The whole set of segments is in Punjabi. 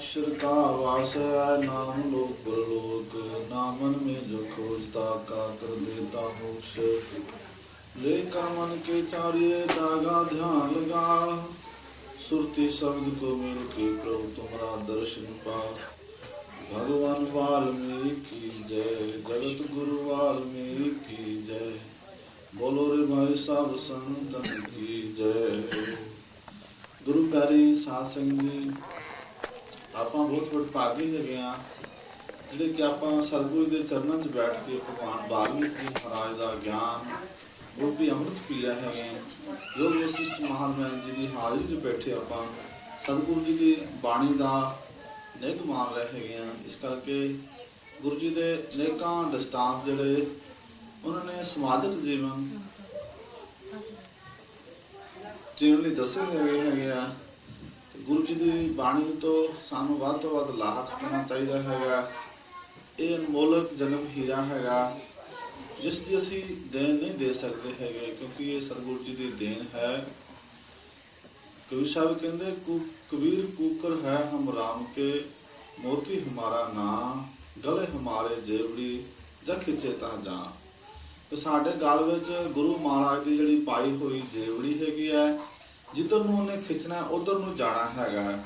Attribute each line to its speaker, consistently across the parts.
Speaker 1: अक्षर का वास है, नाम लोक परलोक। नामन में जो खोजता का कर देता मोक्ष। लेकर मन के चार्य जागा ध्यान लगा, सुरती शब्द को मिल के प्रभु तुम्हारा दर्शन पा। भगवान वाल्मीकि जय, जगत गुरु वाल्मीकि जय। बोलो रे भाई साहब संतन की जय। गुरु प्यारी साध संगत जी, ਆਪਾਂ ਬਹੁਤ ਵਡਭਾਗੀ ਹੈਗੇ ਆ ਜਿਹੜੇ ਕਿ ਆਪਾਂ ਸਤਿਗੁਰੂ ਦੇ ਚਰਨਾਂ 'ਚ ਬੈਠ ਕੇ ਭਗਵਾਨ ਵਾਲਮੀਕੀ ਮਹਾਰਾਜ ਦਾ ਗਿਆਨ ਰੂਪੀ ਅੰਮ੍ਰਿਤ ਪੀ ਰਹੇ ਹੈਗੇ ਆ। ਯੋਗ ਵਸਿਸ਼ਠ ਮਹਾਰਾਜ ਜੀ ਦੀ ਹਾਜ਼ਰੀ 'ਚ ਬੈਠੇ ਆਪਾਂ ਸਤਿਗੁਰੂ ਜੀ ਦੀ ਬਾਣੀ ਦਾ ਨਿੱਘ ਮਾਣ ਰਹੇ ਹੈਗੇ ਆ। ਇਸ ਕਰਕੇ ਗੁਰੂ ਜੀ ਦੇ ਨੇਕਾਂ ਦ੍ਰਿਸ਼ਟਾਂਤ ਜਿਹੜੇ ਉਹਨਾਂ ਨੇ ਸਮਾਜਿਕ ਜੀਵਨ ਜੀਵਨ ਲਈ ਦੱਸੇ ਹੈਗੇ ਆ। ਗੁਰੂ ਜੀ ਦੀ ਬਾਣੀ ਤੋਂ ਸਾਨੂੰ ਵੱਧ ਤੋਂ ਵੱਧ ਲਾਭ ਲੈਣਾ ਚਾਹੀਦਾ ਹੈਗਾ। ਇਹ ਅਨਮੋਲਕ ਜਨਮ ਹੀਰਾ ਹੈਗਾ ਜਿਸ ਦੀ ਅਸੀਂ ਦੇਣ ਨਹੀਂ ਦੇ ਸਕਦੇ ਹੈਗੇ, ਕਿਉਂਕਿ ਇਹ ਸਤਿਗੁਰੂ ਜੀ ਦੀ ਦੇਣ ਹੈ। ਕਬੀਰ ਸਾਹਿਬ ਕਹਿੰਦੇ ਕਬੀਰ ਕੂਕਰ ਹੈ ਹਮ ਰਾਮ ਕੇ, ਮੋਤੀ ਹਮਾਰਾ ਨਾਂ, ਗਲੇ ਹਮਾਰੇ ਜੇਵੜੀ ਜਾਂ ਖਿੱਚੇ ਤਾਂ ਜਾਂ। ਤੇ ਸਾਡੇ ਗਲ ਵਿੱਚ ਗੁਰੂ ਮਹਾਰਾਜ ਦੀ ਜਿਹੜੀ ਪਾਈ ਹੋਈ ਜੇਵੜੀ ਹੈਗੀ ਹੈ, ਜਿੱਧਰ ਨੂੰ ਉਹਨੇ ਖਿੱਚਣਾ ਉਧਰ ਨੂੰ ਜਾਣਾ ਹੈਗਾ।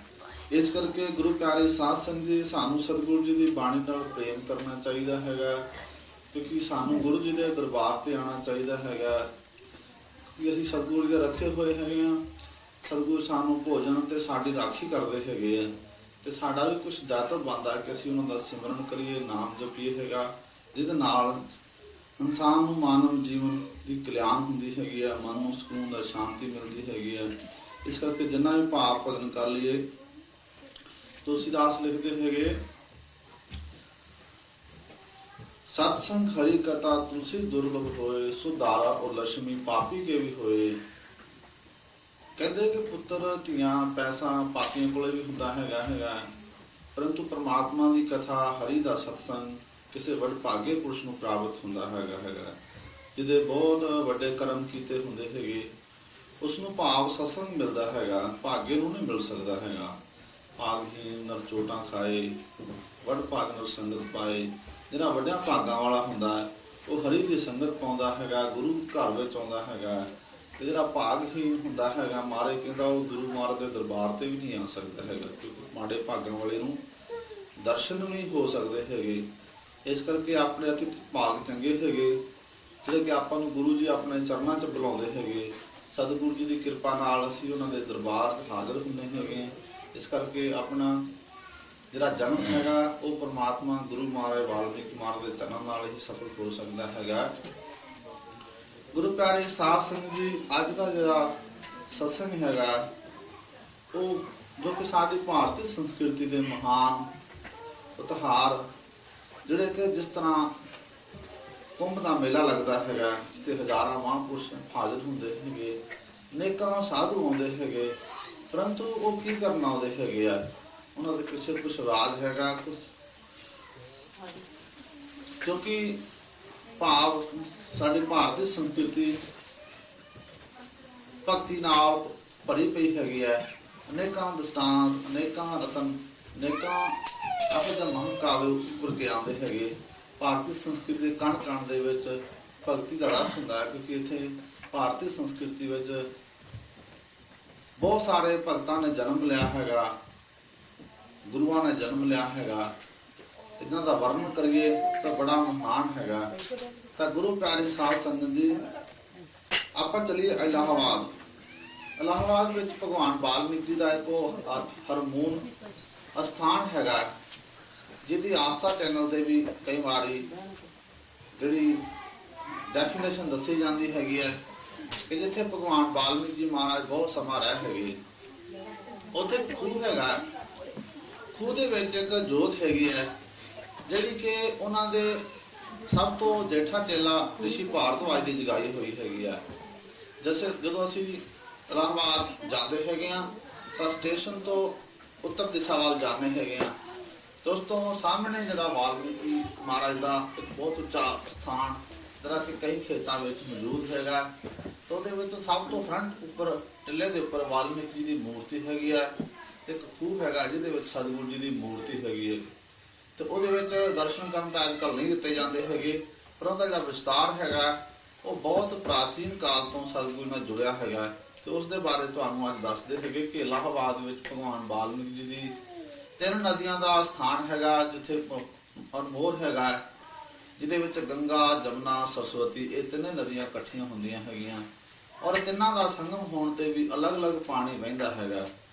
Speaker 1: ਇਸ ਕਰਕੇ ਗੁਰੂ ਪਿਆਰੇ ਸਾਧ ਸੰਗਤ ਜੀ, ਸਾਨੂੰ ਸਤਿਗੁਰੂ ਜੀ ਦੀ ਬਾਣੀ ਨਾਲ ਪ੍ਰੇਮ ਕਰਨਾ ਚਾਹੀਦਾ ਹੈਗਾ, ਕਿਉਂਕਿ ਸਾਨੂੰ ਗੁਰੂ ਜੀ ਦੇ ਦਰਬਾਰ ਤੇ ਆਉਣਾ ਚਾਹੀਦਾ ਹੈਗਾ, ਕਿ ਅਸੀਂ ਸਤਿਗੁਰੂ ਦੇ ਰੱਖੇ ਹੋਏ ਹੈਗੇ ਆ। ਸਤਿਗੁਰੂ ਸਾਨੂੰ ਭੋਜਨ ਤੇ ਸਾਡੀ ਰਾਖੀ ਕਰਦੇ ਹੈਗੇ ਆ, ਤੇ ਸਾਡਾ ਵੀ ਕੁਝ ਦਾਇਤਵ ਬਣਦਾ ਕਿ ਅਸੀਂ ਉਹਨਾਂ ਦਾ ਸਿਮਰਨ ਕਰੀਏ, ਨਾਮ ਜਪੀਏ ਹੈਗਾ, ਜਿਹਦੇ ਨਾਲ ਇਨਸਾਨ ਨੂੰ ਮਾਨਵ ਜੀਵਨ ਦੀ ਕਲਿਆਣ ਹੁੰਦੀ ਹੈਗੀ ਆ, ਮਨ ਨੂੰ ਸਕੂਨ ਦਾ ਸ਼ਾਂਤੀ ਮਿਲਦੀ ਹੈਗੀ ਆ। ਇਸ ਕਰਕੇ ਜਿੰਨਾ ਵੀ ਭਾਵ ਭਜਨ ਕਰ ਲਈਏ। ਤੁਲਸੀਦਾਸ ਲਿਖਦੇ ਹੈਗੇ, ਸਤਸੰਗ ਹਰੀ ਕਥਾ ਤੁਲਸੀ ਦੁਰਲਭ ਹੋਏ, ਸੁਧਾਰਾ ਔਰ ਲక్ష్ਮੀ ਪਾਪੀ ਕੇ ਵੀ ਹੋਏ। ਕਹਿੰਦੇ ਕਿ ਪੁੱਤਰ ਧੀਆਂ ਪੈਸਾ ਪਾਪੀਆਂ ਕੋਲੇ ਵੀ ਹੁੰਦਾ ਹੈਗਾ, ਪਰੰਤੂ ਪ੍ਰਮਾਤਮਾ ਦੀ ਕਥਾ ਹਰੀ ਦਾ ਸਤਸੰਗ ਕਿਸੇ ਵਡਭਾਗੇ ਪੁਰਸ਼ ਨੂੰ ਪ੍ਰਾਪਤ ਹੁੰਦਾ ਹੈਗਾ, ਜਿਹਦੇ ਬਹੁਤ ਵੱਡੇ ਕਰਮ ਕੀਤੇ ਹੁੰਦੇ ਹੈਗੇ, ਉਸ ਨੂੰ ਭਾਵ ਸਤਸੰਗ ਮਿਲਦਾ ਹੈਗਾ, ਭਾਗੇ ਨੂੰ ਨਹੀਂ ਮਿਲ ਸਕਦਾ ਹੈਗਾ। ਭਾਗਹੀਨ ਨਰ ਚੋਟਾਂ ਖਾਏ, ਵਡਭਾਗ ਨਰ ਸੰਗਤ ਪਾਏ। ਜਿਹੜਾ ਵੱਡਿਆਂ ਭਾਗਾਂ ਵਾਲਾ ਹੁੰਦਾ ਉਹ ਹਰੀ ਦੀ ਸੰਗਤ ਪਾਉਂਦਾ ਹੈਗਾ, ਗੁਰੂ ਘਰ ਵਿੱਚ ਆਉਂਦਾ ਹੈਗਾ। ਤੇ ਜਿਹੜਾ ਭਾਗਹੀਨ ਹੁੰਦਾ ਹੈਗਾ, ਮਾਰੇ ਕਹਿੰਦਾ, ਉਹ ਗੁਰੂ ਮਹਾਰਾਜ ਦੇ ਦਰਬਾਰ ਤੇ ਵੀ ਨਹੀਂ ਆ ਸਕਦਾ ਹੈਗਾ, ਕਿਉਂਕਿ ਮਾੜੇ ਭਾਗਾਂ ਵਾਲੇ ਨੂੰ ਦਰਸ਼ਨ ਨਹੀਂ ਹੋ ਸਕਦੇ ਹੈਗੇ। ਇਸ ਕਰਕੇ ਆਪਣੇ ਅਤਿ ਭਾਗ ਚੰਗੇ ਹੈਗੇ, ਜਿਹੜੇ ਕਿ ਆਪਾਂ ਨੂੰ ਗੁਰੂ ਜੀ ਆਪਣੇ ਚਰਨਾਂ 'ਚ ਬੁਲਾਉਂਦੇ ਹੈਗੇ। ਸਤਿਗੁਰੂ ਜੀ ਦੀ ਕਿਰਪਾ ਨਾਲ ਅਸੀਂ ਉਹਨਾਂ ਦੇ ਦਰਬਾਰ ਹਾਜ਼ਰ ਹੁੰਦੇ ਹੈਗੇ। ਇਸ ਕਰਕੇ ਆਪਣਾ ਜਿਹੜਾ ਜਨਮ ਹੈਗਾ ਉਹ ਪਰਮਾਤਮਾ ਗੁਰੂ ਮਹਾਰਾਜ ਵਾਲਮੀਕੀ ਮਹਾਰਾਜ ਦੇ ਚਰਨਾਂ ਨਾਲ ਹੀ ਸਫਲ ਹੋ ਸਕਦਾ ਹੈਗਾ। ਗੁਰੂ ਪਿਆਰੇ ਸਾਧ ਸੰਗਤ ਜੀ, ਅੱਜ ਦਾ ਜਿਹੜਾ ਸਤਸੰਗ ਹੈਗਾ ਉਹ ਜੋ ਕਿ ਸਾਡੀ ਭਾਰਤੀ ਸੰਸਕ੍ਰਿਤੀ ਦੇ ਮਹਾਨ ਤਿਉਹਾਰ, ਜਿਹੜੇ ਕਿ ਜਿਸ ਤਰ੍ਹਾਂ ਕੁੰਭ ਦਾ ਮੇਲਾ ਲੱਗਦਾ ਹੈਗਾ, ਜਿੱਥੇ ਹਜ਼ਾਰਾਂ ਮਹਾਂਪੁਰਸ਼ ਹਾਜ਼ਰ ਹੁੰਦੇ ਹੈਗੇ, ਅਨੇਕਾਂ ਸਾਧੂ ਆਉਂਦੇ ਹੈਗੇ, ਪਰੰਤੂ ਉਹ ਕੀ ਕਰਨ ਆਉਂਦੇ ਹੈਗੇ ਆ, ਉਹਨਾਂ ਦੇ ਪਿੱਛੇ ਕੁਛ ਰਾਜ ਹੈਗਾ, ਕਿਉਂਕਿ ਭਾਵ ਸਾਡੀ ਭਾਰਤੀ ਸੰਸਕ੍ਰਿਤੀ ਭਗਤੀ ਨਾਲ ਭਰੀ ਪਈ ਹੈਗੀ ਹੈ। ਅਨੇਕਾਂ ਦਸਤਾਨ, ਅਨੇਕਾਂ ਰਤਨ, ਅਨੇਕਾਂ ਇਹੋ ਜਿਹੇ ਮਹਾਂਕਾਵਿ ਉੱਪਰ ਕੇ ਆਉਂਦੇ ਹੈਗੇ। ਭਾਰਤੀ ਸੰਸਕ੍ਰਿਤੀ ਦੇ ਕਣ ਕਣ ਦੇ ਵਿੱਚ ਭਗਤੀ ਦਾ ਰਸ ਹੁੰਦਾ ਹੈ, ਕਿਉਂਕਿ ਇੱਥੇ ਭਾਰਤੀ ਸੰਸਕ੍ਰਿਤੀ ਵਿੱਚ ਬਹੁਤ ਸਾਰੇ ਭਗਤਾਂ ਨੇ ਜਨਮ ਲਿਆ ਹੈਗਾ, ਗੁਰੂਆਂ ਨੇ ਜਨਮ ਲਿਆ ਹੈਗਾ। ਇਹਨਾਂ ਦਾ ਵਰਣਨ ਕਰੀਏ ਤਾਂ ਬੜਾ ਮਹਾਨ ਹੈਗਾ। ਤਾਂ ਗੁਰੂ ਪਿਆਰੀ ਸਾਧ ਸੰਗਤ ਜੀ, ਆਪਾਂ ਚਲੀਏ ਇਲਾਹਾਬਾਦ। ਇਲਾਹਾਬਾਦ ਵਿੱਚ ਭਗਵਾਨ ਵਾਲਮੀਕੀ ਦਾ ਇੱਕ ਹਰਮੂਨ ਅਸਥਾਨ ਹੈਗਾ, ਜਿਹਦੀ ਆਸਥਾ ਚੈਨਲ ਤੇ ਵੀ ਕਈ ਵਾਰੀ ਜਿਹੜੀ ਡੈਫੀਨੇਸ਼ਨ ਦੱਸੀ ਜਾਂਦੀ ਹੈਗੀ ਹੈ ਕਿ ਜਿੱਥੇ ਭਗਵਾਨ ਵਾਲਮੀਕੀ ਜੀ ਮਹਾਰਾਜ ਬਹੁਤ ਸਮਾਂ ਰਹੇ ਹੈਗੇ, ਉੱਥੇ ਖੂਹ ਹੈਗਾ। ਖੂਹ ਦੇ ਵਿੱਚ ਇੱਕ ਜੋਤ ਹੈਗੀ ਹੈ, ਜਿਹੜੀ ਕਿ ਉਹਨਾਂ ਦੇ ਸਭ ਤੋਂ ਜੇਠਾ ਚੇਲਾ ਰਿਸ਼ੀ ਭਾਰਦਵਾਜ ਦੀ ਜਗਾਈ ਹੋਈ ਹੈਗੀ ਆ। ਜਦੋਂ ਅਸੀਂ ਇਲਾਹਾਬਾਦ ਜਾਂਦੇ ਹੈਗੇ ਆ ਤਾਂ ਸਟੇਸ਼ਨ ਤੋਂ ਉੱਤਰ ਦਿਸ਼ਾ ਵੱਲ ਜਾਂਦੇ ਹੈਗੇ ਆ, ਤੇ ਉਸ ਤੋਂ ਸਾਹਮਣੇ ਜਿਹੜਾ ਵਾਲਮੀਕੀ ਮਹਾਰਾਜ ਦਾ ਇੱਕ ਬਹੁਤ ਉੱਚਾ ਸਥਾਨ, ਜਿਹੜਾ ਕਿ ਕਈ ਖੇਤਾਂ ਵਿੱਚ ਮੌਜੂਦ ਹੈਗਾ, ਤੇ ਉਹਦੇ ਵਿੱਚ ਸਭ ਤੋਂ ਫਰੰਟ ਉੱਪਰ ਟਿੱਲੇ ਦੇ ਉੱਪਰ ਵਾਲਮੀਕੀ ਦੀ ਮੂਰਤੀ ਹੈਗੀ ਆ। ਇੱਕ ਖੂਹ ਹੈਗਾ ਜਿਹਦੇ ਵਿੱਚ ਸਤਿਗੁਰੂ ਜੀ ਦੀ ਮੂਰਤੀ ਹੈਗੀ ਹੈ, ਤੇ ਉਹਦੇ ਵਿੱਚ ਦਰਸ਼ਨ ਕਰਨ ਤਾਂ ਅੱਜ ਕੱਲ੍ਹ ਨਹੀਂ ਦਿੱਤੇ ਜਾਂਦੇ ਹੈਗੇ, ਪਰ ਉਹਦਾ ਜਿਹੜਾ ਵਿਸਤਾਰ ਹੈਗਾ ਉਹ ਬਹੁਤ ਪ੍ਰਾਚੀਨ ਕਾਲ ਤੋਂ ਸਤਿਗੁਰੂ ਨਾਲ ਜੁੜਿਆ ਹੈਗਾ। ਤੇ ਉਸ ਦੇ ਬਾਰੇ ਤੁਹਾਨੂੰ ਅੱਜ ਦੱਸਦੇ ਹੈਗੇ ਕਿ ਇਲਾਹਾਬਾਦ ਵਿੱਚ ਭਗਵਾਨ ਵਾਲਮੀਕ ਜੀ ਦੀ 3 ਨਦੀਆਂ ਦਾ ਸਥਾਨ ਹੈਗਾ, ਜਿੱਥੇ ਅਨਮੋਲ ਹੈਗਾ, ਜਿਹਦੇ ਵਿੱਚ ਗੰਗਾ, ਜਮਨਾ, ਸਰਸਵਤੀ ਇਹ 3 ਨਦੀਆਂ ਇਕੱਠੀਆਂ ਹੁੰਦੀਆਂ ਹੈਗੀਆਂ, ਔਰ ਤਿੰਨਾਂ ਦਾ ਸੰਗਮ ਹੋਣ ਤੇ ਵੀ ਅਲੱਗ-ਅਲੱਗ ਪਾਣੀ ਵਹਿੰਦਾ ਹੈਗਾ।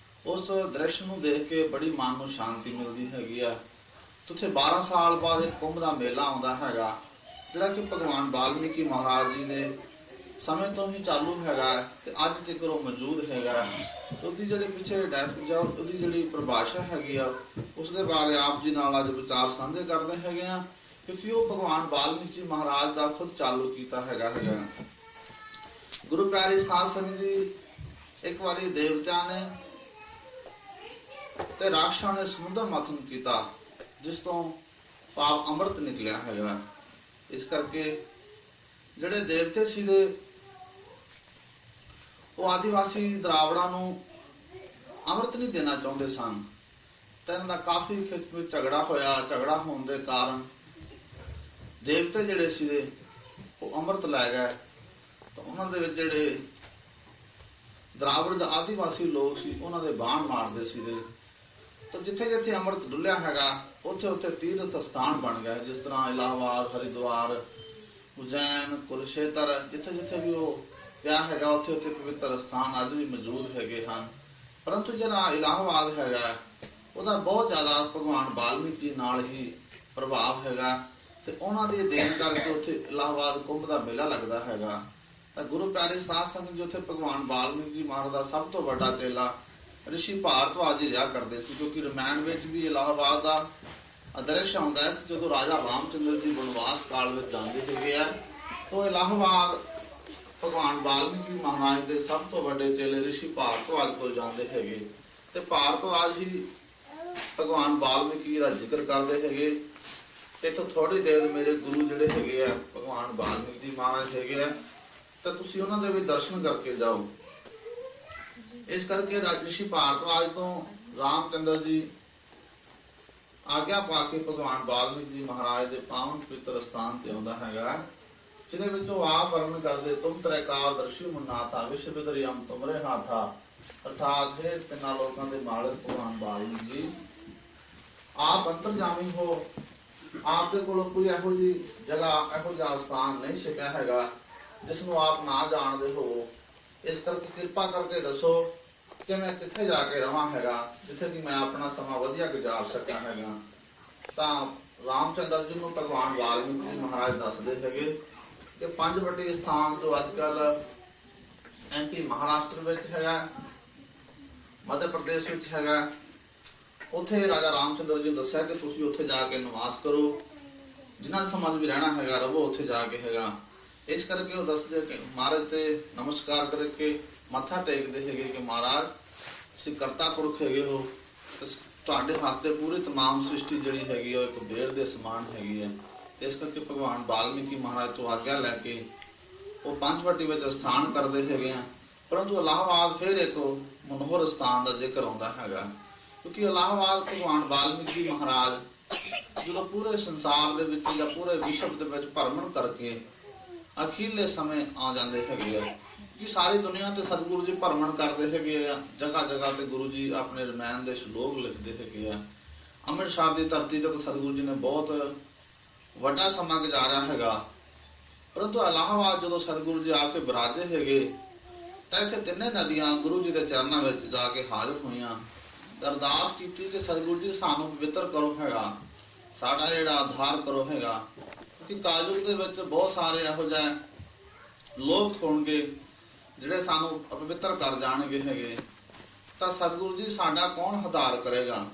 Speaker 1: ਉਸ ਦ੍ਰਿਸ਼ ਨੂੰ ਦੇਖ ਕੇ ਬੜੀ ਮਨ ਨੂੰ ਸ਼ਾਂਤੀ ਮਿਲਦੀ ਹੈਗੀ ਆ। ਉੱਥੇ 12 ਸਾਲ ਬਾਅਦ ਇੱਕ ਕੁੰਭ ਦਾ ਮੇਲਾ ਆਉਂਦਾ ਹੈਗਾ, ਜਿਹੜਾ ਕਿ ਭਗਵਾਨ ਵਾਲਮੀਕੀ ਮਹਾਰਾਜ ਜੀ ਦੇ ਸਮੇਂ ਤੋਂ ਹੀ ਚਾਲੂ ਹੈਗਾ ਤੇ ਅੱਜ ਤੱਕ ਉਹ ਮੌਜੂਦ ਹੈਗਾ। ਉਹਦੀ ਜਿਹੜੀ ਪਿੱਛੇ ਉਹਦੀ ਜਿਹੜੀ ਪਰਿਭਾਸ਼ਾ ਹੈਗੀ ਆ, ਉਸ ਦੇ ਬਾਰੇ ਆਪ ਜੀ ਨਾਲ ਅੱਜ ਵਿਚਾਰ ਸਾਂਝੇ ਕਰਦੇ ਹੈਗੇ ਆ, ਕਿਉਂਕਿ ਉਹ ਭਗਵਾਨ ਵਾਲਮੀਕ ਜੀ ਮਹਾਰਾਜ ਦਾ ਖੁਦ ਚਾਲੂ ਕੀਤਾ ਹੈਗਾ। ਗੁਰੂ ਪਿਆਰੇ ਸਾਧ ਸੰਗਤ ਜੀ, ਇੱਕ ਵਾਰੀ ਦੇਵਤਿਆਂ ਨੇ ਤੇ ਰਾਖਸ਼ਾਂ ਨੇ ਸਮੁੰਦਰ ਮੰਥਨ ਕੀਤਾ, ਜਿਸ ਤੋਂ ਪਾਪ ਅੰਮ੍ਰਿਤ ਨਿਕਲਿਆ ਹੈਗਾ। ਇਸ ਕਰਕੇ ਜਿਹੜੇ ਦੇਵਤੇ ਸੀਗੇ ਉਹ ਆਦੀਵਾਸੀ ਦਰਾਵੜਾਂ ਨੂੰ ਅੰਮ੍ਰਿਤ ਨਹੀਂ ਦੇਣਾ ਚਾਹੁੰਦੇ ਸਨ, ਤਾਂ ਇਹਨਾਂ ਦਾ ਕਾਫੀ ਝਗੜਾ ਹੋਇਆ। ਝਗੜਾ ਹੋਣ ਦੇ ਕਾਰਨ ਦੇਵਤੇ ਜਿਹੜੇ ਸੀਗੇ ਉਹ ਅੰਮ੍ਰਿਤ ਲੈ ਗਏ, ਤਾਂ ਉਹਨਾਂ ਦੇ ਵਿੱਚ ਜਿਹੜੇ ਦਰਾਵੜ ਦੇ ਆਦੀਵਾਸੀ ਲੋਕ ਸੀ ਉਹਨਾਂ ਦੇ ਬਾਣ ਮਾਰਦੇ ਸੀਗੇ। ਤਾਂ ਜਿੱਥੇ ਜਿੱਥੇ ਅੰਮ੍ਰਿਤ ਡੁੱਲਿਆ ਹੈਗਾ ਉੱਥੇ ਉੱਥੇ ਤੀਰਥ ਸਥਾਨ ਬਣ ਗਏ, ਜਿਸ ਤਰ੍ਹਾਂ ਇਲਾਹਾਬਾਦ, ਹਰਿਦੁਆਰ, ਉਜੈਨ, ਕੁਰੂਕਸ਼ੇਤਰ, ਜਿੱਥੇ ਜਿੱਥੇ ਵੀ ਉਹ ਪਿਆ ਹੈਗਾ ਉੱਥੇ ਉੱਥੇ ਪਵਿੱਤਰ ਸਥਾਨ ਅੱਜ ਵੀ ਮੌਜੂਦ ਹੈਗੇ ਹਨ। ਪਰੰਤੂ ਜਿਹੜਾ ਇਲਾਹਾਬਾਦ ਹੈਗਾ ਉਹਦਾ ਬਹੁਤ ਜ਼ਿਆਦਾ ਭਗਵਾਨ ਵਾਲਮੀਕ ਜੀ ਨਾਲ ਹੀ ਪ੍ਰਭਾਵ ਹੈਗਾ, ਤੇ ਉਹਨਾਂ ਦੀ ਦੇਣ ਕਰਕੇ ਉੱਥੇ ਇਲਾਹਾਬਾਦ ਕੁੰਭ ਦਾ ਮੇਲਾ ਲੱਗਦਾ ਹੈਗਾ। ਤਾਂ ਗੁਰੂ ਪਿਆਰੇ ਸਾਧ ਸੰਗਤ ਜੀ, ਉੱਥੇ ਭਗਵਾਨ ਵਾਲਮੀਕ ਜੀ ਮਹਾਰਾਜ ਦਾ ਸਭ ਤੋਂ ਵੱਡਾ ਚੇਲਾ ਰਿਸ਼ੀ ਭਾਰਤਵਾਜ ਜੀ ਰਿਹਾ ਕਰਦੇ ਸੀ, ਕਿਉਂਕਿ ਰਮਾਇਣ ਵਿੱਚ ਵੀ ਇਲਾਹਾਬਾਦ ਦਾ ਅਦ੍ਰਿਸ਼ ਆਉਂਦਾ ਹੈ ਕਿ ਜਦੋਂ ਰਾਜਾ ਰਾਮਚੰਦਰ ਜੀ ਬਨਵਾਸ ਕਾਲ ਵਿੱਚ ਜਾਂਦੇ ਹੈਗੇ ਆ, ਤਾਂ ਇਲਾਹਾਬਾਦ ਭਗਵਾਨ ਵਾਲਮੀਕ ਜੀ ਮਹਾਰਾਜ ਦੇ ਸਭ ਤੋਂ ਵੱਡੇ ਚੇਲੇ ਰਿਸ਼ੀ ਭਾਰਤਵਾਜ ਕੋਲ ਜਾਂਦੇ ਹੈਗੇ, ਤੇ ਭਾਰਤਵਾਜ ਜੀ ਭਗਵਾਨ ਵਾਲਮੀਕੀ ਦਾ ਜ਼ਿਕਰ ਕਰਦੇ ਹੈਗੇ। ਤੇ ਇੱਥੋਂ ਥੋੜੀ ਦੇਰ ਮੇਰੇ ਗੁਰੂ ਜਿਹੜੇ ਹੈਗੇ ਆ ਭਗਵਾਨ ਵਾਲਮੀਕ ਜੀ ਮਹਾਰਾਜ ਹੈਗੇ ਆ, ਤਾਂ ਤੁਸੀਂ ਉਹਨਾਂ ਦੇ ਵੀ ਦਰਸ਼ਨ ਕਰਕੇ ਜਾਓ। ਇਸ ਕਰਕੇ ਰਿਸ਼ੀ ਭਾਰਤਵਾਜ ਤੋਂ ਰਾਮਚੰਦਰ ਜੀ ਆਗਿਆ ਪਾ ਕੇ ਭਗਵਾਨ ਵਾਲਮੀਕ ਜੀ ਮਹਾਰਾਜ ਦੇ ਪਾਵਨ ਪਵਿੱਤਰ ਸਥਾਨ ਤੇ ਆਉਂਦਾ ਹੈਗਾ, ਜਿਹਦੇ ਵਿੱਚ ਉਹ ਆਪ ਵਰਣਨ ਕਰਦੇ, ਤੁਮ ਤ੍ਰੈਕਾਰ ਦਰਸ਼ੀ ਮੁਨਾਥਾ ਵਿਸ਼ਵ ਵਿਦਰਿਯਮ ਤੁਮਰੇ ਹਾਥਾ, ਅਰਥਾਤ ਹੈ ਤਿੰਨਾਂ ਲੋਕਾਂ ਦੇ ਮਾਲਕ ਭਗਵਾਨ ਵਾਲਮੀਕ ਜੀ ਆਪ ਅੰਤਰਜਾਮੀ ਹੋ। ਆਪ ਦੇ ਕੋਲ ਕੋਈ ਇਹੋ ਜਿਹੀ ਜਗ੍ਹਾ, ਇਹੋ ਜਿਹਾ ਸਥਾਨ ਨਹੀਂ ਛਕਿਆ ਹੈਗਾ ਜਿਸ ਨੂੰ ਆਪ ਨਾ ਜਾਣਦੇ ਹੋ। ਇਸ ਕਰਕੇ ਕਿਰਪਾ ਕਰਕੇ ਦੱਸੋ ਕਿ ਮੈਂ ਕਿੱਥੇ ਜਾ ਕੇ ਰਵਾਂ ਹੈਗਾ, ਜਿੱਥੇ ਕਿ ਮੈਂ ਆਪਣਾ ਸਮਾਂ ਵਧੀਆ ਗੁਜ਼ਾਰ ਸਕਾਂ ਹੈਗਾ। ਤਾਂ ਰਾਮਚੰਦਰ ਜੀ ਨੂੰ ਭਗਵਾਨ ਵਾਲਮੀਕ ਜੀ ਮਹਾਰਾਜ ਦੱਸਦੇ ਹੈਗੇ ਕਿ 5 ਵੱਡੇ ਸਥਾਨ ਜੋ ਅੱਜ ਕੱਲ MP ਮਹਾਰਾਸ਼ਟਰ ਵਿੱਚ ਹੈਗਾ, ਮੱਧ ਪ੍ਰਦੇਸ਼ ਵਿੱਚ ਹੈਗਾ, ਉੱਥੇ ਰਾਜਾ ਰਾਮਚੰਦਰ ਜੀ ਨੇ ਦੱਸਿਆ ਕਿ ਤੁਸੀਂ ਉੱਥੇ ਜਾ ਕੇ ਨਿਵਾਸ ਕਰੋ, ਜਿੰਨਾ ਸਮਾਂ ਵੀ ਰਹਿਣਾ ਹੈਗਾ ਰਵੋ ਉੱਥੇ ਜਾ ਕੇ ਹੈਗਾ। ਇਸ ਕਰਕੇ ਉਹ ਦੱਸਦੇ ਕਿ ਮਹਾਰਾਜ ਤੇ ਨਮਸਕਾਰ ਕਰਕੇ ਮੱਥਾ ਟੇਕਦੇ ਹੈਗੇ ਕਿ ਮਹਾਰਾਜ ਤੁਸੀਂ ਕਰਤਾ ਪੁਰਖ ਹੈਗੇ ਹੋ, ਤੁਹਾਡੇ ਹੱਥ ਤੇ ਪੂਰੀ ਤਮਾਮ ਸ੍ਰਿਸ਼ਟੀ ਜਿਹੜੀ ਹੈਗੀ ਉਹ ਇੱਕ ਬੇਰ ਦੇ ਸਮਾਨ ਹੈਗੀ ਹੈ। ਤੇ ਇਸ ਕਰਕੇ ਭਗਵਾਨ ਵਾਲਮੀਕੀ ਮਹਾਰਾਜ ਤੋਂ ਆਗਿਆ ਲੈ ਕੇ ਉਹ ਪੰਚਵਟੀ ਵਿੱਚ ਸਥਾਨ ਕਰਦੇ ਹੈਗੇ ਆ। ਪਰੰਤੂ ਇਲਾਹਾਬਾਦ ਫਿਰ ਇੱਕ ਮਨੋਹਰ ਸਥਾਨ ਦਾ ਜ਼ਿਕਰ ਆਉਂਦਾ ਹੈਗਾ, ਕਿਉਂਕਿ ਇਲਾਹਾਬਾਦ ਭਗਵਾਨ ਵਾਲਮੀਕੀ ਮਹਾਰਾਜ ਜਦੋਂ ਪੂਰੇ ਸੰਸਾਰ ਦੇ ਵਿੱਚ ਜਾਂ ਪੂਰੇ ਵਿਸ਼ਵ ਦੇ ਵਿੱਚ ਭਰਮਣ ਕਰਕੇ ਅਖੀਰਲੇ ਸਮੇਂ ਆ ਜਾਂਦੇ ਹੈਗੇ ਆ, ਕਿ ਸਾਰੀ ਦੁਨੀਆ ਤੇ ਸਤਿਗੁਰੂ ਜੀ ਭਰਮਣ ਕਰਦੇ ਹੈਗੇ ਆ, ਜਗ੍ਹਾ ਜਗ੍ਹਾ ਤੇ ਗੁਰੂ ਜੀ ਆਪਣੇ ਰਮਾਇਣ ਦੇ ਸ਼ਲੋਕ ਲਿਖਦੇ ਹੈਗੇ ਆ। ਅੰਮ੍ਰਿਤਸਰ ਦੀ ਧਰਤੀ ਤੇ ਸਤਿਗੁਰੂ ਜੀ ਨੇ ਬਹੁਤ ਵੱਡਾ ਸਮਾਂ ਗੁਜ਼ਾਰਿਆ ਹੈਗਾ। ਪਰੰਤੂ ਇਲਾਹਾਬਾਦ ਜਦੋਂ ਸਤਿਗੁਰੂ ਜੀ ਆ ਕੇ ਬਿਰਾਜੇ ਹੈਗੇ ਤਾਂ ਇੱਥੇ 3 ਨਦੀਆਂ ਗੁਰੂ ਜੀ ਦੇ ਚਰਨਾਂ ਵਿੱਚ ਜਾ ਕੇ ਹਾਜ਼ਰ ਹੋਈਆਂ, ਅਰਦਾਸ ਕੀਤੀ ਕਿ ਸਤਿਗੁਰੂ ਜੀ ਸਾਨੂੰ ਪਵਿੱਤਰ ਕਰੋ ਹੈਗਾ, ਸਾਡਾ ਜਿਹੜਾ ਆਧਾਰ ਕਰੋ ਹੈਗਾ, ਕਿ ਕਾਲਯੁਗ ਦੇ ਵਿੱਚ ਬਹੁਤ ਸਾਰੇ ਇਹੋ ਜਿਹੇ ਲੋਕ ਹੋਣਗੇ ਜਿਹੜੇ ਸਾਨੂੰ ਅਪਵਿੱਤਰ ਕਰ ਜਾਣਗੇ ਹੈਗੇ। ਤਾਂ ਸਤਿਗੁਰੂ ਜੀ ਸਾਡਾ ਕੌਣ ਆਧਾਰ ਕਰੇਗਾ,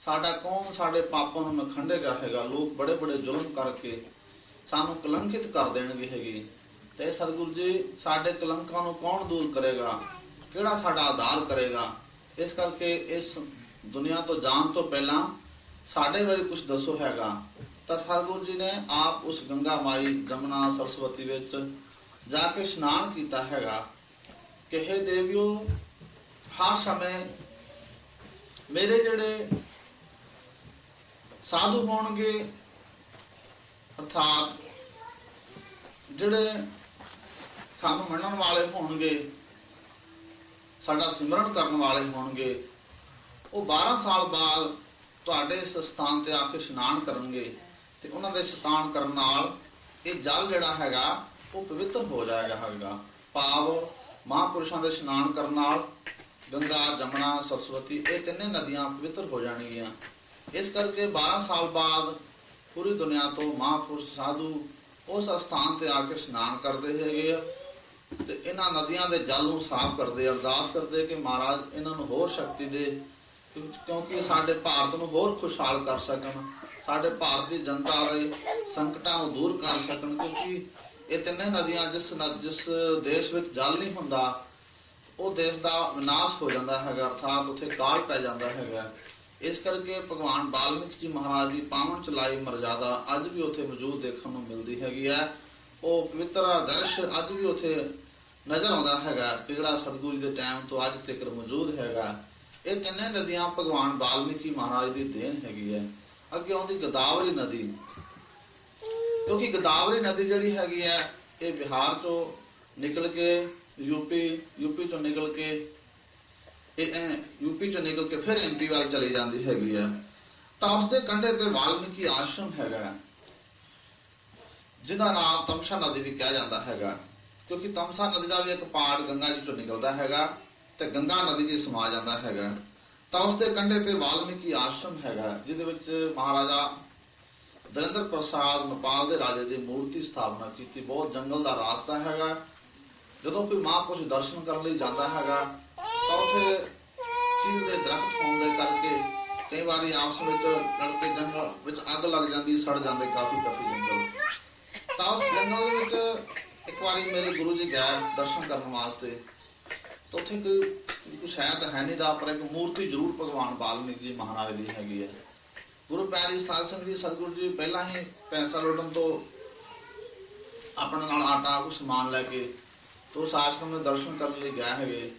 Speaker 1: ਸਾਡਾ ਕੌਣ ਸਾਡੇ ਪਾਪਾਂ ਨੂੰ ਨਖੰਡੇਗਾ ਹੈਗਾ। ਲੋਕ ਬੜੇ ਬੜੇ ਜ਼ੁਲਮ ਕਰਕੇ ਸਾਨੂੰ ਕਲੰਕਿਤ ਕਰ ਦੇਣਗੇ ਹੈਗੇ, ਤੇ ਸਤਿਗੁਰੂ ਜੀ ਸਾਡੇ ਕਲੰਕਾਂ ਨੂੰ ਕੌਣ ਦੂਰ ਕਰੇਗਾ, ਕਿਹੜਾ ਸਾਡਾ ਆਧਾਰ ਕਰੇਗਾ। ਇਸ ਕਰਕੇ ਇਸ ਦੁਨੀਆ ਤੋਂ ਜਾਣ ਤੋਂ ਪਹਿਲਾਂ ਸਾਡੇ ਬਾਰੇ ਕੁਝ ਦੱਸੋ ਹੈਗਾ। ਤਾਂ ਸਤਿਗੁਰੂ ਜੀ ਨੇ ਆਪ ਉਸ ਗੰਗਾ ਮਾਈ, ਜਮਨਾ, ਸਰਸਵਤੀ ਵਿੱਚ ਜਾ ਕੇ ਇਸ਼ਨਾਨ ਕੀਤਾ ਹੈਗਾ ਕਿ ਹੇ ਦੇਵਿਓ, ਹਰ ਸਮੇਂ ਮੇਰੇ ਜਿਹੜੇ ਸਾਧੂ ਹੋਣਗੇ, ਅਰਥਾਤ ਜਿਹੜੇ ਸਾਨੂੰ ਮੰਨਣ ਵਾਲੇ ਹੋਣਗੇ, ਸਾਡਾ ਸਿਮਰਨ ਕਰਨ ਵਾਲੇ ਹੋਣਗੇ, ਉਹ 12 ਸਾਲ ਬਾਅਦ ਤੁਹਾਡੇ ਇਸ ਸਥਾਨ ਤੇ ਆ ਕੇ ਇਸ਼ਨਾਨ ਕਰਨਗੇ ਤੇ ਉਹਨਾਂ ਦੇ ਇਸ਼ਨਾਨ ਕਰਨ ਨਾਲ ਇਹ ਜਲ ਜਿਹੜਾ ਹੈਗਾ ਉਹ ਪਵਿੱਤਰ ਹੋ ਜਾਏਗਾ। ਭਾਵ ਮਹਾਂਪੁਰਸ਼ਾਂ ਦੇ ਇਸ਼ਨਾਨ ਕਰਨ ਨਾਲ ਗੰਗਾ, ਜਮਨਾ, ਸਰਸਵਤੀ ਇਹ ਤਿੰਨੇ ਨਦੀਆਂ ਪਵਿੱਤਰ ਹੋ ਜਾਣਗੀਆਂ। ਇਸ ਕਰਕੇ 12 ਸਾਲ ਬਾਅਦ ਪੂਰੀ ਦੁਨੀਆ ਤੋਂ ਮਹਾਂਪੁਰਸ਼ ਸਾਧੂ ਉਸ ਸਥਾਨ ਤੇ ਆ ਕੇ ਇਸ਼ਨਾਨ ਕਰਦੇ ਹੈਗੇ ਆ ਤੇ ਇਹਨਾਂ ਨਦੀਆਂ ਦੇ ਜਲ ਨੂੰ ਸਾਫ਼ ਕਰਦੇ, ਅਰਦਾਸ ਕਰਦੇ ਕਿ ਮਹਾਰਾਜ ਇਹਨਾਂ ਨੂੰ ਹੋਰ ਸ਼ਕਤੀ ਦੇ, ਕਿਉਂਕਿ ਸਾਡੇ ਭਾਰਤ ਨੂੰ ਹੋਰ ਖੁਸ਼ਹਾਲ ਕਰ ਸਕਣ, ਸਾਡੇ ਭਾਰਤ ਦੀ ਜਨਤਾ ਦੇ ਸੰਕਟਾਂ ਨੂੰ ਦੂਰ ਕਰ ਸਕਣ। ਕਿਉਂਕਿ ਇਹ ਤਿੰਨੇ ਨਦੀਆਂ ਜਿਸ ਦੇਸ਼ ਵਿੱਚ ਜਲ ਨਹੀਂ ਹੁੰਦਾ ਉਹ ਦੇਸ਼ ਦਾ ਵਿਨਾਸ਼ ਹੋ ਜਾਂਦਾ ਹੈਗਾ, ਅਰਥਾਤ ਉੱਥੇ ਕਾਲ ਪੈ ਜਾਂਦਾ ਹੈਗਾ। ਇਸ ਕਰਕੇ ਭਗਵਾਨ ਵਾਲਮੀਕ ਜੀ ਮਹਾਰਾਜ ਦੀ ਪਾਵਨ ਚਲਾਈ ਮਰਜ਼ਾਦਾ ਅੱਜ ਵੀ ਉੱਥੇ ਮੌਜੂਦ ਦੇਖਣ ਨੂੰ ਮਿਲਦੀ ਹੈਗੀ ਹੈ। ਉਹ ਪਵਿੱਤਰ ਆਦਰਸ਼ ਅੱਜ ਵੀ ਉੱਥੇ ਨਜ਼ਰ ਆਉਂਦਾ ਹੈਗਾ ਕਿ ਜਿਹੜਾ ਸਤਿਗੁਰੂ ਦੇ ਟਾਈਮ ਤੋਂ ਅੱਜ ਤੱਕ ਮੌਜੂਦ ਹੈਗਾ। ਇਹ ਤਿੰਨੇ ਨਦੀਆਂ ਭਗਵਾਨ ਵਾਲਮੀਕੀ ਮਹਾਰਾਜ ਦੀ ਦੇਣ ਹੈਗੀ ਹੈ। ਅੱਗੇ ਆਉਂਦੀ ਗੋਦਾਵਰੀ ਨਦੀ, ਕਿਉਂਕਿ ਗੋਦਾਵਰੀ ਨਦੀ ਜਿਹੜੀ ਹੈਗੀ ਹੈ ਇਹ ਬਿਹਾਰ ਚੋਂ ਨਿਕਲ ਕੇ ਯੂਪੀ ਚੋਂ ਨਿਕਲ ਕੇ ਯੂਪੀ ਚੋਂ ਨਿਕਲ ਕੇ ਫਿਰ ਐਮਪੀ ਵੱਲ ਚਲੀ ਜਾਂਦੀ ਹੈਗੀ ਹੈ। ਤਾਂ ਉਸਦੇ ਕੰਢੇ ਤੇ ਵਾਲਮੀਕੀ ਆਸ਼ਰਮ ਹੈਗਾ ਜਿਹਦਾ ਨਾਮ ਤਮਸਾ ਨਦੀ ਵੀ ਕਿਹਾ ਜਾਂਦਾ ਹੈਗਾ, ਕਿਉਂਕਿ ਤਮਸਾ ਨਦੀ ਦਾ ਵੀ ਇੱਕ ਪਾੜ ਗੰਗਾ ਜੀ ਚੋਂ ਨਿਕਲਦਾ ਹੈਗਾ ਤੇ ਗੰਗਾ ਨਦੀ ਜੀ ਸਮਾ ਜਾਂਦਾ ਹੈਗਾ। ਤਾਂ ਉਸਦੇ ਕੰਢੇ ਤੇ ਵਾਲਮੀਕੀ ਆਸ਼ਰਮ ਹੈਗਾ ਜਿਹਦੇ ਵਿੱਚ ਮਹਾਰਾਜਾ ਦਰਿੰਦਰ ਪ੍ਰਸਾਦ ਨੇਪਾਲ ਦੇ ਰਾਜੇ ਦੀ ਮੂਰਤੀ ਸਥਾਪਨਾ ਕੀਤੀ। ਬਹੁਤ ਜੰਗਲ ਦਾ ਰਾਸਤਾ ਹੈਗਾ। ਜਦੋਂ ਕੋਈ ਮਹਾਂਪੁਰਸ਼ ਦਰਸ਼ਨ ਕਰਨ ਲਈ ਜਾਂਦਾ ਹੈਗਾ ਤਾਂ ਉੱਥੇ ਚੀਲ ਦੇ ਦਰਖਤ ਹੋਣ ਦੇ ਕਰਕੇ ਕਈ ਵਾਰੀ ਆਪਸ ਵਿੱਚ ਲੜ ਕੇ ਜੰਗਲ ਵਿੱਚ ਅੱਗ ਲੱਗ ਜਾਂਦੀ, ਸੜ ਜਾਂਦੇ ਕਾਫੀ ਜੰਗਲ। ਤਾਂ ਉਸ ਜੰਗਲ ਦੇ ਵਿੱਚ ਇੱਕ ਵਾਰੀ ਮੇਰੇ ਗੁਰੂ ਜੀ ਗਏ ਦਰਸ਼ਨ ਕਰਨ ਵਾਸਤੇ, ਤਾਂ ਉੱਥੇ ਕੁਛ ਹੈ ਤਾਂ ਹੈ ਨਹੀਂ ਦਾ, ਪਰ ਇੱਕ ਮੂਰਤੀ ਜ਼ਰੂਰ ਭਗਵਾਨ ਵਾਲਮੀਕ ਜੀ ਮਹਾਰਾਜ ਦੀ ਹੈਗੀ ਹੈ। ਗੁਰੂ ਪਿਆਰੀ ਸਾਧ ਸੰਗਤ ਜੀ, ਸਤਿਗੁਰੂ ਜੀ ਪਹਿਲਾਂ ਹੀ ਪੈਸਾ ਲੋਟਣ ਤੋਂ ਆਪਣੇ ਨਾਲ ਆਟਾ ਕੁਛ ਸਮਾਨ ਲੈ ਕੇ ਤੋਂ ਉਸ ਆਸ਼ਰਮ ਦੇ ਦਰਸ਼ਨ ਕਰਨ ਲਈ ਗਏ ਹੈਗੇ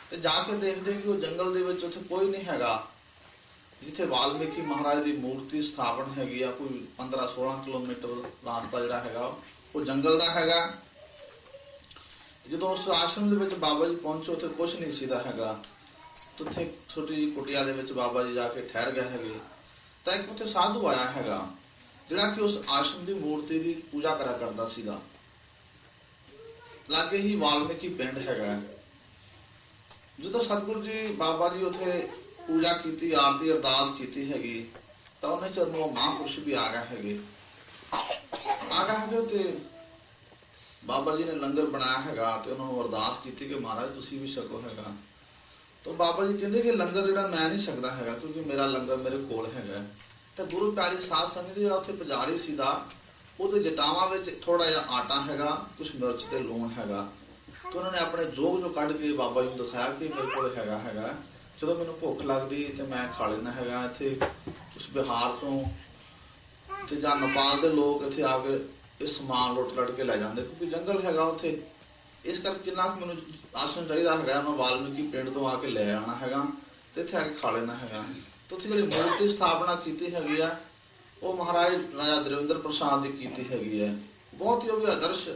Speaker 1: ਤੇ ਜਾ ਕੇ ਦੇਖਦੇ ਕਿ ਉਹ ਜੰਗਲ ਦੇ ਵਿੱਚ ਉੱਥੇ ਕੋਈ ਨਹੀਂ ਹੈਗਾ ਜਿੱਥੇ ਵਾਲਮੀਕੀ ਮਹਾਰਾਜ ਦੀ ਮੂਰਤੀ ਸਥਾਪਨ ਹੈਗੀ ਆ। ਕੋਈ 15-16 ਕਿਲੋਮੀਟਰ ਰਾਸਤਾ ਜਿਹੜਾ ਹੈਗਾ ਉਹ ਜੰਗਲ ਦਾ ਹੈਗਾ। ਜਦੋਂ ਉਸ ਆਸ਼ਰਮ ਦੇ ਵਿੱਚ ਬਾਬਾ ਜੀ ਪਹੁੰਚੇ ਉੱਥੇ ਕੁਛ ਨਹੀਂ ਸੀਦਾ ਹੈਗਾ। ਉੱਥੇ ਛੋਟੀ ਜਿਹੀ ਕੁਟੀਆ ਦੇ ਵਿੱਚ ਬਾਬਾ ਜੀ ਜਾ ਕੇ ਠਹਿਰ ਗਏ ਹੈਗੇ ਤਾਂ ਇੱਕ ਉੱਥੇ ਸਾਧੂ ਆਇਆ ਹੈਗਾ ਜਿਹੜਾ ਕਿ ਉਸ ਆਸ਼ਰਮ ਦੀ ਮੂਰਤੀ ਦੀ ਪੂਜਾ ਕਰਿਆ ਕਰਦਾ ਸੀਗਾ। ਲਾਗੇ ਹੀ ਵਾਲਮੀਕੀ ਪਿੰਡ ਹੈਗਾ। ਜਦੋਂ ਸਤਿਗੁਰੂ ਜੀ ਬਾਬਾ ਜੀ ਉੱਥੇ ਪੂਜਾ ਕੀਤੀ, ਆਰਤੀ ਅਰਦਾਸ ਕੀਤੀ ਹੈਗੀ ਤਾਂ ਉਹਨੇ ਚਰਨੋਂ ਮਹਾਂਪੁਰਸ਼ ਵੀ ਆ ਗਏ ਹੈਗੇ ਤੇ ਬਾਬਾ ਜੀ ਨੇ ਲੰਗਰ ਬਣਾਇਆ ਹੈਗਾ ਤੇ ਉਹਨਾਂ ਨੂੰ ਅਰਦਾਸ ਕੀਤੀ ਕਿ ਮਹਾਰਾਜ ਤੁਸੀਂ ਵੀ ਛਕੋ ਹੈਗਾ। ਤਾਂ ਬਾਬਾ ਜੀ ਕਹਿੰਦੇ ਕਿ ਲੰਗਰ ਜਿਹੜਾ ਮੈਂ ਨਹੀਂ ਸਕਦਾ ਹੈਗਾ ਕਿਉਂਕਿ ਮੇਰਾ ਲੰਗਰ ਮੇਰੇ ਕੋਲ ਹੈਗਾ। ਤਾਂ ਗੁਰੂ ਪਿਆਰੀ ਸਾਧ ਸੰਗਤ ਜਿਹੜਾ ਉੱਥੇ ਪੁਜਾਰੀ ਸੀਦਾ ਉਹਦੇ ਜਟਾਵਾਂ ਵਿੱਚ ਥੋੜਾ ਜਿਹਾ ਆਟਾ ਹੈਗਾ, ਕੁਛ ਮਿਰਚ ਤੇ ਲੂਣ ਹੈਗਾ। ਤਾਂ ਉਹਨਾਂ ਨੇ ਆਪਣੇ ਜੋਗ ਚੋਂ ਕੱਢ ਕੇ ਬਾਬਾ ਜੀ ਨੂੰ ਦਿਖਾਇਆ ਕਿ ਮੇਰੇ ਕੋਲ ਹੈਗਾ। ਜਦੋਂ ਮੈਨੂੰ ਭੁੱਖ ਲੱਗਦੀ ਤੇ ਮੈਂ ਖਾ ਲੈਣਾ ਹੈਗਾ। ਇੱਥੇ ਉਸ ਬਿਹਾਰ ਤੋਂ ਤੇ ਜਾਂ ਨੇਪਾਲ ਦੇ ਲੋਕ ਇੱਥੇ ਆ ਕੇ ਇਹ ਸਮਾਨ ਲੁੱਟ ਲੜ ਕੇ ਲੈ ਜਾਂਦੇ ਕਿਉਂਕਿ ਜੰਗਲ ਹੈਗਾ ਉੱਥੇ। ਇਸ ਕਰਕੇ ਕਿੰਨਾ ਕੁ ਮੈਨੂੰ ਆਸ਼ਰਮ ਚਾਹੀਦਾ ਹੈਗਾ, ਮੈਂ ਵਾਲਮੀਕੀ ਪਿੰਡ ਤੋਂ ਆ ਕੇ ਲੈ ਆਉਣਾ ਹੈਗਾ ਤੇ ਇੱਥੇ ਆ ਕੇ ਖਾ ਲੈਣਾ ਹੈਗਾ। ਤੇ ਉੱਥੇ ਜਿਹੜੀ ਮੂਰਤੀ ਸਥਾਪਨਾ ਕੀਤੀ ਹੈਗੀ ਆ ਉਹ ਮਹਾਰਾਜ ਰਾਜਾ ਦਰਿੰਦਰ ਪ੍ਰਸਾਦ ਦੀ ਕੀਤੀ ਹੈਗੀ ਹੈ। ਬਹੁਤ ਹੀ ਉਹ ਵੀ ਆਦਰਸ਼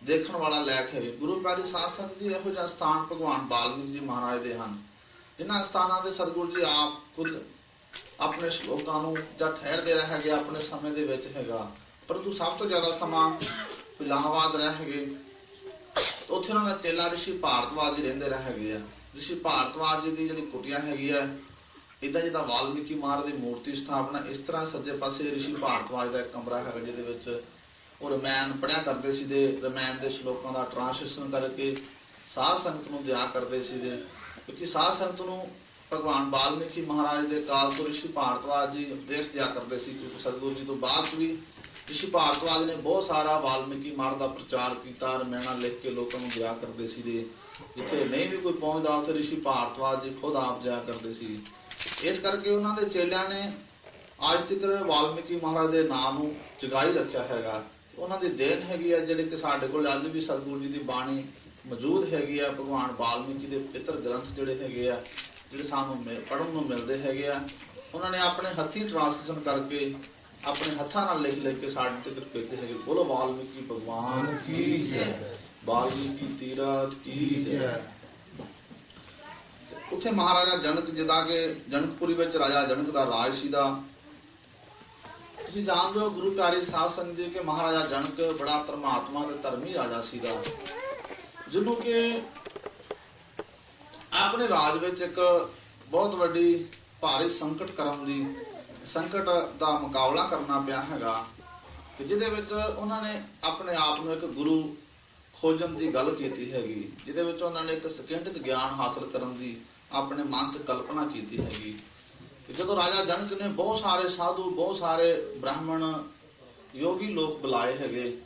Speaker 1: ਦੇਖਣ ਵਾਲਾ ਲੈਕ ਹੈਗੇ। ਗੁਰੂ ਪਿਆਰੀ ਸਾਧ ਸੰਗਤ ਜੀ ਇਹੋ ਜਿਹਾ ਸਥਾਨ ਭਗਵਾਨ ਵਾਲਮੀਕ ਜੀ ਮਹਾਰਾਜ ਦੇ ਹਨ ਜਿਨ੍ਹਾਂ ਸਥਾਨਾਂ ਦੇ ਸਤਿਗੁਰੂ ਜੀ ਆਪ ਖੁਦ ਆਪਣੇ ਸ਼ਲੋਕਾਂ ਨੂੰ ਜਾਂ ਠਹਿਰਦੇ ਰਹੇ ਹੈਗੇ ਆਪਣੇ ਸਮੇਂ ਦੇ ਵਿੱਚ ਹੈਗਾ। ਪਰੰਤੂ ਸਭ ਤੋਂ ਜ਼ਿਆਦਾ ਸਮਾਂ ਇਲਾਹਾਬਾਦ ਰਹੇ ਹੈਗੇ। ਉੱਥੇ ਉਹਨਾਂ ਦਾ ਚੇਲਾ ਰਿਸ਼ੀ ਭਾਰਤਵਾਜ ਜੀ ਰਹਿੰਦੇ ਰਹੇ ਹੈਗੇ ਆ। ਰਿਸ਼ੀ ਭਾਰਤਵਾਜ ਜੀ ਦੀ ਜਿਹੜੀ ਕੁਟੀਆ ਹੈਗੀ ਹੈ ਇਦਾਂ ਜਿੱਦਾਂ ਵਾਲਮੀਕੀ ਮਹਾਰਾਜ ਦੀ ਮੂਰਤੀ ਸਥਾਪਨਾ ਇਸ ਤਰ੍ਹਾਂ ਸੱਜੇ ਪਾਸੇ ਰਿਸ਼ੀ ਭਾਰਤਵਾਜ ਦਾ ਇੱਕ ਕਮਰਾ ਹੈਗਾ ਜਿਹਦੇ ਵਿੱਚ ਉਹ ਰਮਾਇਣ ਪੜ੍ਹਿਆ ਕਰਦੇ ਸੀ ਤੇ ਰਮਾਇਣ ਦੇ ਸ਼ਲੋਕਾਂ ਦਾ ਟ੍ਰਾਂਸਲੇਸ਼ਨ ਕਰਕੇ ਸਾਧ ਸੰਗਤ ਨੂੰ ਦਿਆ ਕਰਦੇ ਸੀ ਕਿਉਂਕਿ ਸਾਧ ਸੰਗਤ ਨੂੰ ਭਗਵਾਨ ਵਾਲਮੀਕੀ ਮਹਾਰਾਜ ਦੇ ਕਾਲ ਤੋਂ ਰਿਸ਼ੀ ਭਾਰਤਵਾਜ ਜੀ ਉਪਦੇਸ਼ ਦਿਆ ਕਰਦੇ ਸੀ। ਕਿਉਂਕਿ ਸਤਿਗੁਰੂ ਜੀ ਤੋਂ ਬਾਅਦ ਵੀ ਰਿਸ਼ੀ ਭਾਰਤਵਾਜ ਨੇ ਬਹੁਤ ਸਾਰਾ ਵਾਲਮੀਕੀ ਮਹਾਰਾਜ ਦਾ ਪ੍ਰਚਾਰ ਕੀਤਾ, ਰਮਾਇਣਾ ਲਿਖ ਕੇ ਲੋਕਾਂ ਨੂੰ ਦਿਆ ਕਰਦੇ ਸੀ। ਜਿੱਥੇ ਨਹੀਂ ਵੀ ਕੋਈ ਪਹੁੰਚਦਾ ਉੱਥੇ ਰਿਸ਼ੀ ਭਾਰਤਵਾਜ ਜੀ ਖੁਦ ਆਪ ਦਿਆ ਕਰਦੇ ਸੀ। ਇਸ ਕਰਕੇ ਉਹਨਾਂ ਦੇ ਚੇਲਿਆਂ ਨੇ ਅੱਜ ਤੱਕ ਵਾਲਮੀਕੀ ਮਹਾਰਾਜ ਦੇ ਨਾਮ ਨੂੰ ਜਗਾਈ ਰੱਖਿਆ ਹੈਗਾ। ਉਹਨਾਂ ਦੀ ਦੇਣ ਹੈਗੀ ਹੈ ਜਿਹੜੇ ਕਿ ਸਾਡੇ ਕੋਲ ਅੱਜ ਵੀ ਸਤਿਗੁਰੂ ਜੀ ਦੀ ਬਾਣੀ ਮੌਜੂਦ ਹੈਗੀ ਆ। ਭਗਵਾਨ ਵਾਲਮੀਕੀ ਦੇ ਪਵਿੱਤਰ ਗ੍ਰੰਥ ਜਿਹੜੇ ਹੈਗੇ ਆ ਜਿਹੜੇ ਸਾਨੂੰ ਪੜ੍ਹਨ ਨੂੰ ਮਿਲਦੇ ਹੈਗੇ ਆ, ਉਹਨਾਂ ਨੇ ਆਪਣੇ ਹੱਥੀਂ ਟ੍ਰਾਂਸਲੇਸ਼ਨ ਕਰਕੇ ਆਪਣੇ ਹੱਥਾਂ ਨਾਲ ਲਿਖ ਲਿਖ ਕੇ ਸਾਡੇ ਤੱਕ ਭੇਜੇ ਹੈਗੇ। ਬੋਲੋ ਵਾਲਮੀਕੀ ਭਗਵਾਨ ਕੀ ਜੈ, ਵਾਲਮੀਕੀ ਤੀਰਥ ਕੀ ਜੈ। ਉੱਥੇ ਮਹਾਰਾਜਾ ਜਨਕ, ਜਿੱਦਾਂ ਕਿ ਜਨਕਪੁਰੀ ਵਿੱਚ ਰਾਜਾ ਜਨਕ ਦਾ ਰਾਜ ਸੀਗਾ। ਤੁਸੀਂ ਜਾਣਦੇ ਹੋ ਗੁਰੂ ਪਿਆਰੀ ਸਾਧ ਸੰਗਤ ਜੀ ਕਿ ਮਹਾਰਾਜਾ ਜਨਕ ਬੜਾ ਪਰਮਾਤਮਾ ਤੇ ਧਰਮੀ ਰਾਜਾ ਸੀਗਾ, ਜਿਹਨੂੰ ਕਿ ਆਪਣੇ ਰਾਜ ਵਿੱਚ ਇੱਕ ਬਹੁਤ ਵੱਡੀ ਭਾਰੀ ਸੰਕਟ ਦਾ ਮੁਕਾਬਲਾ ਕਰਨਾ ਪਿਆ ਹੈਗਾ, ਜਿਹਦੇ ਵਿੱਚ ਉਹਨਾਂ ਨੇ ਆਪਣੇ ਆਪ ਨੂੰ ਇੱਕ ਗੁਰੂ ਖੋਜਣ ਦੀ ਗੱਲ ਕੀਤੀ ਹੈਗੀ, ਜਿਹਦੇ ਵਿੱਚ ਉਹਨਾਂ ਨੇ ਇੱਕ ਸਕਿੰਟ 'ਚ ਗਿਆਨ ਹਾਸਲ ਕਰਨ ਦੀ ਆਪਣੇ ਮਨ 'ਚ ਕਲਪਨਾ ਕੀਤੀ ਹੈਗੀ। ਜਦੋਂ ਰਾਜਾ ਜਨਕ ਨੇ ਬਹੁਤ ਸਾਰੇ ਸਾਧੂ, ਬਹੁਤ ਸਾਰੇ ਬ੍ਰਾਹਮਣ, ਯੋਗੀ ਲੋਕ ਬੁਲਾਏ ਹੈਗੇ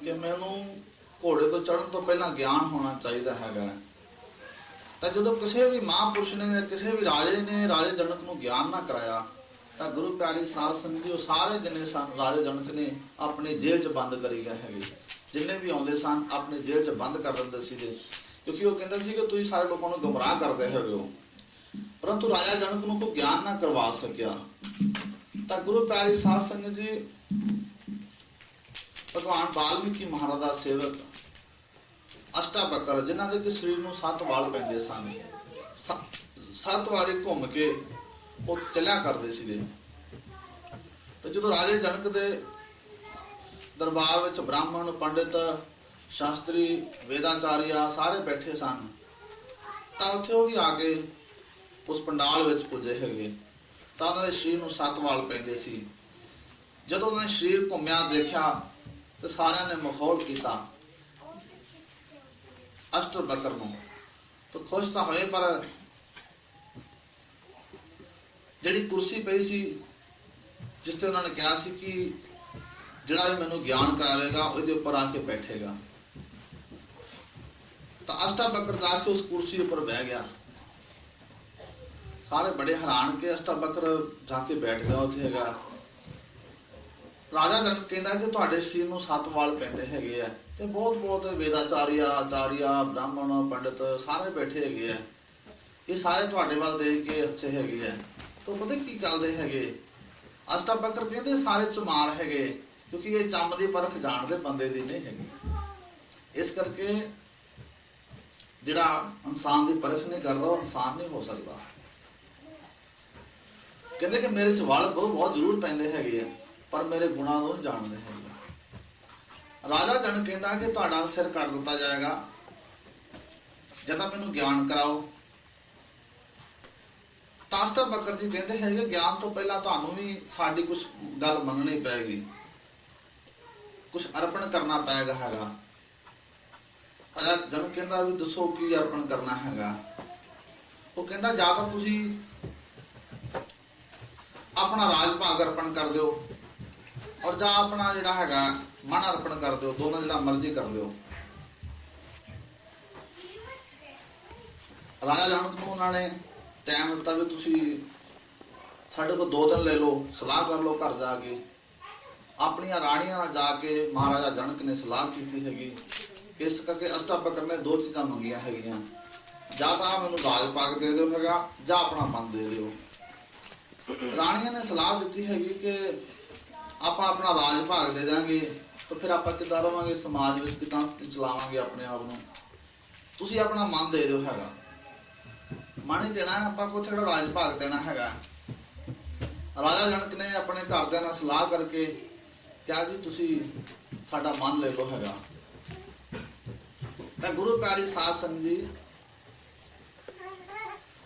Speaker 1: ਕਿ ਮੈਨੂੰ ਘੋੜੇ ਤੋਂ ਚੜ੍ਹਨ ਤੋਂ ਪਹਿਲਾਂ ਗਿਆਨ ਹੋਣਾ ਚਾਹੀਦਾ ਹੈਗਾ, ਤਾਂ ਜਦੋਂ ਕਿਸੇ ਵੀ ਮਹਾਂਪੁਰਸ਼ ਨੇ, ਕਿਸੇ ਵੀ ਰਾਜੇ ਨੇ ਰਾਜੇ ਜਨਕ ਨੂੰ ਗਿਆਨ ਨਾ ਕਰਾਇਆ, ਤਾਂ ਗੁਰੂ ਪਿਆਰੀ ਸਾਧ ਸੰਗਤ ਜੀ ਉਹ ਸਾਰੇ ਜਿੰਨੇ ਸਨ ਰਾਜੇ ਜਨਕ ਨੇ ਆਪਣੀ ਜੇਲ੍ਹ 'ਚ ਬੰਦ ਕਰੀ ਗਏ ਹੈਗੇ। ਜਿੰਨੇ ਵੀ ਆਉਂਦੇ ਸਨ ਆਪਣੀ ਜੇਲ੍ਹ 'ਚ ਬੰਦ ਕਰ ਦਿੰਦੇ ਸੀਗੇ, ਕਿਉਂਕਿ ਉਹ ਕਹਿੰਦੇ ਸੀ ਕਿ ਤੁਸੀਂ ਸਾਰੇ ਲੋਕਾਂ ਨੂੰ ਗੁੰਮਰਾਹ ਕਰਦੇ ਹੈਗੇ ਹੋ। ਪਰੰਤੂ ਰਾਜਾ ਜਨਕ ਨੂੰ ਕੋਈ ਗਿਆਨ ਨਾ ਕਰਵਾ ਸਕਿਆ, ਤਾਂ ਗੁਰੂ ਪਿਆਰੀ ਸਾਧ ਸੰਗਤ ਜੀ ਭਗਵਾਨ ਵਾਲਮੀਕੀ ਮਹਾਰਾਜ ਦਾ ਸੇਵਕ ਅਸ਼ਟਾਵਕਰ, ਜਿਨ੍ਹਾਂ ਦੇ ਕਿ ਸਰੀਰ ਨੂੰ 7 ਵਾਲ ਪੈਂਦੇ ਸਨ, 7 ਵਾਰੀ ਘੁੰਮ ਕੇ ਉਹ ਚੱਲਿਆ ਕਰਦੇ ਸੀਗੇ। ਤੇ ਜਦੋਂ ਰਾਜੇ ਜਨਕ ਦੇ ਦਰਬਾਰ ਵਿੱਚ ਬ੍ਰਾਹਮਣ, ਪੰਡਿਤ, ਸ਼ਾਸਤਰੀ, ਵੇਦਾਚਾਰੀਆ ਸਾਰੇ ਬੈਠੇ ਸਨ, ਤਾਂ ਉੱਥੇ ਉਹ ਵੀ ਆ ਕੇ ਉਸ ਪੰਡਾਲ ਵਿੱਚ ਪੁੱਜੇ ਹੈਗੇ, ਤਾਂ ਉਹਨਾਂ ਦੇ ਸਰੀਰ ਨੂੰ 7 ਵਾਲ ਪੈਂਦੇ ਸੀ। ਜਦੋਂ ਉਹਨਾਂ ਨੇ ਸਰੀਰ ਘੁੰਮਿਆ ਦੇਖਿਆ ਤੇ ਸਾਰਿਆਂ ਨੇ ਮਖੌਲ ਕੀਤਾ ਅਸ਼ਟਾਵਕਰ ਨੂੰ, ਤਾਂ ਖੁਸ਼ ਤਾਂ ਹੋਏ, ਪਰ ਜਿਹੜੀ ਕੁਰਸੀ ਪਈ ਸੀ ਜਿਸ ਤੇ ਉਹਨਾਂ ਨੇ ਕਿਹਾ ਸੀ ਕਿ ਜਿਹੜਾ ਵੀ ਮੈਨੂੰ ਗਿਆਨ ਕਰਾਵੇਗਾ ਉਹਦੇ ਉੱਪਰ ਆ ਕੇ ਬੈਠੇਗਾ, ਤਾਂ ਅਸ਼ਟਾਵਕਰ ਜਾ ਕੇ ਉਸ ਕੁਰਸੀ ਉੱਪਰ ਬਹਿ ਗਿਆ। ਸਾਰੇ ਬੜੇ ਹੈਰਾਨ ਕਿ ਅਸ਼ਟਾਵਕਰ ਜਾ ਕੇ ਬੈਠ ਗਿਆ ਉੱਥੇ ਹੈਗਾ। ਰਾਜਾ ਜਨਕ ਕਹਿੰਦਾ ਕਿ ਤੁਹਾਡੇ ਸਰੀਰ ਨੂੰ 7 ਵਾਲ ਪੈਂਦੇ ਹੈਗੇ ਆ, ਤੇ ਬਹੁਤ ਬਹੁਤ ਵੇਦਾਚਾਰੀਆ, ਆਚਾਰੀਆ, ਬ੍ਰਾਹਮਣ, ਪੰਡਿਤ ਸਾਰੇ ਬੈਠੇ ਹੈਗੇ ਆ, ਇਹ ਸਾਰੇ ਤੁਹਾਡੇ ਵੱਲ ਦੇਖ ਕੇ ਹੱਸੇ ਹੈਗੇ ਆ। ਤਾਂ ਪਤਾ ਕੀ ਕਰਦੇ ਹੈਗੇ, ਅਸ਼ਟਾਵਕਰ ਕਹਿੰਦੇ ਸਾਰੇ ਚਮਾਰ ਹੈਗੇ, ਕਿਉਂਕਿ ਇਹ ਚੰਮ ਦੀ ਪਰਖ ਜਾਣਦੇ ਬੰਦੇ ਦੀ ਨਹੀਂ ਹੈਗੀ। ਇਸ ਕਰਕੇ ਜਿਹੜਾ ਇਨਸਾਨ ਦੀ ਪਰਖ ਨਹੀਂ ਕਰਦਾ ਉਹ ਇਨਸਾਨ ਨਹੀਂ ਹੋ ਸਕਦਾ। ਕਹਿੰਦੇ ਕਿ ਮੇਰੇ 'ਚ ਵਾਲ ਬਹੁਤ ਜ਼ਰੂਰ ਪੈਂਦੇ ਹੈਗੇ ਆ, ਪਰ ਮੇਰੇ ਗੁਣਾਂ ਨੂੰ ਨਹੀਂ ਜਾਣਦੇ ਹੈਗੇ। ਰਾਜਾ ਜਨਕ ਕਹਿੰਦਾ ਕਿ ਤੁਹਾਡਾ ਸਿਰ ਕੱਟ ਦਿੱਤਾ ਜਾਏਗਾ ਜਾਂ ਤਾਂ ਮੈਨੂੰ ਗਿਆਨ ਕਰਾਓ। ਤਾਂ ਅਸ਼ਟਾਵਕਰ ਜੀ ਕਹਿੰਦੇ ਹੈਗੇ ਗਿਆਨ ਤੋਂ ਪਹਿਲਾਂ ਤੁਹਾਨੂੰ ਵੀ ਸਾਡੀ ਕੁਝ ਗੱਲ ਮੰਨਣੀ ਪਏਗੀ, ਕੁਝ ਅਰਪਣ ਕਰਨਾ ਪਏਗਾ ਹੈਗਾ। ਰਾਜਾ ਜਨਕ ਕਹਿੰਦਾ ਵੀ ਦੱਸੋ ਕੀ ਅਰਪਣ ਕਰਨਾ ਹੈਗਾ। ਉਹ ਕਹਿੰਦਾ ਜਾਂ ਤਾਂ ਤੁਸੀਂ ਆਪਣਾ ਰਾਜ ਭਾਗ ਅਰਪਣ ਕਰ ਦਿਓ, ਔਰ ਜਾਂ ਆਪਣਾ ਜਿਹੜਾ ਹੈਗਾ ਮਨ ਅਰਪਣ ਕਰ ਦਿਓ, ਦੋਨੋਂ ਜਿਹੜਾ ਮਰਜ਼ੀ ਕਰ ਦਿਓ। ਰਾਜਾ ਜਨਕ ਨੂੰ ਉਹਨਾਂ ਨੇ ਟਾਈਮ ਦਿੱਤਾ ਵੀ ਤੁਸੀਂ ਸਾਡੇ ਕੋਲ 2 ਦਿਨ ਲੈ ਲਓ, ਸਲਾਹ ਕਰ ਲਓ ਘਰ ਜਾ ਕੇ। ਆਪਣੀਆਂ ਰਾਣੀਆਂ ਨਾਲ ਜਾ ਕੇ ਮਹਾਰਾਜਾ ਜਨਕ ਨੇ ਸਲਾਹ ਕੀਤੀ ਹੈਗੀ। ਇਸ ਕਰਕੇ ਅਸ਼ਟਾਵਕਰ ਨੇ 2 ਚੀਜ਼ਾਂ ਮੰਗੀਆਂ ਹੈਗੀਆਂ, ਜਾਂ ਤਾਂ ਮੈਨੂੰ ਰਾਜ ਭਾਗ ਦੇ ਦਿਓ ਹੈਗਾ, ਜਾਂ ਆਪਣਾ ਮਨ ਦੇ ਦਿਓ। ਰਾਣੀਆਂ ਨੇ ਸਲਾਹ ਦਿੱਤੀ ਹੈਗੀ ਕਿ ਆਪਾਂ ਆਪਣਾ ਰਾਜ ਭਾਗ ਦੇ ਦਾਂਗੇ ਤਾਂ ਫਿਰ ਆਪਾਂ ਕਿੱਦਾਂ ਰਵਾਂਗੇ ਸਮਾਜ ਵਿੱਚ, ਕਿੱਦਾਂ ਚਲਾਵਾਂਗੇ ਆਪਣੇ ਆਪ ਨੂੰ। ਤੁਸੀਂ ਆਪਣਾ ਮਨ ਦੇ ਦਿਓ ਹੈਗਾ। ਮਨ ਹੀ ਦੇਣਾ, ਆਪਾਂ ਕੁਛ ਕਿਹੜਾ ਰਾਜ ਭਾਗ ਦੇਣਾ ਹੈਗਾ। ਰਾਜਾ ਜਨਕ ਨੇ ਆਪਣੇ ਘਰਦਿਆਂ ਨਾਲ ਸਲਾਹ ਕਰਕੇ ਕਿਹਾ ਜੀ ਤੁਸੀਂ ਸਾਡਾ ਮਨ ਲੈ ਲਓ ਹੈਗਾ। ਤਾਂ ਗੁਰੂ ਪਿਆਰੀ ਸਾਧ ਸੰਗਤ ਜੀ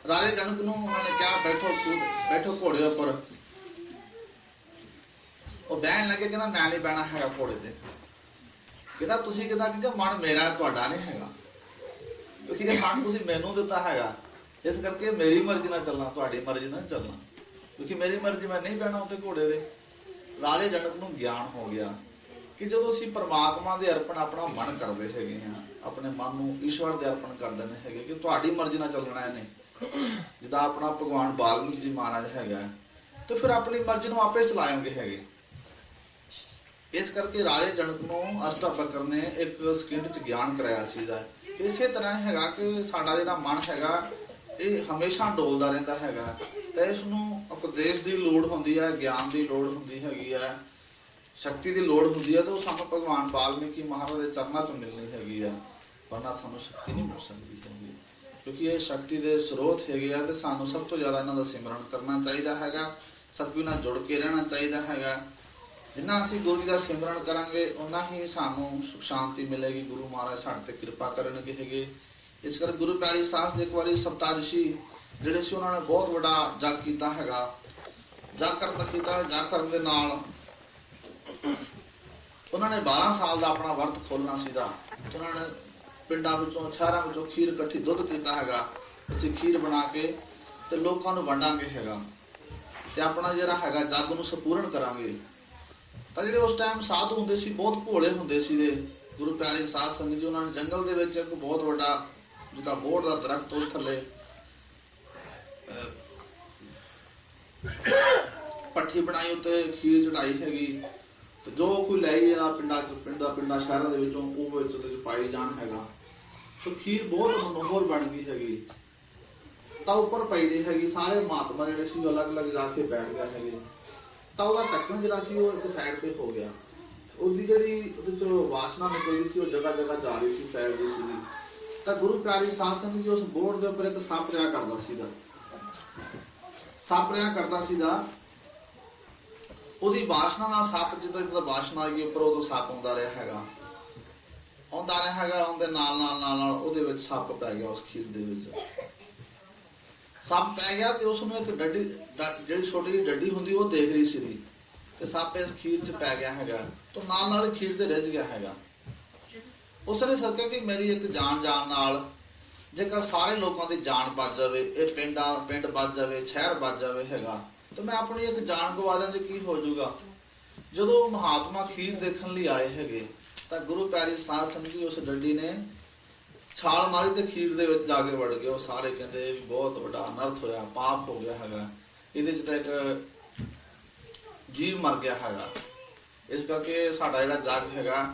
Speaker 1: ਰਾਜੇ ਜਨਕ ਨੂੰ ਉਹਨਾਂ ਨੇ ਕਿਹਾ ਬੈਠੋ ਘੋੜੇ ਉੱਪਰ। ਉਹ ਬਹਿਣ ਲੱਗੇ, ਕਹਿੰਦਾ ਮੈਂ ਨਹੀਂ ਬਹਿਣਾ ਹੈਗਾ ਘੋੜੇ ਤੇ। ਕਹਿੰਦਾ ਤੁਸੀਂ ਕਹਿੰਦਾ ਕਿ ਮਨ ਮੇਰਾ ਤੁਹਾਡਾ ਨਹੀਂ ਹੈਗਾ, ਕਿਉਂਕਿ ਇਹ ਮਨ ਤੁਸੀਂ ਮੈਨੂੰ ਦਿੱਤਾ ਹੈਗਾ, ਇਸ ਕਰਕੇ ਮੇਰੀ ਮਰਜ਼ੀ ਨਾਲ ਚੱਲਣਾ, ਤੁਹਾਡੀ ਮਰਜ਼ੀ ਨਾਲ ਚੱਲਣਾ, ਕਿਉਂਕਿ ਮੇਰੀ ਮਰਜ਼ੀ ਮੈਂ ਨਹੀਂ ਬਹਿਣਾ ਉੱਤੇ ਘੋੜੇ ਦੇ। ਰਾਜੇ ਜਨਕ ਨੂੰ ਗਿਆਨ ਹੋ ਗਿਆ ਕਿ ਜਦੋਂ ਅਸੀਂ ਪਰਮਾਤਮਾ ਦੇ ਅਰਪਣ ਆਪਣਾ ਮਨ ਕਰਦੇ ਹੈਗੇ ਹਾਂ, ਆਪਣੇ ਮਨ ਨੂੰ ਈਸ਼ਵਰ ਦੇ ਅਰਪਣ ਕਰ ਦਿੰਦੇ ਹੈਗੇ ਕਿ ਤੁਹਾਡੀ ਮਰਜ਼ੀ ਨਾਲ ਚੱਲਣਾ ਇਹਨੇ, ਜਿੱਦਾਂ ਆਪਣਾ ਭਗਵਾਨ ਵਾਲਮੀਕ ਜੀ ਮਹਾਰਾਜ ਹੈਗਾ, ਤੇ ਫਿਰ ਆਪਣੀ ਮਰਜ਼ੀ ਨੂੰ ਆਪੇ ਚਲਾਏਂਗੇ ਹੈਗੇ। ਇਸ ਕਰਕੇ ਰਾਜੇ ਜਨਕ ਨੂੰ ਅਸ਼ਟਾਵਕਰ ਨੇ ਇੱਕ ਸਕਿੰਟ 'ਚ ਗਿਆਨ ਕਰਾਇਆ ਸੀਗਾ। ਇਸੇ ਤਰ੍ਹਾਂ ਹੈਗਾ ਕਿ ਸਾਡਾ ਜਿਹੜਾ ਮਨ ਹੈਗਾ ਇਹ ਹਮੇਸ਼ਾ ਡੋਲਦਾ ਰਹਿੰਦਾ ਹੈਗਾ, ਤੇ ਇਸ ਨੂੰ ਉਪਦੇਸ਼ ਦੀ ਲੋੜ ਹੁੰਦੀ ਹੈ, ਗਿਆਨ ਦੀ ਲੋੜ ਹੁੰਦੀ ਹੈਗੀ ਹੈ, ਸ਼ਕਤੀ ਦੀ ਲੋੜ ਹੁੰਦੀ ਹੈ, ਤੇ ਉਹ ਸਾਨੂੰ ਭਗਵਾਨ ਵਾਲਮੀਕੀ ਮਹਾਰਾਜ ਦੇ ਚਰਨਾਂ ਤੋਂ ਮਿਲਣੀ ਹੈਗੀ ਆ, ਵਰਨਾ ਸਾਨੂੰ ਸ਼ਕਤੀ ਨਹੀਂ ਮਿਲ ਸਕਦੀ ਹੈਗੀ। ਕਿਉਂਕਿ ਇਹ ਸ਼ਕਤੀ ਦੇ ਸਰੋਤ ਹੈਗੇ ਆ, ਤੇ ਸਾਨੂੰ ਸਭ ਤੋਂ ਜ਼ਿਆਦਾ ਇਹਨਾਂ ਦਾ ਸਿਮਰਨ ਕਰਨਾ ਚਾਹੀਦਾ ਹੈਗਾ, ਸਤਿਗੁਰੂ ਨਾਲ ਜੁੜ ਕੇ ਰਹਿਣਾ ਚਾਹੀਦਾ ਹੈਗਾ। ਜਿੰਨਾ ਅਸੀਂ ਗੁਰੂ ਜੀ ਦਾ ਸਿਮਰਨ ਕਰਾਂਗੇ ਉਨਾ ਹੀ ਸਾਨੂੰ ਸੁਖ ਸ਼ਾਂਤੀ ਮਿਲੇਗੀ, ਗੁਰੂ ਮਹਾਰਾਜ ਸਾਡੇ ਤੇ ਕਿਰਪਾ ਕਰਨਗੇ ਹੈਗੇ। ਇਸ ਕਰਕੇ ਗੁਰੂ ਪਿਆਰੀ ਸਾਧ ਦੇ ਇੱਕ ਵਾਰੀ ਸਪਤਾਰਿਸ਼ੀ ਜਿਹੜੇ ਸੀ ਉਹਨਾਂ ਨੇ ਬਹੁਤ ਵੱਡਾ ਜਗ ਕੀਤਾ ਹੈਗਾ, ਜਗ ਕੀਤਾ। ਜਗ ਕਰਨ ਦੇ ਨਾਲ ਉਹਨਾਂ ਨੇ 12 ਸਾਲ ਦਾ ਆਪਣਾ ਵਰਤ ਖੋਲਣਾ ਸੀਗਾ। ਉਹਨਾਂ ਨੇ ਪਿੰਡਾਂ ਵਿੱਚੋਂ ਸ਼ਹਿਰਾਂ ਵਿੱਚੋਂ ਖੀਰ ਇਕੱਠੀ ਦੁੱਧ ਕੀਤਾ ਹੈਗਾ, ਅਸੀਂ ਖੀਰ ਬਣਾ ਕੇ ਤੇ ਲੋਕਾਂ ਨੂੰ ਵੰਡਾਂਗੇ ਹੈਗਾ, ਤੇ ਆਪਣਾ ਜਿਹੜਾ ਹੈਗਾ ਜਗ ਨੂੰ ਸੰਪੂਰਨ ਕਰਾਂਗੇ। ਤਾਂ ਜਿਹੜੇ ਉਸ ਟਾਈਮ ਸਾਧੂ ਹੁੰਦੇ ਸੀ ਬਹੁਤ ਭੋਲੇ ਹੁੰਦੇ ਸੀ ਦੇ ਗੁਰੂ ਪਿਆਰੇ ਸਾਧ ਸੰਗਤ ਜੀ, ਉਹਨਾਂ ਨੇ ਜੰਗਲ ਦੇ ਵਿੱਚ ਇੱਕ ਬਹੁਤ ਵੱਡਾ ਜਿੱਦਾਂ ਬੋਹੜ ਦਾ ਦਰਖਤ ਉਸ ਥੱਲੇ ਪੱਠੀ ਬਣਾਈ, ਉੱਤੇ ਖੀਰ ਚੜਾਈ ਹੈਗੀ, ਤੇ ਜੋ ਕੋਈ ਲੈ ਗਿਆ ਪਿੰਡਾਂ ਸ਼ਹਿਰਾਂ ਦੇ ਵਿੱਚੋਂ ਉਹ ਵਿੱਚ ਉਹਦੇ ਚ ਪਾਈ ਜਾਣ ਹੈਗਾ। ਤੇ ਖੀਰ ਬਹੁਤ ਮਨੋਹਰ ਬਣ ਗਈ ਹੈਗੀ, ਤਾਂ ਉੱਪਰ ਪਈ ਰਹੀ ਹੈਗੀ। ਸਾਰੇ ਮਹਾਤਮਾ ਜਿਹੜੇ ਸੀ ਉਹ ਅਲੱਗ-ਅਲੱਗ ਜਾ ਕੇ ਬੈਠ ਗਏ ਹੈਗੇ, ਤਾਂ ਉਹਦਾ ਢੱਕਣ ਜਿਹੜਾ ਸੀ ਉਹ ਇੱਕ ਸਾਈਡ ਤੇ ਹੋ ਗਿਆ। ਉਹਦੀ ਜਿਹੜੀ ਉਹਦੇ ਚੋਂ ਵਾਸ਼ਨਾ ਨਿਕਲਦੀ ਸੀ ਉਹ ਜਗ੍ਹਾ ਜਗ੍ਹਾ ਜਾ ਰਹੀ ਸੀ, ਫੈਲਦੀ ਸੀ। ਤਾਂ ਗੁਰੂ ਪਿਆਰੀ ਸਾਧ ਸੰਗਤ ਜੀ ਉਸ ਬੋਹੜ ਦੇ ਉੱਪਰ ਇੱਕ ਸੱਪ ਰਿਹਾ ਕਰਦਾ ਸੀਗਾ, ਉਹਦੀ ਵਾਸ਼ਨਾ ਨਾਲ ਸੱਪ ਜਿੱਦਾਂ ਵਾਸ਼ਨਾ ਆ ਗਈ ਉੱਪਰ, ਉਦੋਂ ਸੱਪ ਆਉਂਦਾ ਰਿਹਾ ਹੈਗਾ। ਉਹਦੇ ਨਾਲ ਉਹਦੇ ਵਿੱਚ ਸੱਪ ਪੈ ਗਿਆ, ਉਸ ਖੀਰ ਦੇ ਵਿੱਚ ਸੱਪ ਪੈ ਗਿਆ, ਤੇ ਉਸ ਨੂੰ ਇੱਕ ਡੱਡੀ ਜਿਹੜੀ ਛੋਟੀ ਜਿਹੀ ਡੱਡੀ ਹੁੰਦੀ ਉਹ ਦੇਖ ਰਹੀ ਸੀ ਤੇ ਸੱਪ ਇਸ ਖੀਰ 'ਚ ਪੈ ਗਿਆ ਹੈਗਾ, ਤੇ ਨਾਲ ਖੀਰ ਤੇ ਰਿੱਝ ਗਿਆ ਹੈਗਾ। ਉਸਨੇ ਸੋਚਿਆ ਕਿ ਮੇਰੀ ਇੱਕ ਜਾਨ ਨਾਲ ਜੇਕਰ ਸਾਰੇ ਲੋਕਾਂ ਦੀ ਜਾਨ ਬਚ ਜਾਵੇ, ਇਹ ਪਿੰਡ ਬਚ ਜਾਵੇ, ਸ਼ਹਿਰ ਬਚ ਜਾਵੇ ਹੈਗਾ, ਤੇ ਮੈਂ ਆਪਣੀ ਇੱਕ ਜਾਨ ਗਵਾ ਦਿਆਂ ਤੇ ਕੀ ਹੋ ਜਾਊਗਾ। ਜਦੋਂ ਮਹਾਤਮਾ ਖੀਰ ਦੇਖਣ ਲਈ ਆਏ ਹੈਗੇ, ਤਾਂ ਗੁਰੂ ਪਿਆਰੀ ਸਾਧ ਸੰਗਤ ਜੀ ਉਸ ਡੱਡੀ ਨੇ ਛਾਲ ਮਾਰੀ ਤੇ ਖੀਰ ਦੇ ਵਿੱਚ ਜਾ ਕੇ ਵੜ ਗਏ। ਉਹ ਸਾਰੇ ਕਹਿੰਦੇ ਵੀ ਬਹੁਤ ਵੱਡਾ ਅਨਰਥ ਹੋਇਆ, ਪਾਪ ਹੋ ਗਿਆ ਹੈਗਾ, ਇਹਦੇ ਚ ਤਾਂ ਇੱਕ ਜੀਵ ਮਰ ਗਿਆ ਹੈਗਾ, ਇਸ ਕਰਕੇ ਸਾਡਾ ਜਿਹੜਾ ਜਗ ਹੈਗਾ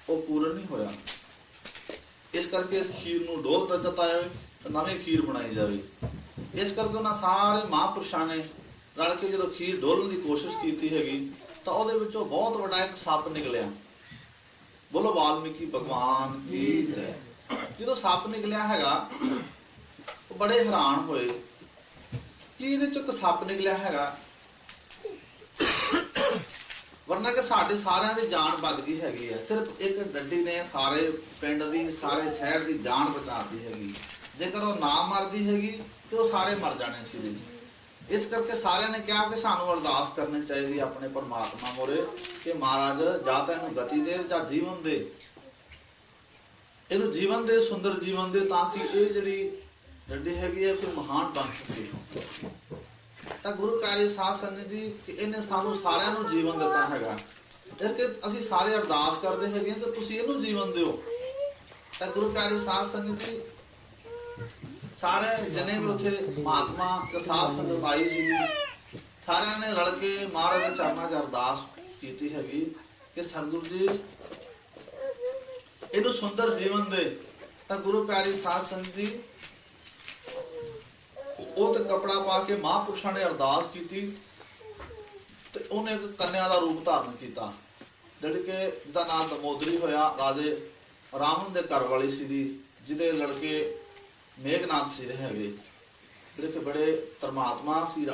Speaker 1: ਉਹ ਪੂਰਨ ਨਹੀਂ ਹੋਇਆ। ਇਸ ਕਰਕੇ ਇਸ ਖੀਰ ਨੂੰ ਡੋਲ ਦਿੱਤਾ ਜਾਵੇ ਤੇ ਨਵੀਂ ਖੀਰ ਬਣਾਈ ਜਾਵੇ। ਇਸ ਕਰਕੇ ਉਹਨਾਂ ਸਾਰੇ ਮਹਾਂਪੁਰਸ਼ਾਂ ਨੇ ਰਲ ਕੇ ਜਦੋਂ ਖੀਰ ਡੋਲਣ ਦੀ ਕੋਸ਼ਿਸ਼ ਕੀਤੀ ਹੈਗੀ, ਤਾਂ ਉਹਦੇ ਵਿੱਚੋਂ ਬਹੁਤ ਵੱਡਾ ਇੱਕ ਸੱਪ ਨਿਕਲਿਆ। ਬੋਲੋ ਵਾਲਮੀਕੀ ਭਗਵਾਨ ਕੀ ਜੈ। ਜਦੋਂ ਸੱਪ ਨਿਕਲਿਆ ਹੈਗਾ, ਉਹ ਬੜੇ ਹੈਰਾਨ ਹੋਏ ਕਿ ਇਹਦੇ ਚੋਂ ਇੱਕ ਸੱਪ ਨਿਕਲਿਆ ਹੈਗਾ, ਵਰਨਾ ਕਿ ਸਾਡੇ ਸਾਰਿਆਂ ਦੀ ਜਾਨ ਬਚ ਗਈ ਹੈਗੀ ਹੈ। ਸਿਰਫ ਇੱਕ ਡੱਡੀ ਨੇ ਸਾਰੇ ਪਿੰਡ ਦੀ, ਸਾਰੇ ਸ਼ਹਿਰ ਦੀ ਜਾਨ ਬਚਾਤੀ ਹੈਗੀ। ਜੇਕਰ ਉਹ ਨਾ ਮਰਦੀ ਹੈਗੀ ਤੇ ਉਹ ਸਾਰੇ ਮਰ ਜਾਣੇ ਸੀ। ਇਸ ਕਰਕੇ ਸਾਰਿਆਂ ਨੇ ਕਿਹਾ ਕਿ ਸਾਨੂੰ ਅਰਦਾਸ ਕਰਨੀ ਚਾਹੀਦੀ ਆਪਣੇ ਪਰਮਾਤਮਾ ਮੋਰੇ ਕਿ ਮਹਾਰਾਜ ਜਾਂ ਤਾਂ ਇਹਨੂੰ ਗਤੀ ਦੇ ਜਾਂ ਜੀਵਨ ਦੇ, ਇਹਨੂੰ ਜੀਵਨ ਦੇ, ਸੁੰਦਰ ਜੀਵਨ ਦੇ, ਤਾਂ ਕਿ ਇਹ ਜਿਹੜੀ ਡੱਡੀ ਹੈਗੀ ਹੈ ਕੋਈ ਮਹਾਨ ਬਣ ਸਕੇ। ਤਾਂ ਗੁਰੂ ਪਿਆਰੇ ਸਾਧ ਸੰਗਤ ਜੀ ਕਿ ਇਹਨੇ ਸਾਨੂੰ ਸਾਰਿਆਂ ਨੂੰ ਜੀਵਨ ਦਿੱਤਾ ਹੈਗਾ, ਇਸ ਕਰਕੇ ਅਸੀਂ ਸਾਰੇ ਅਰਦਾਸ ਕਰਦੇ ਹੈਗੇ ਕਿ ਤੁਸੀਂ ਇਹਨੂੰ ਜੀਵਨ ਦਿਓ। ਤਾਂ ਗੁਰੂ ਪਿਆਰੇ ਸਾਧ ਸੰਗਤ ਜੀ ਸਾਰੇ ਜਨੇ ਵੀ ਉੱਥੇ ਮਹਾਤਮਾ ਤੇ ਸਾਧ ਸੰਗਤ ਆਈ ਸੀ, ਸਾਰਿਆਂ ਨੇ ਰਲ ਕੇ ਮਹਾਰਾਜ ਦੇ ਚਰਨਾਂ 'ਚ ਅਰਦਾਸ ਕੀਤੀ ਹੈਗੀ ਕਿ ਸਤਿਗੁਰੂ ਜੀ ਇਹਨੂੰ ਸੁੰਦਰ ਜੀਵਨ ਦੇ। ਤਾਂ ਗੁਰੂ ਪਿਆਰੀ ਸਾਧ ਸੰਗਤ ਜੀ ਉਹ ਤੇ ਕਪੜਾ ਪਾ ਕੇ ਮਹਾਂਪੁਰਸ਼ਾਂ ਨੇ ਅਰਦਾਸ ਕੀਤੀ, ਤੇ ਉਹਨੇ ਇੱਕ ਕੰਨਿਆ ਦਾ ਰੂਪ ਧਾਰਨ ਕੀਤਾ, ਜਿਹੜੀ ਕਿ ਜਿਹਦਾ ਨਾਮ ਦਮੋਦਰੀ ਹੋਇਆ। ਰਾਜੇ ਰਾਵਣ ਦੇ ਘਰ ਵਾਲੀ ਸੀ, ਜਿਹਦੇ ਲੜਕੇ ਮੇਘਨਾਥ ਸੀ ਹੈਗੇ, ਜਿਹੜੇ ਕਿ ਬੜੇ ਧਰਮਾਤਮਾ ਸੀ,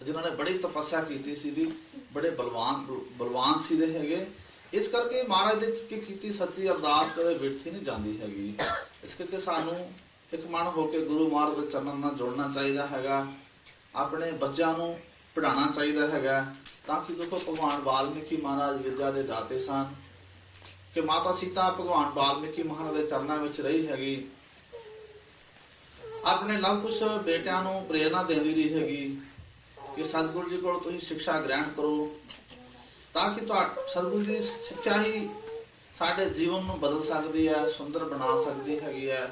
Speaker 1: ਜਿਨ੍ਹਾਂ ਨੇ ਬੜੀ ਤਪੱਸਿਆ ਕੀਤੀ ਸੀ, ਬੜੇ ਬਲਵਾਨ ਸੀ ਹੈਗੇ। ਇਸ ਕਰਕੇ ਮਹਾਰਾਜ ਦੇ ਕੀਤੀ ਸੱਚੀ ਅਰਦਾਸ ਕਦੇ ਵਿਰਥੀ ਨਹੀਂ ਜਾਂਦੀ ਹੈਗੀ। ਇਸ ਕਰਕੇ ਸਾਨੂੰ ਇੱਕ ਮਨ ਹੋ ਕੇ ਗੁਰੂ ਮਹਾਰਾਜ ਦੇ ਚਰਨਾਂ ਨਾਲ ਜੁੜਨਾ ਚਾਹੀਦਾ ਹੈਗਾ, ਆਪਣੇ ਬੱਚਿਆਂ ਨੂੰ ਪੜ੍ਹਾਉਣਾ ਚਾਹੀਦਾ ਹੈਗਾ, ਤਾਂ ਕਿ ਦੇਖੋ ਭਗਵਾਨ ਵਾਲਮੀਕੀ ਮਹਾਰਾਜ ਵਿਦਿਆ ਦੇ ਦਾਤੇ ਸਨ, ਕਿ ਮਾਤਾ ਸੀਤਾ ਭਗਵਾਨ ਵਾਲਮੀਕੀ ਮਹਾਰਾਜ ਦੇ ਚਰਨਾਂ ਵਿੱਚ ਰਹੀ ਹੈਗੀ, ਆਪਣੇ ਲਵ ਕੁਸ਼ ਬੇਟਿਆਂ ਨੂੰ ਪ੍ਰੇਰਨਾ ਦੇਂਦੀ ਰਹੀ ਹੈਗੀ ਕਿ ਸਤਿਗੁਰੂ ਜੀ ਕੋਲ ਤੁਸੀਂ ਸਿੱਖਿਆ ਗ੍ਰਹਿਣ ਕਰੋ, ਤਾਂ ਕਿ ਸਤਿਗੁਰੂ ਦੀ ਸਿੱਖਿਆ ਹੀ ਸਾਡੇ ਜੀਵਨ ਨੂੰ ਬਦਲ ਸਕਦੀ ਹੈ, ਸੁੰਦਰ ਬਣਾ ਸਕਦੀ ਹੈਗੀ ਹੈ।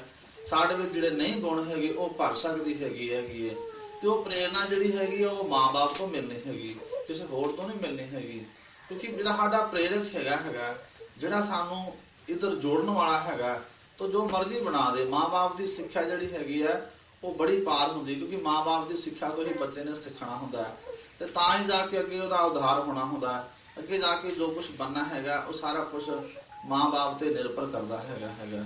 Speaker 1: ਸਾਡੇ ਵਿੱਚ ਜਿਹੜੇ ਨਹੀਂ ਗੁਣ ਹੈਗੇ ਉਹ ਭਰ ਸਕਦੀ ਹੈਗੀ ਹੈ। ਤੇ ਉਹ ਪ੍ਰੇਰਨਾ ਜਿਹੜੀ ਹੈਗੀ ਉਹ ਮਾਂ-ਬਾਪ ਤੋਂ ਮਿਲਣੀ ਹੈਗੀ, ਕਿਸੇ ਹੋਰ ਤੋਂ ਨਹੀਂ ਮਿਲਣੀ ਹੈਗੀ। ਕਿਉਂਕਿ ਜਿਹੜਾ ਸਾਡਾ ਪ੍ਰੇਰਕ ਹੈਗਾ, ਜਿਹੜਾ ਸਾਨੂੰ ਇੱਧਰ ਜੋੜਨ ਵਾਲਾ ਹੈਗਾ, ਤਾਂ ਜੋ ਮਰਜ਼ੀ ਬਣਾ ਦੇ। ਮਾਂ-ਬਾਪ ਦੀ ਸਿੱਖਿਆ ਜਿਹੜੀ ਹੈਗੀ ਹੈ ਉਹ ਬੜੀ ਪਾਰ ਹੁੰਦੀ, ਕਿਉਂਕਿ ਮਾਂ-ਬਾਪ ਦੀ ਸਿੱਖਿਆ ਤੋਂ ਹੀ ਬੱਚੇ ਨੇ ਸਿੱਖਣਾ ਹੁੰਦਾ ਹੈ ਤੇ ਤਾਂ ਹੀ ਜਾ ਕੇ ਅੱਗੇ ਉਹਦਾ ਉਧਾਰ ਹੋਣਾ ਹੁੰਦਾ ਹੈ। ਅੱਗੇ ਜਾ ਕੇ ਜੋ ਕੁਝ ਬਣਨਾ ਹੈਗਾ ਉਹ ਸਾਰਾ ਕੁਝ ਮਾਂ-ਬਾਪ ਤੇ ਨਿਰਭਰ ਕਰਦਾ ਹੈਗਾ।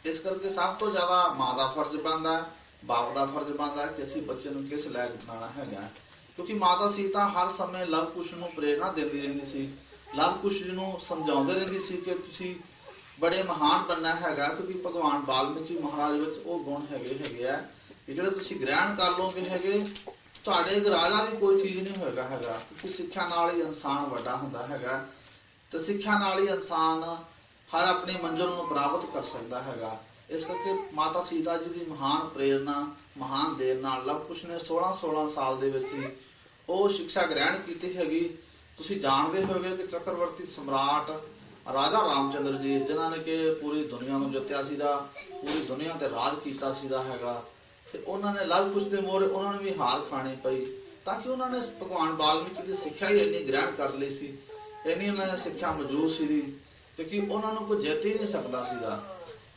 Speaker 1: ਇਸ ਕਰਕੇ ਸਭ ਤੋਂ ਜ਼ਿਆਦਾ ਮਾਂ ਦਾ ਫਰਜ਼ ਬਣਦਾ ਹੈ, ਬਾਪ ਦਾ ਫਰਜ਼ ਬਣਦਾ ਕਿ ਅਸੀਂ ਬੱਚੇ ਨੂੰ ਕਿਸ ਲਾਇਕ ਬਣਾਉਣਾ ਹੈਗਾ। ਕਿਉਂਕਿ ਮਾਤਾ ਸੀਤਾ ਹਰ ਸਮੇਂ ਲਵ ਕੁਸ਼ ਨੂੰ ਪ੍ਰੇਰਣਾ ਦਿੰਦੀ ਰਹਿੰਦੀ ਸੀ, ਲਵ ਕੁਸ਼ ਨੂੰ ਸਮਝਾਉਂਦੇ ਰਹਿੰਦੀ ਸੀ ਕਿ ਤੁਸੀਂ ਬੜੇ ਮਹਾਨ ਬਣਨਾ ਹੈਗਾ, ਕਿਉਂਕਿ ਭਗਵਾਨ ਵਾਲਮੀਕੀ ਮਹਾਰਾਜ ਵਿੱਚ ਉਹ ਗੁਣ ਹੈਗੇ ਆ ਕਿ ਜਿਹੜੇ ਤੁਸੀਂ ਗ੍ਰਹਿਣ ਕਰ ਲਓਗੇ ਹੈਗੇ, ਤੁਹਾਡੇ ਰਾਜਾ ਵੀ ਕੋਈ ਚੀਜ਼ ਨਹੀਂ ਹੋਏਗਾ ਹੈਗਾ। ਕਿਉਂਕਿ ਸਿੱਖਿਆ ਨਾਲ ਹੀ ਇਨਸਾਨ ਵੱਡਾ ਹੁੰਦਾ ਹੈਗਾ ਤੇ ਸਿੱਖਿਆ ਨਾਲ ਹੀ ਇਨਸਾਨ ਹਰ ਆਪਣੀ ਮੰਜ਼ਿਲ ਨੂੰ ਪ੍ਰਾਪਤ ਕਰ ਸਕਦਾ ਹੈਗਾ। ਇਸ ਕਰਕੇ ਮਾਤਾ ਸੀਤਾ ਜੀ ਦੀ ਮਹਾਨ ਪ੍ਰੇਰਨਾ, ਮਹਾਨ ਦੇਣ ਨਾਲ ਲਵ ਕੁਸ਼ ਨੇ 16 ਸਾਲ ਦੇ ਵਿੱਚ ਹੀ ਉਹ ਸਿੱਖਿਆ ਗ੍ਰਹਿਣ ਕੀਤੀ ਹੈਗੀ। ਤੁਸੀਂ ਜਾਣਦੇ ਹੋਗੇ ਕਿ ਚੱਕਰਵਰਤੀ ਸਮਰਾਟ ਰਾਜਾ ਰਾਮਚੰਦਰ ਜੀ, ਜਿਨ੍ਹਾਂ ਨੇ ਕਿ ਪੂਰੀ ਦੁਨੀਆ ਨੂੰ ਜਿੱਤਿਆ ਸੀਗਾ, ਪੂਰੀ ਦੁਨੀਆ ਤੇ ਰਾਜ ਕੀਤਾ ਸੀਗਾ ਹੈਗਾ, ਤੇ ਉਹਨਾਂ ਨੇ ਲਵ ਕੁਸ਼ ਦੇ ਮੋਹਰੇ ਉਹਨਾਂ ਨੂੰ ਵੀ ਹਾਰ ਖਾਣੀ ਪਈ, ਤਾਂ ਕਿ ਉਹਨਾਂ ਨੇ ਭਗਵਾਨ ਵਾਲਮੀਕੀ ਦੀ ਸਿੱਖਿਆ ਹੀ ਇੰਨੀ ਗ੍ਰਹਿਣ ਕਰ ਲਈ ਸੀ, ਇੰਨੀ ਉਹਨਾਂ ਦੀ ਸਿੱਖਿਆ ਮੌਜੂਦ ਸੀ ਕਿਉਂਕਿ ਉਹਨਾਂ ਨੂੰ ਕੋਈ ਜਿੱਤ ਹੀ ਨਹੀਂ ਸਕਦਾ ਸੀਗਾ।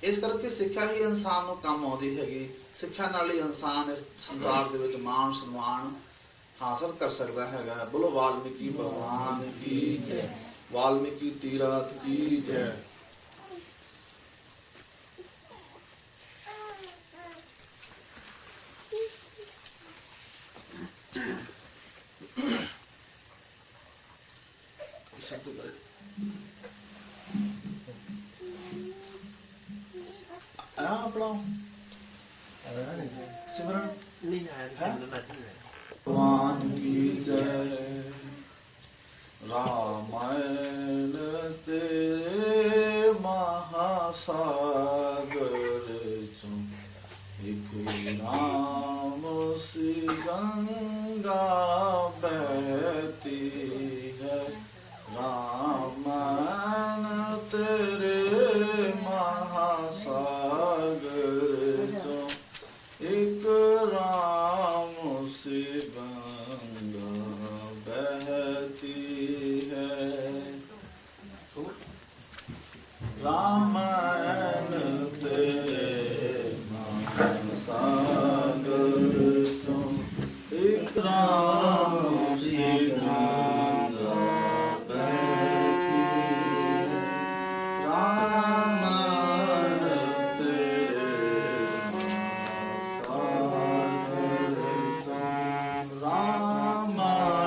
Speaker 1: ਇਸ ਕਰਕੇ ਸਿੱਖਿਆ ਹੀ ਇਨਸਾਨ ਨੂੰ ਕੰਮ ਆਉਂਦੀ ਹੈਗੀ। ਸਿੱਖਿਆ ਨਾਲ ਹੀ ਇਨਸਾਨ ਇਸ ਸੰਸਾਰ ਦੇ ਵਿੱਚ ਮਾਣ ਸਨਮਾਨ ਹਾਸਲ ਕਰ ਸਕਦਾ ਹੈਗਾ। ਬੋਲੋ ਵਾਲਮੀਕੀ ਭਗਵਾਨ ਕੀ ਜੈ, ਵਾਲਮੀਕੀ ਤੀਰਥ ਕੀ ਜੈ। ਆਪਣਾ ਸਿਮਰਨ
Speaker 2: ਨਹੀਂ ਆਇਆ ਸਿਮਰਨ ਅੱਜ ਨਹੀਂ
Speaker 1: ਭਗਵਾਨ ਕੀ ਜੈ। ਰਾਮਾਇਣ ਤੇਰੇ ਮਹਾਸਾਗਰ ਚੋਂ ਇੱਕ ਨਾਮ ਸੀ ਗੰਗਾ ਬਹਿਤੀ ਹੈ। ਰਾਮਾਇਣ ਤੇਰੇ ਮਹਾਸਾਗਰ ਚੋਂ ਇੱਕ ਰਾਮ ਸੀ ਗੰਗਾ ਬਹਿਤੀ ਹੈ। ਰਾਮਾਇਣ ਤੇਰੇ ਮਹਾਸਾਗਰ ਚੋਂ ਇੱਕ ਰਾਮ ਸੀ ਗੰਗਾ ਬਹਿਤੀ ਹੈ। ਰਾਮਾਇਣ ਤੇਰੇ ਰਾਮਾਇਣ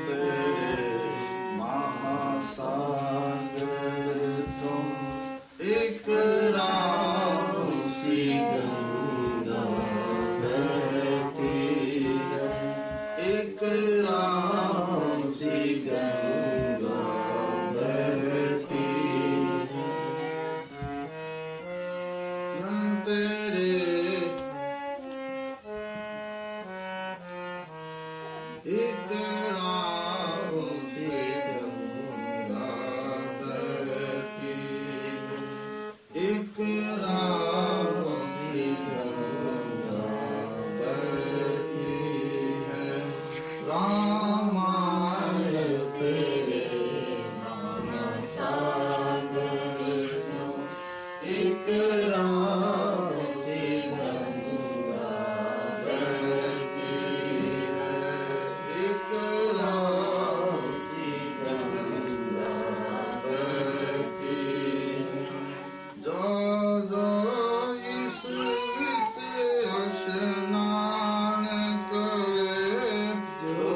Speaker 1: ਤੇਰੇ ਮਹਾਸਾਗਰ ਚੋਂ ਇੱਕ ਰਾਮ ਸੀ ਗੰਗਾ ਬਹਿਤੀ ਹੈ। ਇੱਕ ਰਾਮ ਸੀ ਗੰਗਾ ਬਹਿਤੀ ਹੈ। ਤੇਰੇ ਇੱਕ ਰਾਮ ਸੀ ਗੰਗਾ ਬਹਿਤੀ ਹੈ। ਇੱਕ ਰਾਮ ਸੀ ਗੰਗਾ ਬਹਿਤੀ ਹੈ। ਰਾਮਾਇਣ ਤੇਰੇ ਮਹਾਸਾਗਰ ਚੋਂ ਇੱਕ ਰਾਮ ਸੀ ਗੰਗਾ ਬਹਿਤੀ ਹੈ। ਇੱਕ ਰਾਮ ਸੀ ਗੰਗਾ ਬਹਿਤੀ ਹੈ। ਜੋ ਜੋ ਇਸ ਵਿੱਚ ਇਸ਼ਨਾਨ ਕਰੇ, ਜੋ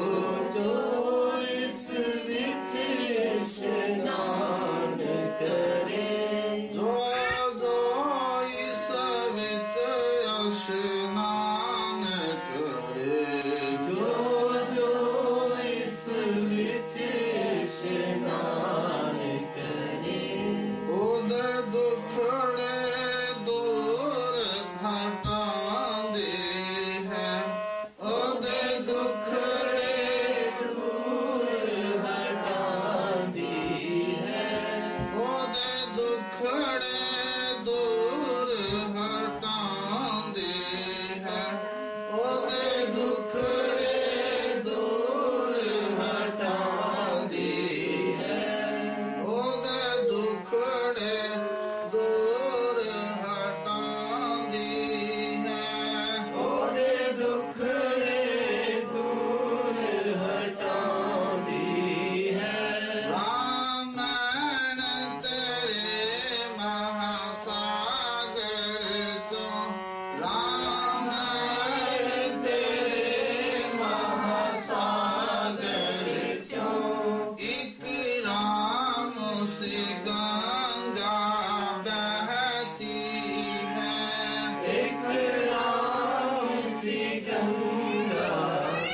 Speaker 3: गंगा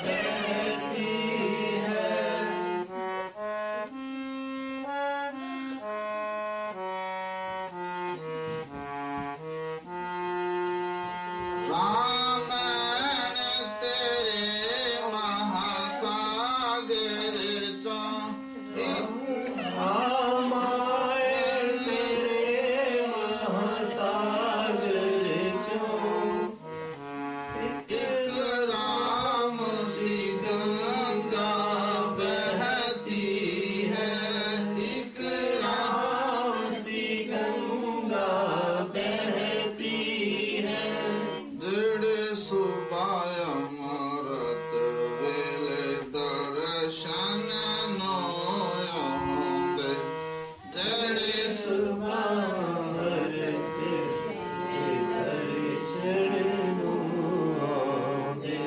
Speaker 3: बहती है।
Speaker 1: रामायण तेरे महासागर चो
Speaker 3: रामायण तेरे महासागर चों
Speaker 1: एक राम सी गंगा बहती है। एक
Speaker 3: राम सी गंगा बहती है।
Speaker 1: जड़ सुबाय अमृत वेले दर्शन नोयते जड़
Speaker 3: सुभारत दर्शन नोते।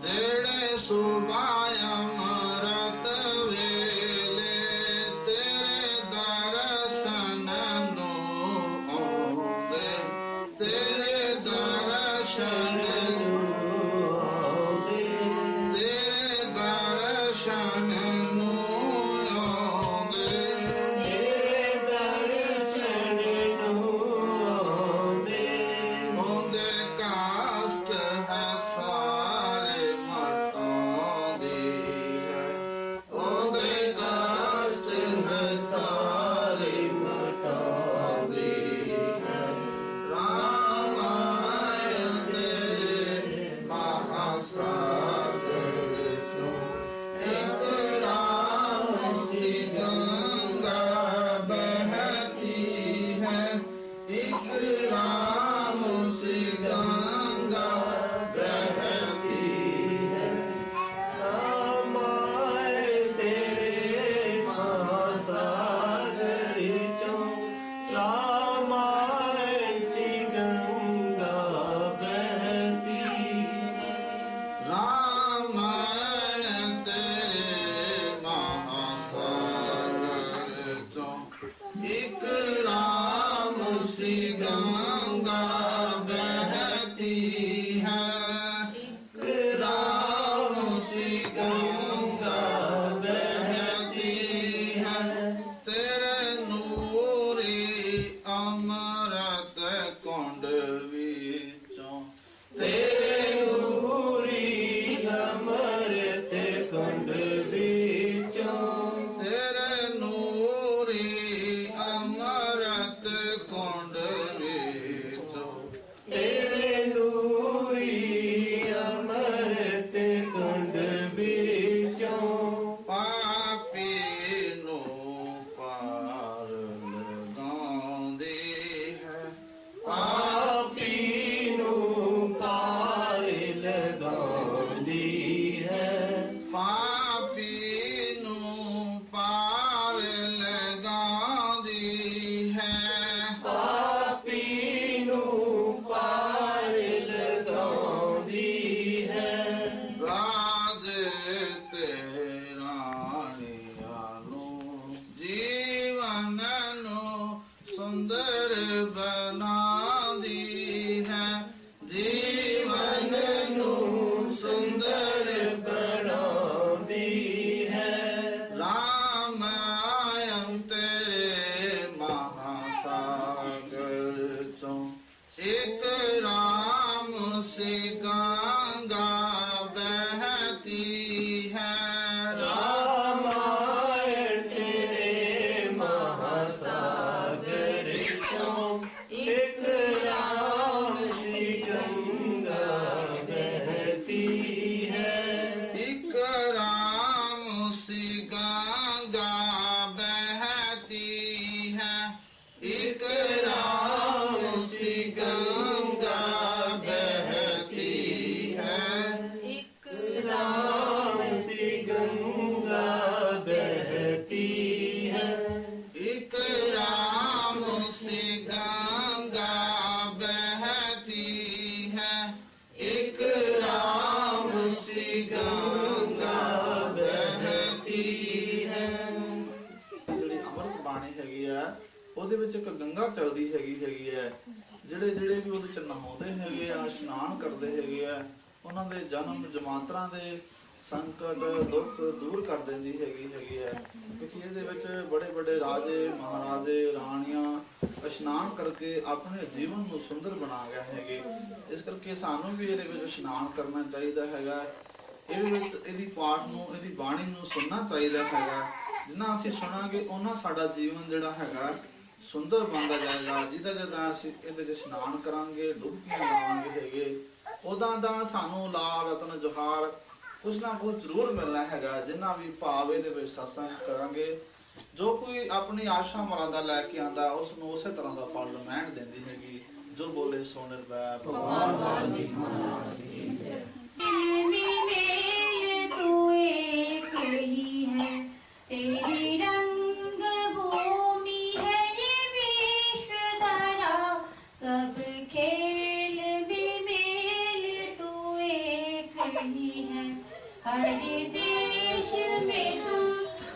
Speaker 1: जड़ सुबाय अमृत वेले तेरे दर्शन नोते तेरे दर्शन तेरे दर्शन नोते
Speaker 3: तेरे दर्शन नोते।
Speaker 1: ਉਹਦੇ ਕਾਸ਼ਟ ਹੈ ਸਾਰੇ ਮਟਾਉਂਦੀ ਹੈ। ਉਹਦੇ ਕਾਸ਼ਟ ਹੈ ਸਾਰੇ
Speaker 3: मिटाती है।
Speaker 1: ਰਾਮਾਇਣ ਤੇਰੇ ਮਹਾਸਾਗਰ ਚੋਂ ਇੱਕ ਰਾਮ ਸੀ ਗੰਗਾ ਬਹਿਤੀ ਹੈ। ਇੱਕ ਰਾਮ ਸੀ ਗੰਗਾ ਬਹਿਤੀ ਹੈ।
Speaker 3: रामायण तेरे महासागर चों रामायण सी गंगा बहती है।
Speaker 1: ਰਾਮਾਇਣ ਤੇਰੇ ਮਹਾਸਾਗਰ ਚੋਂ ਇੱਕ ਰਾਮ ਸੀ ਗੰਗਾ ਬਹਿਤੀ ਹੈ। ਇੱਕ ਰਾਮ ਸੀ ਗੰਗਾ ਬਹਿਤੀ ਹੈ। ਤੇਰੇ ਨੂਰੀ ਅੰਮ੍ਰਿਤ ਕੁੰਡ ਵਿੱਚੋਂ
Speaker 3: तेरे नूरी अमृत कुंड बीचों
Speaker 1: ਤੇਰੇ ਨੂਰੀ ਅੰਮ੍ਰਿਤ ਕੁੰਡ ਵਿੱਚੋਂ
Speaker 3: तेरे नूरी अमृत कुंड बीचों
Speaker 1: ਪਾਪੀ ਨੂੰ ਪਾਰ ਲਗਾਉਂਦੀ ਹੈ।
Speaker 3: पापी नू पार लगांदी है।
Speaker 1: ਪਾਪੀ ਨੂੰ ਪਾਰ ਲਗਾਉਂਦੀ ਹੈ।
Speaker 3: पापी नू पार लगांदी है।
Speaker 1: ਰਾਜ ਤੇ ਰਾਣੀਆਂ ਨੂੰ ਜੀਵਨ ਨੂੰ ਸੁੰਦਰ ਬਣਾਉਂਦੀ ਹੈ। ਜੀਵਨ ਨੂੰ ਸੁੰਦਰ
Speaker 3: बनांदी है।
Speaker 1: ਰਾਮਾਇਣ ਤੇਰੇ ਮਹਾਸਾਗਰ ਚੋਂ ਇੱਕ ਰਾਮ ਸੀ ਗੰਗਾ ਬਹਿਤੀ ਹੈ।
Speaker 3: रामायण तेरे महासागर चों एक राम सी गंगा बहती है।
Speaker 1: ਇੱਕ ਰਾਮ ਸੀ ਗੰਗਾ ਬਹਿਤੀ ਹੈ। ਇੱਕ ਰਾਮ ਸੀ ਗੰਗਾ ਬਹਿਤੀ ਹੈ।
Speaker 3: एक राम सी गंगा बहती है।
Speaker 1: ਇੱਕ ਰਾਮ ਸੀ ਗੰਗਾ ਬਹਿਤੀ ਹੈ। ਇੱਕ ਰਾਮ ਸੀ ਗੰਗਾ ਬਹਿਤੀ ਹੈ। ਜਿਹੜੀ ਅੰਮ੍ਰਿਤ ਬਾਣੀ ਹੈਗੀ ਆ ਉਹਦੇ ਵਿੱਚ ਇੱਕ ਗੰਗਾ ਚੱਲਦੀ ਹੈਗੀ ਹੈ। ਜਿਹੜੇ ਵੀ ਉਹਦੇ ਚ ਨਹਾਉਂਦੇ ਹੈਗੇ ਆ, ਇਸ਼ਨਾਨ ਕਰਦੇ ਹੈਗੇ ਆ, ਉਹਨਾਂ ਦੇ ਜਨਮ ਜਮਾਂਤਰਾਂ ਦੇ ਸੰਕਟ ਦੁੱਖ ਦੂਰ ਕਰ ਦਿੰਦੀ ਹੈਗੀ ਹੈ। ਕਿਉਂਕਿ ਇਹਦੇ ਵਿੱਚ ਬੜੇ ਬੜੇ ਰਾਜੇ ਮਹਾਰਾਜੇ ਰਾਣੀਆਂ ਇਸ਼ਨਾਨ ਕਰਕੇ ਆਪਣੇ ਜੀਵਨ ਨੂੰ ਸੁੰਦਰ ਬਣਾ ਗਏ ਹੈਗੇ। ਇਸ ਕਰਕੇ ਸਾਨੂੰ ਵੀ ਇਹਦੇ ਵਿੱਚ ਇਸ਼ਨਾਨ ਕਰਨਾ ਚਾਹੀਦਾ ਹੈਗਾ। ਇਹਦੇ ਵਿੱਚ ਇਹਦੀ ਪਾਠ ਨੂੰ ਇਹਦੀ ਬਾਣੀ ਨੂੰ ਸੁਣਨਾ ਚਾਹੀਦਾ ਹੈਗਾ। ਜਿੰਨਾ ਅਸੀਂ ਸੁਣਾਂਗੇ ਉਹਨਾਂ ਸਾਡਾ ਜੀਵਨ ਜਿਹੜਾ ਹੈਗਾ ਸੁੰਦਰ ਬਣਦਾ ਜਾਏਗਾ। ਜਿਹਦਾ ਜਦੋਂ ਅਸੀਂ ਇਹਦੇ 'ਚ ਇਸ਼ਨਾਨ ਕਰਾਂਗੇ ਡੁਬਕੀਆਂ ਲਾਵਾਂਗੇ ਹੈਗੇ ਉਦਾਂ ਦਾ ਸਾਨੂੰ ਲਾਲ ਰਤਨ ਜੋਹਾਰ ਕੁਛ ਨਾ ਕੁਛ ਜ਼ਰੂਰ ਮਿਲਣਾ ਹੈਗਾ। ਜਿੰਨਾ ਵੀ ਭਾਵ ਇਹਦੇ ਵਿੱਚ ਸਤਸੰਗ ਕਰਾਂਗੇ ਜੋ ਕੋਈ ਆਪਣੀ ਆਸ਼ਾ ਮੁਰਾਦਾ ਲੈ ਕੇ ਆਂਦਾ ਉਸ ਨੂੰ ਉਸੇ ਤਰ੍ਹਾਂ ਦਾ ਫਲ ਮਿਹਣ ਦਿੰਦੀ ਹੈਗੀ। ਜੋ ਬੋਲੇ ਸੋ ਨਿਰਭੈ ਭਗਵਾਨ ਵਾਲਮੀਕ ਮਹਾਰਾਜ ਕੀ ਜੈ।
Speaker 3: तेरी रंग भूमि है ये विश्व धरा, सब खेल में मेल तू एक ही है। हर देश में तुम,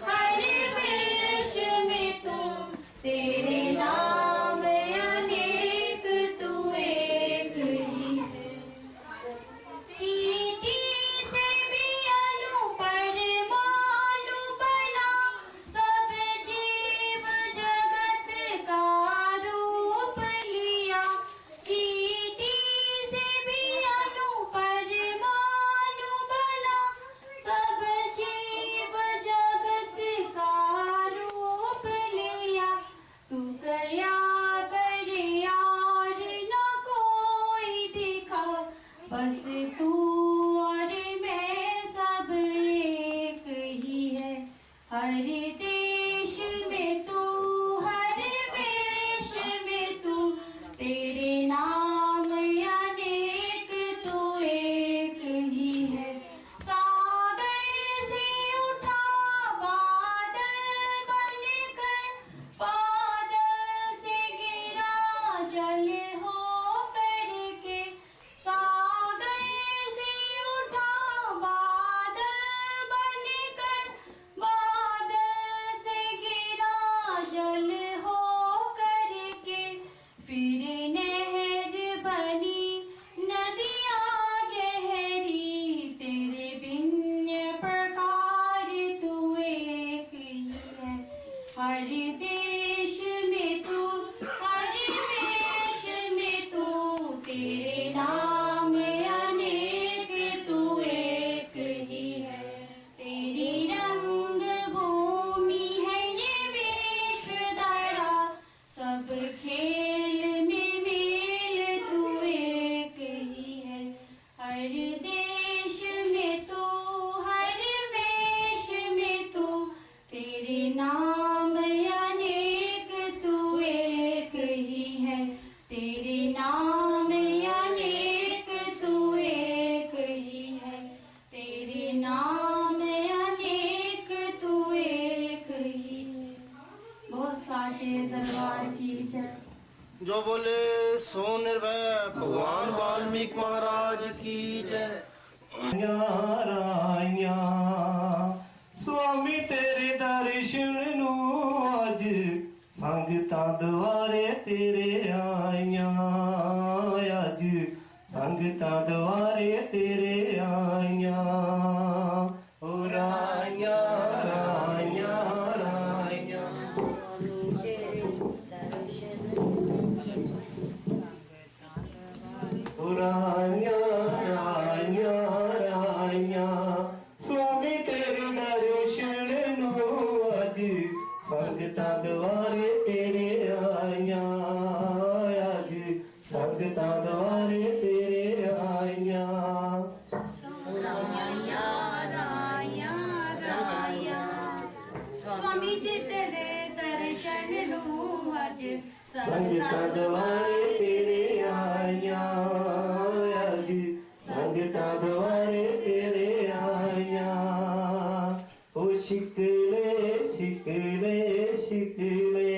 Speaker 3: हर वेश में तुम, तेरे नाम अनेक तू एक ही है। चींटी से भी अनु परमाणु बना, सब जीव जगत का रूप लिया। चींटी से भी अनु परमाणु बना, सब जीव जगत का रूप लिया। तू करया कर यार न कोई दिखा, बस तू और मैं सब एक ही है। हर देश में तू, हर वेश में तू, तेरे नाम अनेक तू एक ही है। सागर से उठा बादल बनकर, बादल से गिरा जल हो करके। सागर से उठा बादल बनकर, बादल से गिरा जल हो करके। फिर नहर बनी नदियाँ गहरी, तेरे भिन्न प्रकार तू एक ही है। हर देश में तू, हर वेश में तू, तेरे नाम अनेक तू एक ही है। तेरी रंग भूमि है ये विश्व धरा, सब खेल में मेल तू एक ही है। हर देश में तू, हर वेश में तू, तेरे नाम अनेक तू एक ही है। तेरे नाम अनेक तू एक ही है। तेरे नाम अनेक तू एक ही है। बहुत साचे दरबार की जय।
Speaker 4: जो बोले सो निर्भय भगवान वाल्मीकि महाराज की जय।
Speaker 5: ਰਾਈਆਂ ਸੁਆਮੀ ਤੇਰੇ ਦਰਸ਼ਨ ਨੂੰ ਅੱਜ ਸੰਗਤਾਂ ਦੁਆਰੇ ਤੇਰੇ ਆਈਆਂ। ਅੱਜ ਸੰਗਤਾਂ ਦੁਆਰੇ ਤੇਰੇ ਆਈਆਂ। ਓ ਰਾਈਆਂ ਰਾਈਆਂ ਰਾਈਆਂ ਓ ਰਾਈਆਂ ਰਾਈਆਂ ਰਾਈਆਂ ਸੁਆਮੀ ਤੇਰੇ ਦਰਸ਼ਨ ਨੂੰ ਅੱਜ ਸੰਗਤਾਂ ਦੁਆਰੇ ਤੇਰੇ ਆਈਆਂ। ਅੱਜ ਸੰਗਤਾਂ ਦੁਆਰੇ ਤੇਰੇ ਆਈਆਂ।
Speaker 3: स्वामी जी तेरे दर्शन नूं अज
Speaker 5: ਸੰਗਤਾਂ ਦੁਆਰੇ ਤੇਰੇ ਆਈਆਂ। ਅੱਜ ਸੰਗਤਾਂ ਦੁਆਰੇ ਤੇਰੇ ਆਈਆਂ। ਓ ਸ਼ਿਕਲੇ ਸ਼ਿਕਲੇ ਸ਼ਿਕਲੇ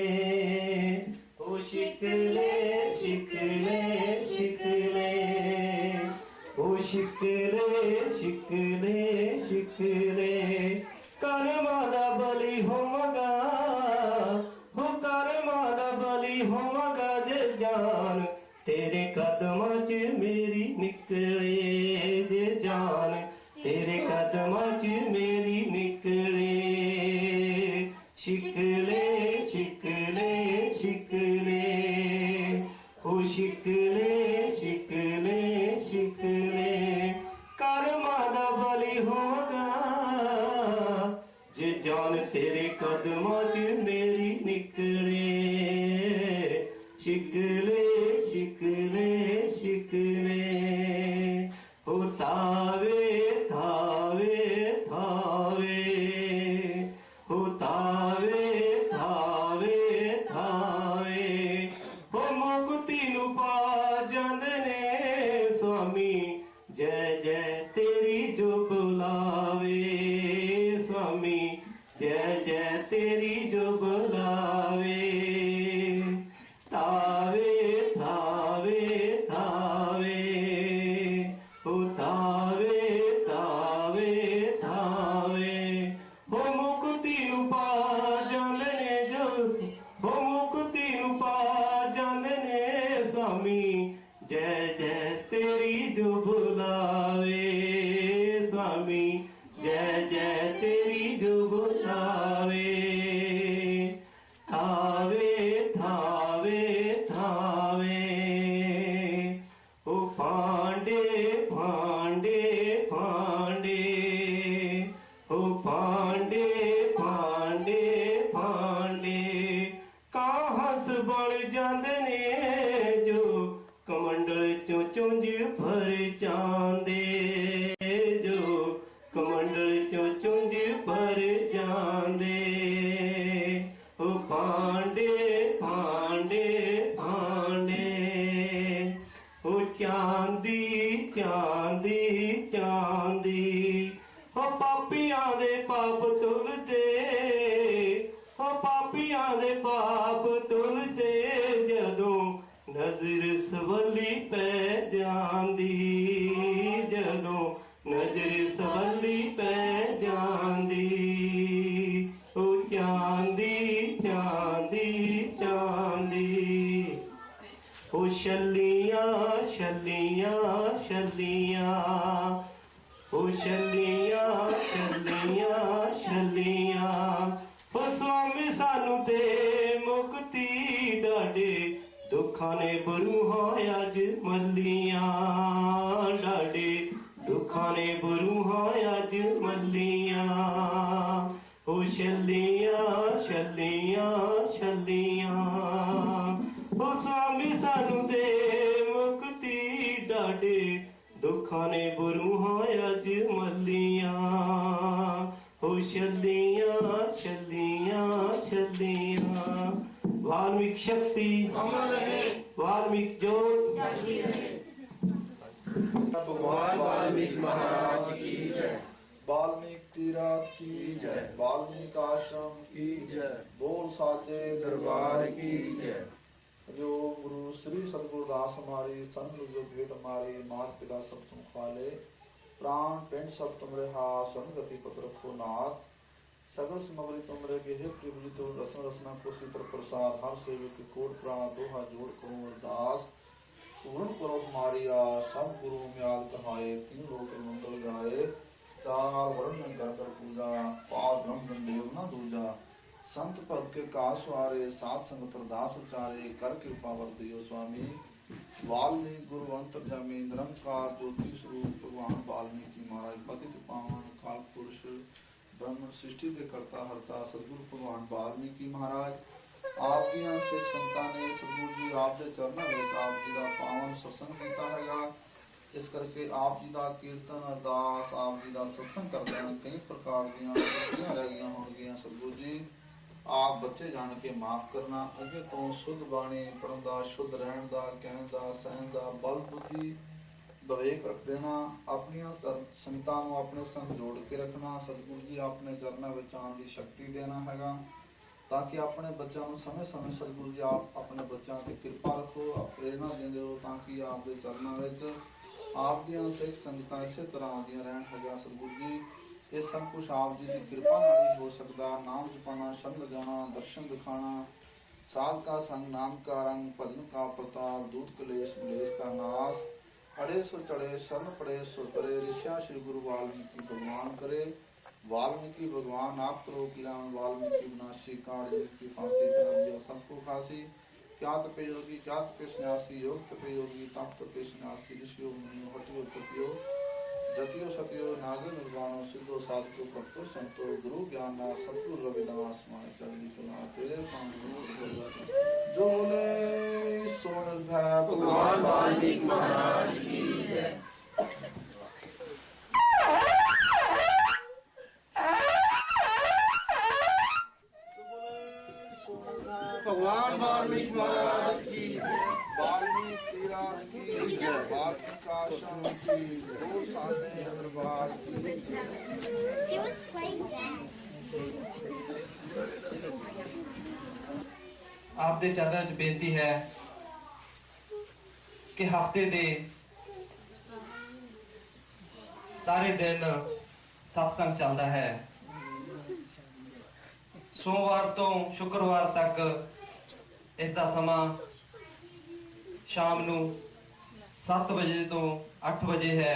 Speaker 5: ਓ ਸ਼ਿਕਲੇ ਸ਼ਿਕਲੇ ਸ਼ਿਕਲੇ ਓ ਸ਼ਿਕਲੇ ਸ਼ਿਕਲੇ ਸ਼ਿਕਲੇ ਕਰਮਾਂ ਦਾ ਬਲੀ ਹੋਵਾਂਗਾ। ਹੋ ਕਰਮਾਂ ਦਾ ਬਲੀ ਹੋਵਾਂਗਾ ਜੇ ਜਾਨ ਤੇਰੇ ਕਦਮਾਂ 'ਚ ਮੇਰੀ ਨਿਕਲੇ। ਜੇ ਜਾਨ ਤੇਰੇ ਕਦਮਾਂ 'ਚ ਮੇਰੀ ਨਿਕਲੇ ਸ਼ਿਕਲੇ ਸ਼ਿਕਲੇ ਸ਼ਿਕਲੇ ਉਹ ਸ਼ਿਕਲੇ ਸ਼ਿਕਲੇ ਸ਼ਿਕਲੇ ਕਰਮਾਂ ਦਾ ਬਲੀ ਹੋਗਾ ਜੇ ਜਾਨ ਤੇਰੇ ਕਦਮਾਂ 'ਚ ਮੇਰੀ ਨਿਕਲੇ ਸ਼ਿਕਲੇ ਸ਼ਿਕਲੇ ਸ਼ਿਕਲੇ ਹੋ ਤਾਵੇ ਤਾਵੇ ਤਾਵੇ ਹੋ ਤਾਵੇ ਤਾਵੇ ਤਾਵੇ ਹੋ ਮੁਕਤੀ ਨੂੰ ਪਾ ਜਾਂਦੇ ਨੇ ਸੁਆਮੀ ਜੈ ਜੈ ਤੇਰੀ ਜੋ ਬੁਲਾਵੇ ਸੁਆਮੀ ਜੈ ਜੈ ਤੇਰੀ ਜੋ ਬੁਲਾਵੇ ਤਾਵੇ ਤਾਵੇ ਤਾਵੇ ਹੋ ਤਾਵੇ ਤਾਵੇ ਤਾਵੇ ਹੋ ਮੁਕਤੀ ਨੂੰ ਪਾ ਜਾਂਦੇ ਨੇ ਜੋ ਹੋ ਮੁਕਤੀ ਨੂੰ ਪਾ ਜਾਂਦੇ ਨੇ ਸੁਆਮੀ ਜੈ ਜੈ ਤੇਰੀ ਜੋ ਬੁਲਾਵੇ ਸੁਆਮੀ ਜੈ ਜੈ ਤੇਰੀ ਜੋ ਬੁਲਾਵੇ ਥਾਵੇ ਥਾਵੇ ਥਾਵੇ ਉਹ ਪਾਂਡੇ ਪਾਂਡੇ ਪਾਂਡੇ ਉਹ ਪਾਂਡੇ ਪਾਂਡੇ ਪਾਂਡੇ ਕਾਹਸ ਬਣ ਜਾਂਦੇ ਨੇ ਜੋ ਕਮੰਡਲ ਚੋਂ ਚੁੰਝ ਭਰ ਜਾਂਦੇ ਜੋ ਕਮੰਡਲ ਚੋਂ ਚੁੰਝ ਭਰ ਜਾਂਦੇ ਉਹ ਪਾਂਡੇ ਪਾਂਡੇ ਪਾਂਡੇ ਉਹ ਚਾਂਦੀ ਚਾਂਦੀ ਚਾਂਦੀ ਉਹ ਪਾਪੀਆਂ ਦੇ ਪਾਪ ਤੁਲਦੇ ਉਹ ਪਾਪੀਆਂ ਦੇ ਪਾਪ ਤੁਲਦੇ ਜਦੋਂ ਨਜ਼ਰ ਸਵਲੀ ਪੈ ਜਾਂਦੀ ਜਦੋਂ ਨਜ਼ਰ ਸਵਲੀ ਪੈ ਜਾਂਦੀ ਉਹ ਚਾਂਦੀ ਚਾਂਦੀ ਚਾਂਦੀ ਉਹ ਛੱਲੀਆਂ ਛੱਲੀਆਂ ਛੱਲੀਆਂ ਉਹ ਛੱਲੀਆਂ ਛੱਲੀਆਂ ਛੱਲੀਆਂ ਉਹ ਸੁਆਮੀ ਸਾਨੂੰ ਦੇ ਮੁਕਤੀ ਡਾਡੇ ਦੁੱਖਾਂ ਨੇ ਬਰੂਹਾਂ ਅੱਜ ਮੱਲੀਆਂ ਡਾਡੇ ਦੁੱਖਾਂ ਨੇ ਬਰੂਹਾਂ ਅੱਜ ਮੱਲੀਆਂ ਉਹ ਛੱਲੀਆਂ ਛੱਲੀਆਂ ਛੱਲੀਆਂ ਉਹ ਸੁਆਮੀ ਸਾਨੂੰ ਦੇ ਮੁਕਤੀ ਡਾਡੇ ਦੁੱਖਾਂ ਨੇ ਬਰੂਹਾਂ ਅੱਜ ਮੱਲੀਆਂ ਉਹ ਛੱਲੀਆਂ ਛੱਲੀਆਂ ਛੱਲੀਆਂ वाल्मीकि शक्ति
Speaker 4: अमर रहे
Speaker 5: वाल्मीकि ज्योत
Speaker 3: जागती रहे।
Speaker 4: भगवान वाल्मीकि महाराज की जय
Speaker 1: वाल्मीकि तीरथ की
Speaker 4: जय।
Speaker 1: वाल्मीकि आश्रम
Speaker 4: की जय
Speaker 1: बोल साचे
Speaker 4: दरबार की जय
Speaker 1: जो गुरु श्री सतगुरुदास हमारी संत जो भेंट हमारी मात पिता सब तुम खाले प्राण पिंड सब तुम रहा संगति पुत्र रखो नाथ सगल समग्री तुमरे के हे प्रिय तो रसन रसना को सीतर प्रसाद हर सेवक के कोट प्राण दोहा जोड़ करो अरदास पूर्ण करो हमारी आस सब गुरु म्याद कहाए तीन लोक मंगल गाए चार वर्ण कर कर पूजा पार ब्रह्म देव न दूजा संत भक्त के काश वारे सात संगत अरदास उचारे कर कृपा वर दियो स्वामी वाल्मीकि गुरुवंत जमी निरंकार ज्योति स्वरूप भगवान वाल्मीकि महाराज पतित पावन काल पुरुष ब्रह्म सृष्टि के करता हरता सतगुरु भगवान वाल्मीकि महाराज आप ਦੀਆਂ ਸਿੱਖ ਸੰਤਾਂ ਨੇ ਸਤਿਗੁਰੂ ਜੀ ਆਪ ਦੇ ਚਰਨਾਂ ਵਿੱਚ ਆਪ ਜੀ ਦਾ ਪਾਵਨ ਸਤਸੰਗ ਕੀਤਾ ਹੈਗਾ ਇਸ ਕਰਕੇ ਆਪ ਜੀ ਦਾ ਕੀਰਤਨ ਅਰਦਾਸ ਆਪ ਜੀ ਦਾ ਸਤਸੰਗ ਕਰਦੇ ਹਨ ਕਈ ਪ੍ਰਕਾਰ ਦੀਆਂ ਗਲਤੀਆਂ ਰਹਿ ਗਈਆਂ ਹੋਣਗੀਆਂ ਸਤਿਗੁਰੂ ਜੀ ਆਪ ਬੱਚੇ ਜਾਣ ਕੇ ਮਾਫ ਕਰਨਾ ਅੱਗੇ ਤੋਂ ਸੁਧ ਬਾਣੀ ਪੜਨ ਦਾ ਸ਼ੁੱਧ ਰਹਿਣ ਦਾ ਕਹਿਣ ਦਾ ਸਹਿਣ ਦਾ ਬਲ ਬੁੱਧੀ ਵਿਵੇਕ ਰੱਖ ਦੇਣਾ ਆਪਣੀਆਂ ਸੰਗਤਾਂ ਨੂੰ ਆਪਣੇ ਸੰਗ ਜੋੜ ਕੇ ਰੱਖਣਾ ਸਤਿਗੁਰੂ ਜੀ ਆਪਣੇ ਚਰਨਾਂ ਵਿੱਚ ਆਉਣ ਦੀ ਸ਼ਕਤੀ ਦੇਣਾ ਹੈਗਾ ਤਾਂ ਕਿ ਆਪਣੇ ਬੱਚਿਆਂ ਨੂੰ ਸਮੇਂ-ਸਮੇਂ ਸਤਿਗੁਰੂ ਜੀ ਆਪ ਆਪਣੇ ਬੱਚਿਆਂ ਤੇ ਕਿਰਪਾ ਰੱਖੋ ਪ੍ਰੇਰਣਾ ਦਿੰਦੇ ਹੋ ਤਾਂ ਕਿ ਆਪ ਦੇ ਚਰਨਾਂ ਵਿੱਚ ਆਪ ਦੀਆਂ ਸਿੱਖ ਸੰਗਤਾਂ ਇਸੇ ਤਰ੍ਹਾਂ ਆਉਂਦੀਆਂ ਰਹਿਣ ਹੈਗਾ ਸਤਿਗੁਰੂ ਜੀ ਇਹ ਸਭ ਕੁਝ ਆਪ ਜੀ ਦੀ ਕਿਰਪਾ ਨਾਲ ਹੀ ਹੋ ਸਕਦਾ ਨਾਮ ਜਪਣਾ ਸ਼ਬਦ ਲਗਾਉਣਾ ਦਰਸ਼ਨ ਦਿਖਾਣਾ साध का संग नाम का रंग भजन का प्रताप दूत कलेश मुलेश का नाश अड़े सो चढ़े शरण पड़े सो परे ऋषिया श्री गुरु वाल्मीकि भगवान करे। वाल्मीकि भगवान आप करो कल्याण वाल्मीकि विनाशी काल की फांसी दिया सबको फांसी। क्या तपे योगी क्या तपे सन्यासी योग तपे योगी तप तपे सन्यासी ऋषियो मुनियो हटियो तपियो जतियो सतियो नागे निर्वाणो सिद्धो साधको भक्तो संतो गुरु ज्ञान सतगुरु रविदास माय चरणी कला तेरे पांव जो बोले सो निर्भय
Speaker 4: भगवान वाल्मीकि महाराज की जय। भगवान वाल्मीकि महाराज की जय।
Speaker 1: वाल्मीकि तीराथ की जय वाल्मीकि आश्रम की दो साने दरबार की
Speaker 3: He was quite bad.
Speaker 5: ਆਪ ਦੇ ਚਰਨਾਂ 'ਚ ਬੇਨਤੀ ਹੈ ਕਿ ਹਫਤੇ ਦੇ ਸਾਰੇ ਦਿਨ ਸਤਸੰਗ ਚੱਲਦਾ ਹੈ। ਸੋਮਵਾਰ ਤੋਂ ਸ਼ੁੱਕਰਵਾਰ ਤੱਕ ਇਸ ਦਾ ਸਮਾਂ ਸ਼ਾਮ ਨੂੰ 7 ਵਜੇ ਤੋਂ 8 ਵਜੇ ਹੈ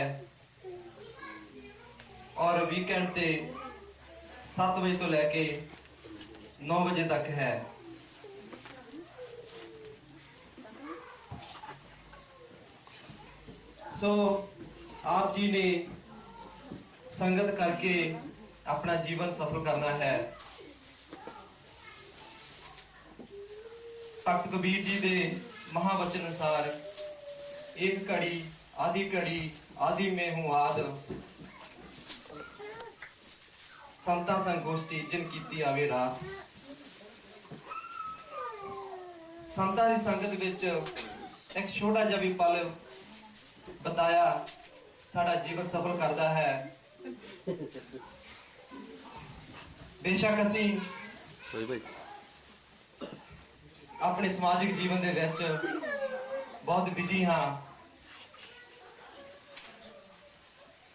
Speaker 5: ਔਰ ਵੀਕਐਂਡ ਤੇ 7 ਵਜੇ ਤੋਂ ਲੈ ਕੇ 9 ਵਜੇ ਤੱਕ ਹੈ। सो आप जी ने संगत करके अपना जीवन सफल करना है। भक्त कबीर जी के महावचन अनुसार एक घड़ी आदि में हूँ आद संता संगोष्ठी जिन कीती आवे रास। संता की संगत विच एक छोटा जिहा भी पल बताया साड़ा जीवन सफल करता है। बेशक असी अपने समाजिक जीवन दे विच बहुत बिजी हाँ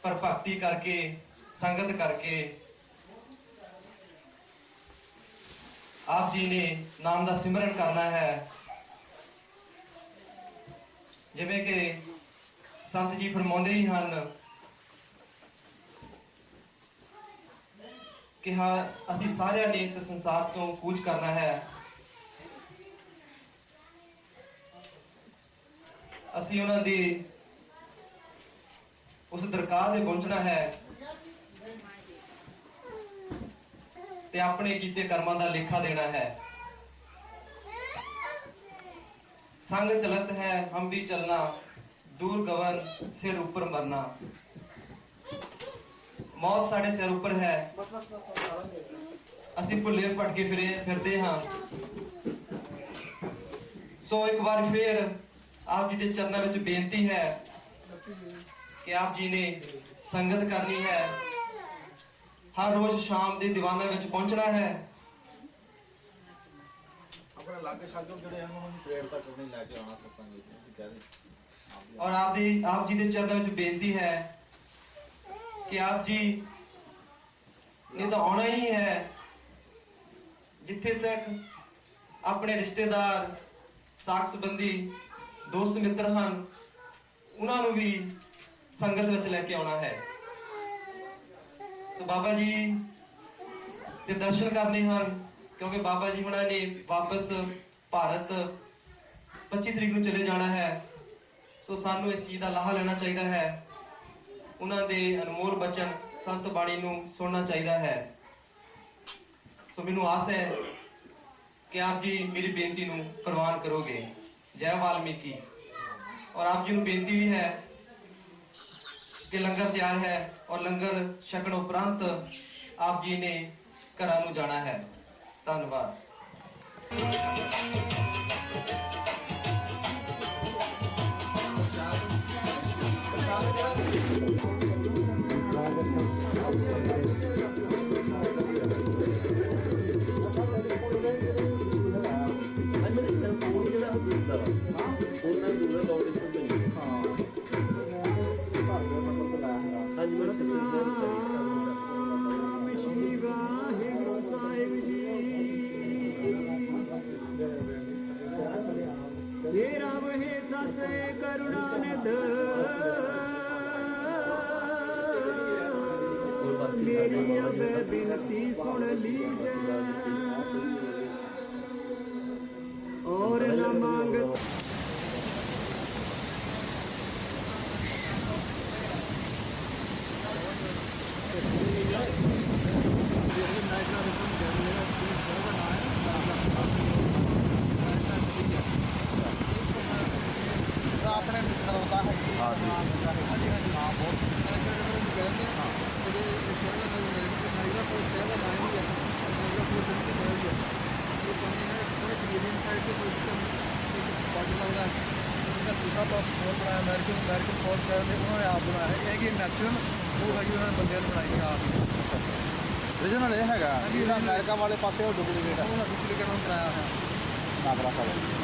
Speaker 5: पर भक्ति करके संगत करके आप जी ने नाम का सिमरन करना है। जिवें कि संत जी फरमाउंदे ही हन कि हाँ असी सारिਆਂ ने इस संसार तो कूच करना है। असी उन्हां दी उस दरगाह ते पहुंचना है ते अपने कीते कर्मां दा लेखा देना है। संग चलत है हम भी चलना दूर गवन सिर ऊपर मरना। मौत साढ़े सिर ऊपर है असी भुले भटके फिरते हाँ। सो एक बार फिर आप जी के चरणों में बेनती है कि आप जी ने संगत करनी है। हर रोज शाम के दीवाना में पहुंचना है।
Speaker 1: अपने लागे साथियों ਜਿਹੜੇ ਹਨ ਉਹਨਾਂ ਨੂੰ ਪ੍ਰੇਰਤਾ ਕਰਨੀ ਲੈ ਕੇ ਆਉਣਾ ਸਤਸੰਗ ਵਿੱਚ ਕਹਿ ਦੇ।
Speaker 5: और आप जी के चरणों में बेनती है कि आप जी ने तो आना ही है। जिथे तक अपने रिश्तेदार साख संबंधी दोस्त मित्र हैं उन्होंने भी संगत में लेके आना है। तो बाबा जी के दर्शन करने हैं क्योंकि बाबा जी उन्होंने वापस भारत 25 तरीक को चले जाना है। सो सानू इस चीज़ का लाहा लेना चाहिए है। उन्होंने अनमोल बचन संत बाणी नू सुनना चाहिए है। सो मैनू आस है कि आप जी मेरी बेनती नू प्रवान करोगे। जय वाल्मीकि। और आप जी नू बेनती भी है कि लंगर तैयार है और लंगर छकण उपरंत आप जी ने घरां नू जाना है। धन्यवाद।
Speaker 2: हे राम हे सस करुणा निध
Speaker 6: बिनती सुन लीजिए और न मांग
Speaker 4: ਆਪਣੇ ਮਿੱਤਰ ਹੁੰਦਾ ਹੈ ਹਾਂ ਜੀ ਹਾਂ ਬਹੁਤ ਕਹਿੰਦੇ ਹਾਂ ਉਹਦੇ ਸ਼ਹਿਰ ਦਾ ਨਾਮ ਦਾ ਕੋਈ ਸ਼ਹਿਰ ਦਾ ਨਾਮ ਨਹੀਂ ਹੈ ਉਹਦਾ ਕੋਈ ਸੰਤ ਨਹੀਂ ਹੈ ਇਹ ਪਾਣੀ ਹੈ ਥੋੜਾ ਕੈਨੇਡੀਅਨ ਸਾਈਡ ਤੇ ਕੋਈ ਬਾਡੀ ਲੱਗਦਾ ਇਹਦਾ ਦੂਸਰਾ ਫੋਰ ਬਣਾਇਆ ਅਮਰੀਕਨ ਫੋਰ ਸ਼ਹਿਰ ਦੇ ਉਹਨਾਂ ਨੇ ਆਪ ਬਣਾਇਆ ਹੈ ਇਹ ਕਿ ਨੈਚੁਰਲ ਉਹ ਹੈਗੀ ਉਹਨਾਂ ਨੇ ਬੰਦਿਆਂ ਨੇ ਬਣਾਈ ਹੈ ਆਪ ਹੀ ਰੀਜਨਲ ਇਹ ਹੈਗਾ ਜਿਹੜਾ ਅਮਰੀਕਾ ਵਾਲੇ ਪਾਸੇ ਉਹ ਡੁਪਲੀਕੇਟ ਹੈ ਉਹਨਾਂ ਡੁਪਲੀਕੇਟ ਨੂੰ ਬਣਾਇਆ ਹੈ ਨਾਗਰਾ ਸਾਹਿਬ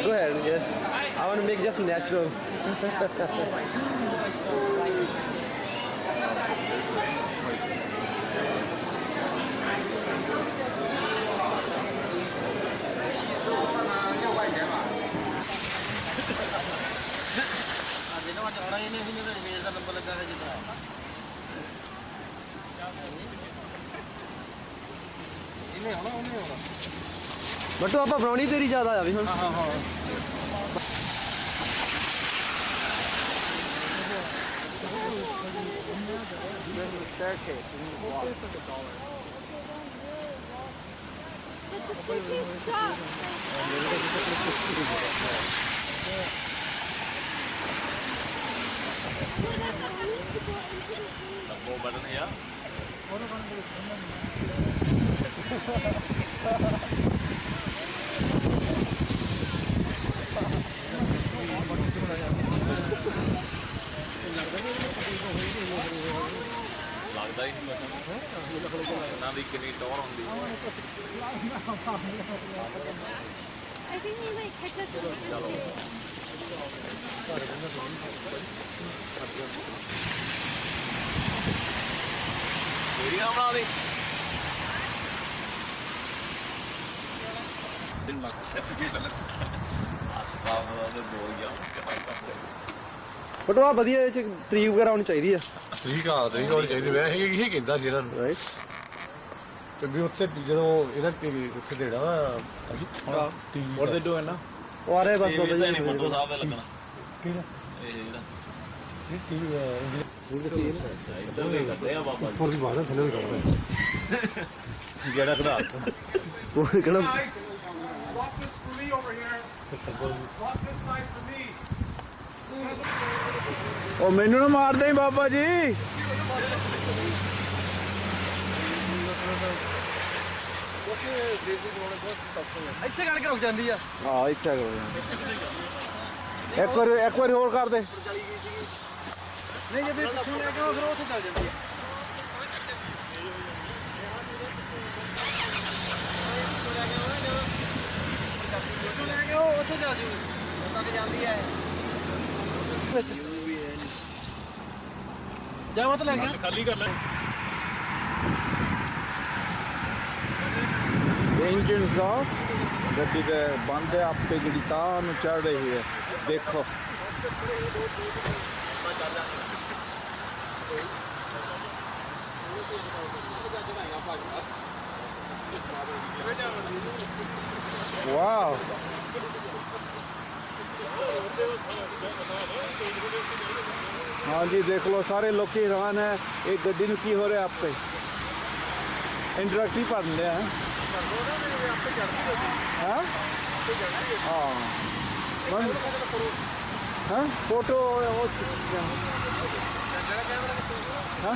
Speaker 6: Go ahead, yes.
Speaker 7: I want to make just natural.
Speaker 4: ਜਿਹਨਾਂ ਅੱਜ ਆਉਣਾ ਹੀ ਨਹੀਂ ਸੀ, ਤਾਂ ਇਮੇਜ ਦਾ ਨੰਬਰ ਲੱਗਾ ਹੈ ਜਿੱਦਾਂ ਇਹਨੇ ਆਉਣਾ ਉਹਨੇ ਆਉਣਾ।
Speaker 7: ਬਟੂ ਆਪਾਂ ਬਣਾਉਣੀ ਤੇਰੀ ਜ਼ਿਆਦਾ ਆ ਵੀ ਹੁਣ।
Speaker 4: ਹਾਂ ਹਾਂ
Speaker 2: वो बटन है यार लगता ही नहीं बटन ना भी कितनी टॉर होंगी
Speaker 3: I think he might catch us.
Speaker 2: चलो वीडियो बना दी
Speaker 7: ਬਟੂ ਆ ਵਧੀਆ ਇਹ ਚ ਤਰੀਕ ਵਗੈਰਾ ਹੋਣੀ ਚਾਹੀਦੀ ਆ।
Speaker 8: ਤਰੀਕ ਹੋਣੀ ਚਾਹੀਦੀ। ਮੈਂ ਇਹ ਕਹਿੰਦਾ ਸੀ ਇਹਨਾਂ ਨੂੰ
Speaker 7: ਰਾਈਟ।
Speaker 8: ਤੇ ਵੀ ਉੱਥੇ ਜਦੋਂ ਇਹਨਾਂ ਉੱਥੇ ਦੇਣਾ
Speaker 1: What they doing now?
Speaker 7: ਉਹ ਆ ਰਹੇ ਬਸ ਬਾਬਾ ਜੀ।
Speaker 2: फोटो साहब है लगना
Speaker 8: ਕਿਹੜਾ
Speaker 2: ये जेड़ा
Speaker 8: ਇਹ ਕੀ
Speaker 2: इधर भी करते हैं बाबा
Speaker 8: ਉੱਪਰ ਦੀ ਬਾਹਰ ਥੱਲੇ ਵੀ ਕਰਦਾ
Speaker 2: जेड़ा खड़ा
Speaker 7: ਉਹ ਕਿਹੜਾ
Speaker 8: Walk this for me over here. Walk this side for me.
Speaker 1: ਉਹ ਮੈਨੂੰ ਨਾ ਮਾਰਦੇ ਹੀ ਬਾਬਾ ਜੀ।
Speaker 7: ਇੱਥੇ ਕਰਕੇ ਰੁਕ ਜਾਂਦੀ ਆ।
Speaker 1: ਹਾਂ ਇੱਥੇ ਇੱਕ ਵਾਰੀ ਹੋਰ ਕਰ ਦੇ।
Speaker 7: ਨਹੀਂ ਜੇ ਫਿਰ ਪਿੱਛੋਂ ਲੈ ਕੇ ਆਓ ਫਿਰ ਉੱਥੇ ਚੱਲ ਜਾਂਦੀ ਆ। ਪਿੱਛੋਂ ਲੈ ਕੇ ਆਓ ਉੱਥੇ ਚੱਲ ਜੂਗੀ ਤੱਕ ਜਾਂਦੀ ਹੈ। ਜਾ ਮਤ ਲੈ ਗਿਆ
Speaker 2: खाली कर ले
Speaker 1: ਇੰਜਨ ਸਾਫ ਗੱਡੀ ਦੇ ਬੰਦ ਹੈ ਆਪੇ ਜਿਹੜੀ ਤਾਰ ਨੂੰ ਚੜ ਰਹੀ ਹੈ ਦੇਖੋ। ਵਾਓ हाँ जी देख लो सारे लोग हैरान है एक गड्डी में की हो रहा है आप पे इंटरेक्टिव पढ़ लिया है हाँ फोटो हाँ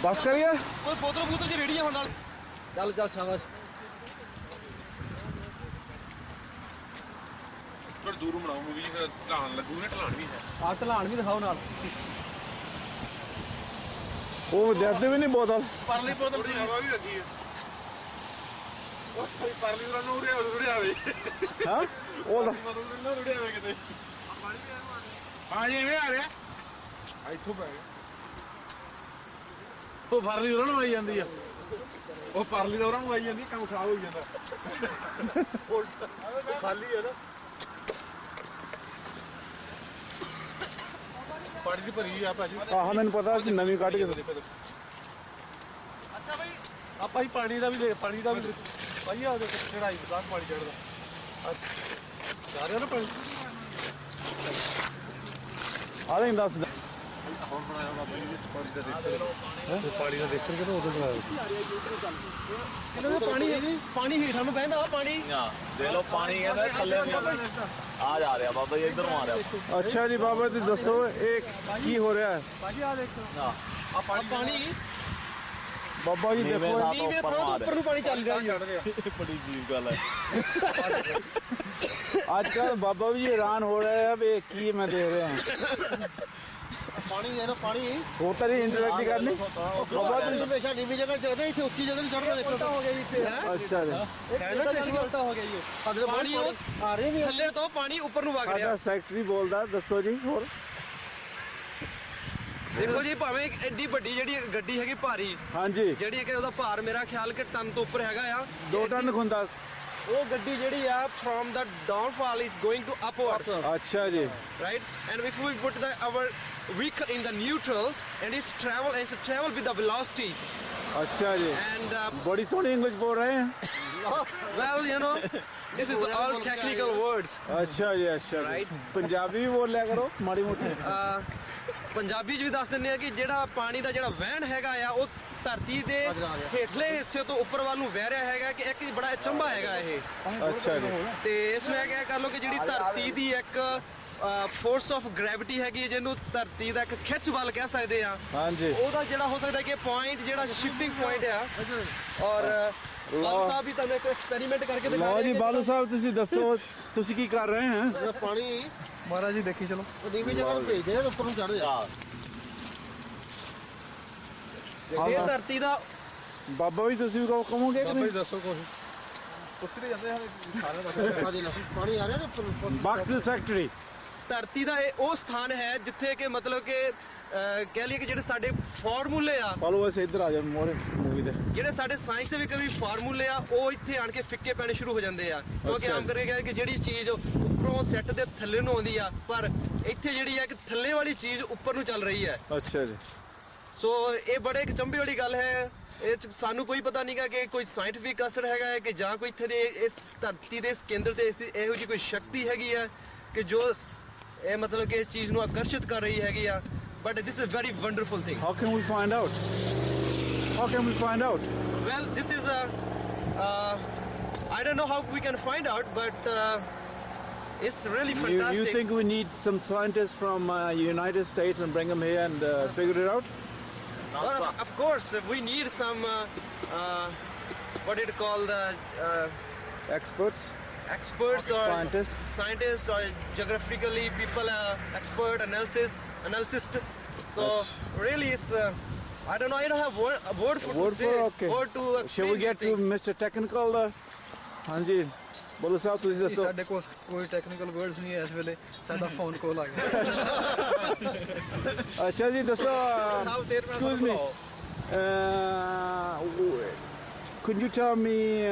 Speaker 1: बस करिए
Speaker 7: ਕੋਈ ਬੋਤਲ ਬੂਤਲ ਜੀ ਰੇੜੀ ਆ ਹੁਣ ਨਾਲ। ਚੱਲ ਚੱਲ ਸ਼ਾਬਾਸ਼।
Speaker 8: ਪਰ ਦੂਰੋਂ ਬਣਾਓ ਮੂਵੀ ਫਿਰ ਢਲਾਣ ਲੱਗੂ ਨਾ ਢਲਾਣ ਵੀ ਹੈ।
Speaker 7: ਆ ਢਲਾਣ ਵੀ ਦਿਖਾਓ ਨਾਲ।
Speaker 1: वो देते भी नहीं बोतल
Speaker 8: ਪਰਲੀ ਬੋਤਲ ਦੀ ਹਵਾ ਵੀ ਲੱਗੀ ਹੈ। ਉਹ ਪਰਲੀ ਉਹਨਾਂ ਨੂੰ ਉੜਿਆ ਹੋਵੇ
Speaker 1: हाँ वो
Speaker 8: ਮਤਲਬ ਨਾ ਉੜਿਆ ਹੋਵੇ ਕਿਤੇ। ਹਾਂ ਜੀ ਐਵੇਂ ਆ ਰਿਹਾ ਇੱਥੋਂ ਪੈ ਗਿਆ। ਉਹ ਪਰਲੀ ਉਹਨਾਂ ਨੂੰ ਆਈ ਜਾਂਦੀ ਆ। ਉਹ ਪਰਲੀ ਦਾ ਉਹਨਾਂ ਨੂੰ ਆਈ ਜਾਂਦੀ ਕੰਮ ਖਰਾਬ ਹੋਈ ਜਾਂਦਾ। ਉਲਟਾ ਖਾਲੀ ਹੈ ਨਾ ਪਾਣੀ ਦੀ ਭਰੀ ਆ ਭਾਜੀ।
Speaker 1: हाँ मैंने पता सी नवी काट के
Speaker 7: ਅੱਛਾ ਬਈ
Speaker 8: ਆਪਾਂ ਹੀ ਪਾਣੀ ਦਾ ਵੀ ਦੇ ਪਾਣੀ ਦਾ ਵੀ ਭਾਈ ਆ ਦੇ ਚੜਾਈ ਦਾ ਪਾਣੀ ਚੜਦਾ ਜਾ ਰਿਹਾ ਨਾ ਪਾਣੀ
Speaker 1: आ रहे दस
Speaker 8: ਹੁਣ ਬਣਾਇਆ ਬਾਬਾ ਜੀ ਪਾਣੀ ਦਾ ਦੇਖੋ ਪਾਣੀ ਦਾ ਦੇਖਣਗੇ ਤਾਂ ਉਦੋਂ ਬਣਾਇਆ
Speaker 7: ਇਹਨਾਂ ਦਾ ਪਾਣੀ ਹੇਠਾਂ ਨੂੰ ਬਹਿੰਦਾ ਪਾਣੀ।
Speaker 2: हाँ दे लो पानी है थल्ले आ जा रहा बाबा जी इधर आ रहा
Speaker 1: अच्छा जी बाबा जी दसो एक की हो रहा है
Speaker 7: ਬਾਜੀ ਆ ਦੇਖੋ
Speaker 2: हाँ
Speaker 7: ਆ ਪਾਣੀ
Speaker 1: बाबा जी देखो
Speaker 7: ਨੀਵੇਂ ਥਾਂ ਤੋਂ ਉੱਪਰ ਨੂੰ ਪਾਣੀ ਚੱਲ ਰਿਹਾ ਜੀ।
Speaker 2: बड़ी अजीब गल है
Speaker 1: आजकल बाबा जी हैरान हो रहे हैं अब ये की में दे रहे हैं
Speaker 4: ਪਾਣੀ ਹੈ ਨਾ ਪਾਣੀ
Speaker 8: ਹੋਰ ਤਾਂ ਨਹੀਂ ਇੰਟਰੈਕਟ ਕਰਨੀ ਬਾਬਾ ਜੀ
Speaker 4: ਹਮੇਸ਼ਾ ਨੀਵੀਂ ਜਗ੍ਹਾ ਚੜਦਾ ਇੱਥੇ ਉੱਚੀ ਜਗ੍ਹਾ ਨਹੀਂ ਚੜਦਾ ਦੇਖੋ
Speaker 7: ਹੋ ਗਿਆ ਜੀ ਇੱਥੇ
Speaker 8: ਅੱਛਾ ਜੀ
Speaker 4: ਹੈ ਨਾ ਤੇ
Speaker 7: ਉਲਟਾ ਹੋ ਗਿਆ ਜੀ
Speaker 4: ਸਾਡੇ ਪਾਣੀ ਆ ਰਹੇ ਨੇ
Speaker 5: ਥੱਲੇ ਤੋਂ ਪਾਣੀ ਉੱਪਰ ਨੂੰ ਵਗ ਰਿਹਾ
Speaker 8: ਸਾਡਾ ਸੈਕਟਰੀ ਬੋਲਦਾ ਦੱਸੋ ਜੀ ਹੋਰ
Speaker 5: ਦੇਖੋ ਜੀ ਭਾਵੇਂ ਇੱਕ ਐਡੀ ਵੱਡੀ ਜਿਹੜੀ ਗੱਡੀ ਹੈਗੀ ਭਾਰੀ
Speaker 8: ਹਾਂਜੀ
Speaker 5: ਜਿਹੜੀ ਕਿ ਉਹਦਾ ਭਾਰ ਮੇਰਾ ਖਿਆਲ ਕਿ ਟਨ ਤੋਂ ਉੱਪਰ ਹੈਗਾ ਆ
Speaker 8: 2 ਟਨ ਹੁੰਦਾ
Speaker 5: ਉਹ ਗੱਡੀ ਜਿਹੜੀ ਆ from the downfall is going to upward
Speaker 8: ਅੱਛਾ ਜੀ
Speaker 5: right and if we put our vehicle in the neutrals and it's travel with the velocity
Speaker 8: ਅੱਛਾ ਜੀ
Speaker 5: and
Speaker 8: ਬੜੀ ਸੋਹਣੀ ਇੰਗਲਿਸ਼ ਬੋਲ ਰਹੇ ਹੈ
Speaker 5: well you know this is all technical words
Speaker 8: ਅੱਛਾ ਜੀ ਅੱਛਾ ਜੀ
Speaker 5: Right.
Speaker 8: ਪੰਜਾਬੀ ਵੀ ਬੋਲਿਆ ਕਰੋ ਮਾੜੀ ਮੋਟੀ
Speaker 5: ਪੰਜਾਬੀ 'ਚ ਵੀ ਦੱਸ ਦਿੰਦੇ ਆ ਕਿ ਜਿਹੜਾ ਪਾਣੀ ਦਾ ਜਿਹੜਾ ਵਹਿਣ ਹੈਗਾ ਆ ਉਹ ਧਰਤੀ ਦੇ ਹੇਠਲੇ ਹਿੱਸੇ ਤੋਂ ਉੱਪਰ ਵੱਲ ਨੂੰ ਵਹਿ ਰਿਹਾ ਹੈਗਾ ਕਿ ਇੱਕ ਬੜਾ ਅਚੰਭਾ ਹੈਗਾ ਇਹ
Speaker 8: ਅੱਛਾ ਜੀ
Speaker 5: ਤੇ ਇਸ ਨੂੰ ਇਹ ਕਹਿ ਕਰ ਲਓ ਕਿ ਜਿਹੜੀ ਧਰਤੀ ਦੀ ਇੱਕ ਫੋਰਸ ਆਫ ਗ੍ਰੈਵਿਟੀ ਹੈਗੀ ਹੈ ਜਿਹਨੂੰ ਧਰਤੀ ਦਾ ਇੱਕ ਖਿੱਚ ਬਲ ਕਹਿ ਸਕਦੇ ਆ
Speaker 8: ਹਾਂਜੀ
Speaker 5: ਉਹਦਾ ਜਿਹੜਾ ਹੋ ਸਕਦਾ ਕਿ ਪੁਆਇੰਟ ਜਿਹੜਾ ਸ਼ਿਫਟਿੰਗ ਪੁਆਇੰਟ ਆ ਔਰ ਬਾਬੂ ਸਾਹਿਬ ਵੀ ਤੁਹਾਨੂੰ ਇੱਕ ਐਕਸਪੈਰੀਮੈਂਟ ਕਰਕੇ ਦਿਖਾ
Speaker 8: ਲਓ ਜੀ
Speaker 5: ਰਹੇ
Speaker 8: ਬਾਲੂ ਸਾਹਿਬ ਤੁਸੀਂ ਦੱਸੋ ਤੁਸੀਂ ਕੀ ਕਰ ਰਹੇ ਹੈ
Speaker 4: ਪਾਣੀ
Speaker 7: ਮਹਾਰਾਜ ਜੀ ਦੇਖੀ ਚਲੋ
Speaker 4: ਉਹ ਨੀਵੀਂ ਜਗ੍ਹਾ ਨੂੰ ਭੇਜਦੇ ਆ ਤੇ ਉੱਪਰ ਨੂੰ ਚੜ ਜਾ
Speaker 5: ਇਹ ਧਰਤੀ ਦਾ
Speaker 8: ਬਾਬਾ ਵੀ ਤੁਸੀਂ ਵੀ ਕਹੋਗੇ ਕਿ ਨਹੀਂ
Speaker 7: ਦੱਸੋ ਕੁਝ ਪੁੱਛ ਰਹੇ ਜਾਂਦੇ ਹਨ ਸਾਰੇ ਦੱਸੋ
Speaker 4: ਹਾਂਜੀ ਨਾ ਪਾਣੀ ਆ ਰਿਹਾ ਨਾ ਉੱਪਰ
Speaker 8: ਬਾਕ ਟੂ ਸੈਕਟਰੀ
Speaker 5: ਧਰਤੀ ਦਾ ਇਹ ਉਹ ਸਥਾਨ ਹੈ ਜਿੱਥੇ ਕਿ ਮਤਲਬ ਕਿ ਕਹਿ ਲਈਏ ਕਿ ਜਿਹੜੇ ਸਾਡੇ ਫਾਰਮੂਲੇ ਆ
Speaker 8: ਫਾਲੋ ਅਸ ਇੱਧਰ ਆ ਜਾਓ ਮੋਰੇ ਮੂਵੀ ਦੇ
Speaker 5: ਜਿਹੜੇ ਸਾਡੇ ਸਾਇੰਸ ਦੇ ਵੀ ਕਈ ਫਾਰਮੂਲੇ ਆ ਉਹ ਇੱਥੇ ਆਣ ਕੇ ਫਿੱਕੇ ਪੈਣੇ ਸ਼ੁਰੂ ਹੋ ਜਾਂਦੇ ਆ ਕਿਉਂਕਿ ਆਮ ਕਰਕੇ ਕਿ ਜਿਹੜੀ ਚੀਜ਼ ਉੱਪਰੋਂ ਸੈੱਟ ਦੇ ਥੱਲੇ ਨੂੰ ਆਉਂਦੀ ਆ ਪਰ ਇੱਥੇ ਜਿਹੜੀ ਹੈ ਕਿ ਥੱਲੇ ਵਾਲੀ ਚੀਜ਼ ਉੱਪਰ ਨੂੰ ਚੱਲ ਰਹੀ ਹੈ
Speaker 8: ਅੱਛਾ ਜੀ
Speaker 5: ਸੋ ਇਹ ਬੜੇ ਇੱਕ ਚੰਬੇ ਵਾਲੀ ਗੱਲ ਹੈ ਇਹ 'ਚ ਸਾਨੂੰ ਕੋਈ ਪਤਾ ਨਹੀਂਗਾ ਕਿ ਕੋਈ ਸਾਇੰਟੀਫਿਕ ਅਸਰ ਹੈਗਾ ਹੈ ਕਿ ਜਾਂ ਕੋਈ ਇੱਥੇ ਦੇ ਇਸ ਧਰਤੀ ਦੇ ਇਸ ਕੇਂਦਰ ਤੇ ਇਹੋ ਜਿਹੀ ਕੋਈ ਸ਼ਕਤੀ ਹੈਗੀ ਹੈ ਕਿ ਜੋ ਇਹ ਮਤਲਬ ਕਿ ਇਸ ਚੀਜ਼ ਨੂੰ ਆਕਰਸ਼ਿਤ ਕਰ ਰਹੀ ਹੈਗੀ ਆ but this is very wonderful thing
Speaker 8: how can we find out
Speaker 5: well this is I don't know how we can find out but it's really
Speaker 8: you
Speaker 5: fantastic.
Speaker 8: think we need some scientists from United States and bring them here and figure it out?
Speaker 5: Well, of course we need some what it called
Speaker 8: Experts?
Speaker 5: experts or
Speaker 8: Scientists
Speaker 5: or geographically people expert analyst so really it's I don't know I don't have a word for
Speaker 8: Word
Speaker 5: to say
Speaker 8: for okay.
Speaker 5: or to explain
Speaker 8: Shall we get
Speaker 5: these
Speaker 8: to
Speaker 5: things.
Speaker 8: Mr. Technical? ਹਾਂਜੀ ਬੋਲੋ ਸਾਹਿਬ ਤੁਸੀਂ ਦੱਸੋ
Speaker 7: ਸਾਡੇ ਕੋਲ ਕੋਈ ਟੈਕਨੀਕਲ ਵਰਡਸ ਨਹੀਂ ਹੈ ਇਸ ਵੇਲੇ ਸਾਡਾ ਫੋਨ ਕਾਲ ਆ ਗਿਆ
Speaker 8: ਅੱਛਾ ਜੀ ਦੱਸੋ excuse me could you tell me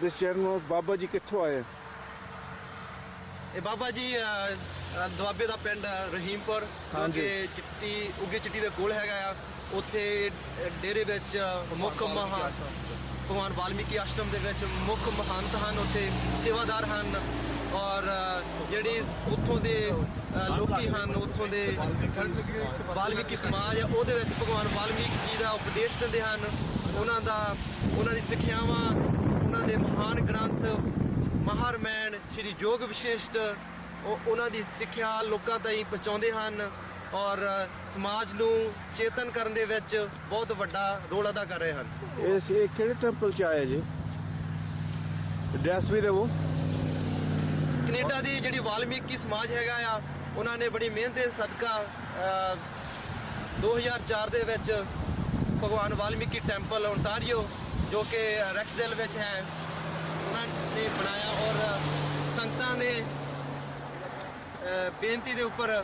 Speaker 8: this general Baba ji ਕਿੱਥੋਂ ਆਏ
Speaker 5: ਇਹ ਬਾਬਾ ਜੀ ਦੁਆਬੇ ਦਾ ਪਿੰਡ ਰਹੀਮਪੁਰ ਜੋ
Speaker 8: ਹਾਂਜੀ।
Speaker 5: ਕਿ ਚਿੱਟੀ ਉੱਗੇ ਚਿੱਟੀ ਦੇ ਕੋਲ ਹੈਗਾ ਆ ਉੱਥੇ ਡੇਰੇ ਵਿੱਚ ਮੁੱਖ ਭਗਵਾਨ ਵਾਲਮੀਕੀ ਆਸ਼ਰਮ ਦੇ ਵਿੱਚ ਮੁੱਖ ਮਹੰਤ ਹਨ ਉੱਥੇ ਸੇਵਾਦਾਰ ਹਨ ਔਰ ਜਿਹੜੀ ਉੱਥੋਂ ਦੇ ਲੋਕੀ ਹਨ ਉੱਥੋਂ ਦੇ ਵਾਲਮੀਕੀ ਸਮਾਜ ਆ ਉਹਦੇ ਵਿੱਚ ਭਗਵਾਨ ਵਾਲਮੀਕੀ ਜੀ ਦਾ ਉਪਦੇਸ਼ ਦਿੰਦੇ ਹਨ ਉਹਨਾਂ ਦੀ ਸਿੱਖਿਆਵਾਂ ਉਹਨਾਂ ਦੇ ਮਹਾਨ ਗ੍ਰੰਥ ਮਹਾਰਮੈਣ ਸ਼੍ਰੀ ਯੋਗ ਵਿਸ਼ਿਸ਼ਟ ਉਹਨਾਂ ਦੀ ਸਿੱਖਿਆ ਲੋਕਾਂ ਤਾਈਂ ਪਹੁੰਚਾਉਂਦੇ ਹਨ ਔਰ ਸਮਾਜ ਨੂੰ ਚੇਤਨ ਕਰਨ ਦੇ ਵਿੱਚ ਬਹੁਤ ਵੱਡਾ ਰੋਲ ਅਦਾ ਕਰ ਰਹੇ ਹਨ
Speaker 8: ਇਸ ਇਹ ਕਿਹੜੇ ਟੈਂਪਲ ਚ ਆਏ ਜੀ ਐਡਰੈਸ ਵੀ ਦੇਵੋ
Speaker 5: ਕੈਨੇਡਾ ਦੀ ਜਿਹੜੀ ਵਾਲਮੀਕੀ ਸਮਾਜ ਹੈਗਾ ਆ ਉਹਨਾਂ ਨੇ ਬੜੀ ਮਿਹਨਤ ਦੇ ਸਦਕਾ 2004 ਦੇ ਵਿੱਚ ਭਗਵਾਨ ਵਾਲਮੀਕੀ ਟੈਂਪਲ ਓਨਟਾਰੀਓ ਜੋ ਕਿ ਰੈਕਸਡੇਲ ਵਿੱਚ ਹੈ ਉਹਨਾਂ ਨੇ ਬਣਾਇਆ ਔਰ ਸੰਗਤਾਂ ਦੇ ਬੇਨਤੀ ਦੇ ਉੱਪਰ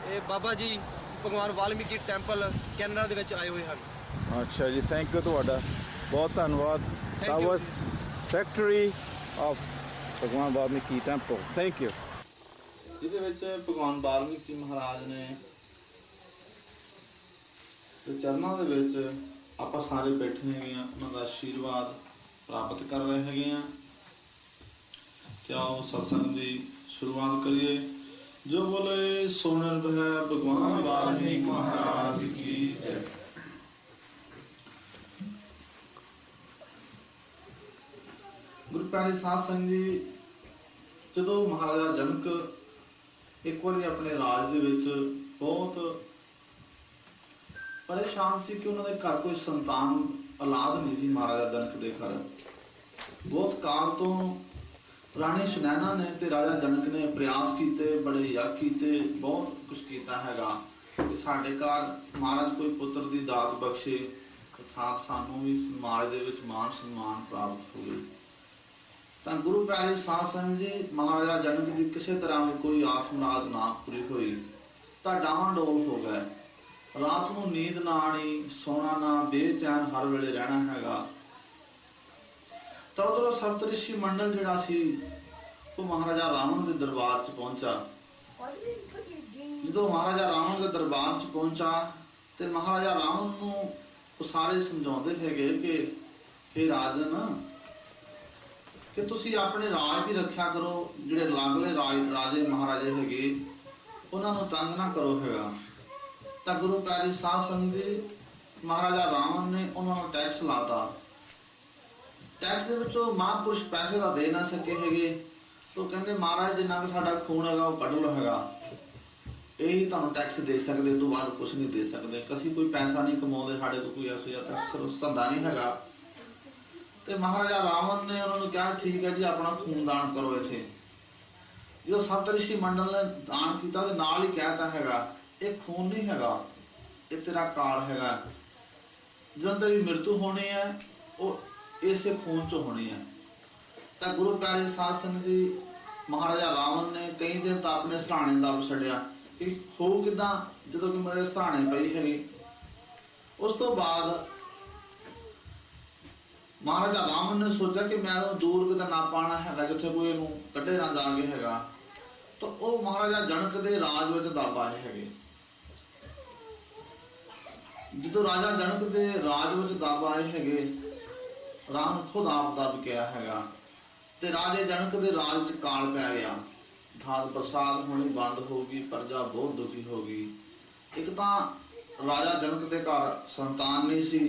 Speaker 5: ਇਹ ਬਾਬਾ ਜੀ ਭਗਵਾਨ ਵਾਲਮੀਕੀ ਟੈਂਪਲ ਕੈਨੇਡਾ ਦੇ ਵਿੱਚ ਆਏ ਹੋਏ ਹਨ
Speaker 8: ਅੱਛਾ ਜੀ ਥੈਂਕ ਯੂ ਤੁਹਾਡਾ ਬਹੁਤ ਧੰਨਵਾਦ
Speaker 5: Thank
Speaker 8: that
Speaker 5: you.
Speaker 8: was secretary of ਭਗਵਾਨ ਵਾਲਮੀਕੀ ਟੈਂਪਲ ਥੈਂਕ ਯੂ
Speaker 1: ਜਿਹਦੇ ਵਿੱਚ ਭਗਵਾਨ ਵਾਲਮੀਕੀ ਮਹਾਰਾਜ ਨੇ ਤੇ ਚਰਨਾਂ ਦੇ ਵਿੱਚ ਆਪਾਂ ਸਾਰੇ ਬੈਠੇ ਹੈਗੇ ਆ ਉਹਨਾਂ ਦਾ ਆਸ਼ੀਰਵਾਦ ਪ੍ਰਾਪਤ ਕਰ ਰਹੇ ਹੈਗੇ ਆ ਤੇ ਆਓ ਸਤਸੰਗ ਦੀ ਸ਼ੁਰੂਆਤ ਕਰੀਏ ਜੋ ਬੋਲੇ ਸੋਨਲ ਹੈ ਭਗਵਾਨ ਵਾਲਮੀਕੀ ਮਹਾਰਾਜ ਕੀ ਜੈ ਗੁਰੂ ਪਿਆਰੇ ਸਾਧ ਸੰਗਤ ਜੀ ਜਦੋਂ ਮਹਾਰਾਜਾ ਜਨਕ ਇੱਕ ਵਾਰੀ ਆਪਣੇ ਰਾਜ ਦੇ ਵਿੱਚ ਬਹੁਤ ਪਰੇਸ਼ਾਨ ਸੀ ਕਿ ਉਹਨਾਂ ਦੇ ਘਰ ਕੋਈ ਸੰਤਾਨ ਔਲਾਦ ਨਹੀਂ ਸੀ ਮਹਾਰਾਜਾ ਜਨਕ ਦੇ ਘਰ ਬਹੁਤ ਕਾਲ ਤੋਂ ਰਾਣੀ ਸੁਨੈਣਾ ਨੇ ਤੇ ਰਾਜਾ ਜਨਕ ਨੇ ਪ੍ਰਯਾਸ ਕੀਤੇ, ਬੜੇ ਯੱਗ ਕੀਤੇ, ਬਹੁਤ ਕੁਝ ਕੀਤਾ ਹੈਗਾ ਕਿ ਸਾਡੇ ਘਰ ਮਹਾਰਾਜ ਕੋਈ ਪੁੱਤਰ ਦੀ ਦਾਤ ਬਖਸ਼ੇ, ਅਰਥਾਤ ਸਾਨੂੰ ਵੀ ਸਮਾਜ ਦੇ ਵਿੱਚ ਮਾਣ ਸਨਮਾਨ ਪ੍ਰਾਪਤ ਹੋਵੇ। ਤਾਂ ਗੁਰੂ ਪਿਆਰੇ ਸਾਧ ਸੰਗਤ ਜੀ, ਮਹਾਰਾਜਾ ਜਨਕ ਦੀ ਕਿਸੇ ਤਰ੍ਹਾਂ ਦੀ ਕੋਈ ਆਸ ਮੁਰਾਦ ਨਾ ਪੂਰੀ ਹੋਈ ਤਾਂ ਡਾਵਾਂਡੋਲ ਹੋ ਗਏ। ਰਾਤ ਨੂੰ ਨੀਂਦ ਨਾ ਆਣੀ, ਸੋਣਾ ਨਾ, ਬੇਚੈਨ ਹਰ ਵੇਲੇ ਰਹਿਣਾ ਹੈਗਾ। ਤਾਂ ਉਧਰੋਂ ਸਪਤਰਿਸ਼ੀ ਮੰਡਲ ਜਿਹੜਾ ਸੀ ਉਹ ਮਹਾਰਾਜਾ ਰਾਵਣ ਦੇ ਦਰਬਾਰ 'ਚ ਪਹੁੰਚਾ। ਜਦੋਂ ਮਹਾਰਾਜਾ ਰਾਵਣ ਦੇ ਦਰਬਾਰ 'ਚ ਪਹੁੰਚਾ ਤੇ ਮਹਾਰਾਜਾ ਰਾਵਣ ਨੂੰ ਉਹ ਸਾਰੇ ਸਮਝਾਉਂਦੇ ਹੈਗੇ ਕਿ हे ਰਾਜਨ, ਕਿ ਤੁਸੀਂ ਆਪਣੇ ਰਾਜ ਦੀ ਰੱਖਿਆ ਕਰੋ, ਜਿਹੜੇ ਲਾਗਲੇ ਰਾਜੇ ਮਹਾਰਾਜੇ ਹੈਗੇ ਉਹਨਾਂ ਨੂੰ ਤੰਗ ਨਾ ਕਰੋ ਹੈਗਾ। ਤਾਂ ਗੁਰੂ ਪਿਆਰੀ ਸਾਧ ਸੰਗਤ ਜੀ, ਮਹਾਰਾਜਾ ਰਾਵਣ ਨੇ ਉਹਨਾਂ ਨੂੰ ਟੈਕਸ ਲਾਤਾ। ਟੈਕਸ ਦੇ ਵਿੱਚੋਂ ਮਹਾਂਪੁਰਸ਼ ਪੈਸੇ ਤਾਂ ਦੇ ਨਾ ਸਕੇ ਹੈਗੇ, ਤਾਂ ਕਹਿੰਦੇ ਮਹਾਰਾਜ ਜਿੰਨਾ ਕੁ ਸਾਡਾ ਖੂਨ ਹੈਗਾ ਉਹ ਕੱਢ ਲਓ ਹੈਗਾ, ਇਹੀ ਤੁਹਾਨੂੰ ਟੈਕਸ ਦੇ ਸਕਦੇ, ਤੋਂ ਬਾਅਦ ਕੁਝ ਨਹੀਂ ਦੇ ਸਕਦੇ। ਅਸੀਂ ਕੋਈ ਪੈਸਾ ਨਹੀਂ ਕਮਾਉਂਦੇ, ਸਾਡੇ ਕੋਲ ਕੋਈ ਐਸਾ ਜਾਂ ਟੈਕਸ ਧੰਦਾ ਨਹੀਂ ਹੈਗਾ। ਤੇ ਮਹਾਰਾਜਾ ਰਾਵਣ ਨੇ ਉਹਨਾਂ ਨੂੰ ਕਿਹਾ ਠੀਕ ਹੈ ਜੀ, ਆਪਣਾ ਖੂਨ ਦਾਨ ਕਰੋ। ਇੱਥੇ ਜਦੋਂ ਸਪਤਰਿਸ਼ੀ ਮੰਡਲ ਨੇ ਦਾਨ ਕੀਤਾ ਤੇ ਨਾਲ ਹੀ ਕਹਿਤਾ ਹੈਗਾ ਇਹ ਖੂਨ ਨਹੀਂ ਹੈਗਾ, ਇਹ ਤੇਰਾ ਕਾਲ ਹੈਗਾ, ਜਦੋਂ ਤੇਰੀ ਮ੍ਰਿਤੂ ਹੋਣੀ ਹੈ ਉਹ ਇਸੇ ਖੂਨ ਚੋਂ ਹੋਣੀ ਹੈ। ਤਾਂ ਗੁਰੂ ਪਿਆਰੇ ਸਾਧ ਸੰਗਤ ਜੀ, ਮਹਾਰਾਜਾ ਰਾਵਣ ਨੇ ਕਈ ਦਿਨ ਤਾਂ ਆਪਣੇ ਸਰਾਣੇ ਦੱਬ ਛੱਡਿਆ ਕਿ ਹੋ ਕਿੱਦਾਂ ਜਦੋਂ ਕਿ ਮੇਰੇ ਸਰਾਣੇ ਪਈ ਹੈਗੀ। ਉਸ ਤੋਂ ਬਾਅਦ ਮਹਾਰਾਜਾ ਰਾਵਣ ਨੇ ਸੋਚਿਆ ਕਿ ਮੈਂ ਇਹਨੂੰ ਦੂਰ ਕਿਤੇ ਨਾ ਪਾਣਾ ਹੈਗਾ, ਜਿੱਥੇ ਕੋਈ ਇਹਨੂੰ ਕੱਢੇ ਨਾ ਜਾ ਕੇ ਹੈਗਾ। ਤਾਂ ਉਹ ਮਹਾਰਾਜਾ ਜਨਕ ਦੇ ਰਾਜ ਵਿੱਚ ਦੱਬ ਆਏ ਹੈਗੇ। ਜਦੋਂ ਰਾਜਾ ਜਨਕ ਦੇ ਰਾਜ ਵਿੱਚ ਦੱਬ ਆਏ ਹੈਗੇ, ਰਾਮ ਖੁਦ ਆਪ ਦੱਬ ਕੇ ਆਇਆ ਹੈਗਾ ਤੇ ਰਾਜੇ ਜਨਕ ਦੇ ਰਾਜ 'ਚ ਕਾਲ ਪੈ ਗਿਆ। ਧਾਤ ਪ੍ਰਸਾਦ ਹੋਣੀ ਬੰਦ ਹੋ ਗਈ, ਪ੍ਰਜਾ ਬਹੁਤ ਦੁਖੀ ਹੋ ਗਈ। ਇੱਕ ਤਾਂ ਰਾਜਾ ਜਨਕ ਦੇ ਘਰ ਸੰਤਾਨ ਨਹੀਂ ਸੀ,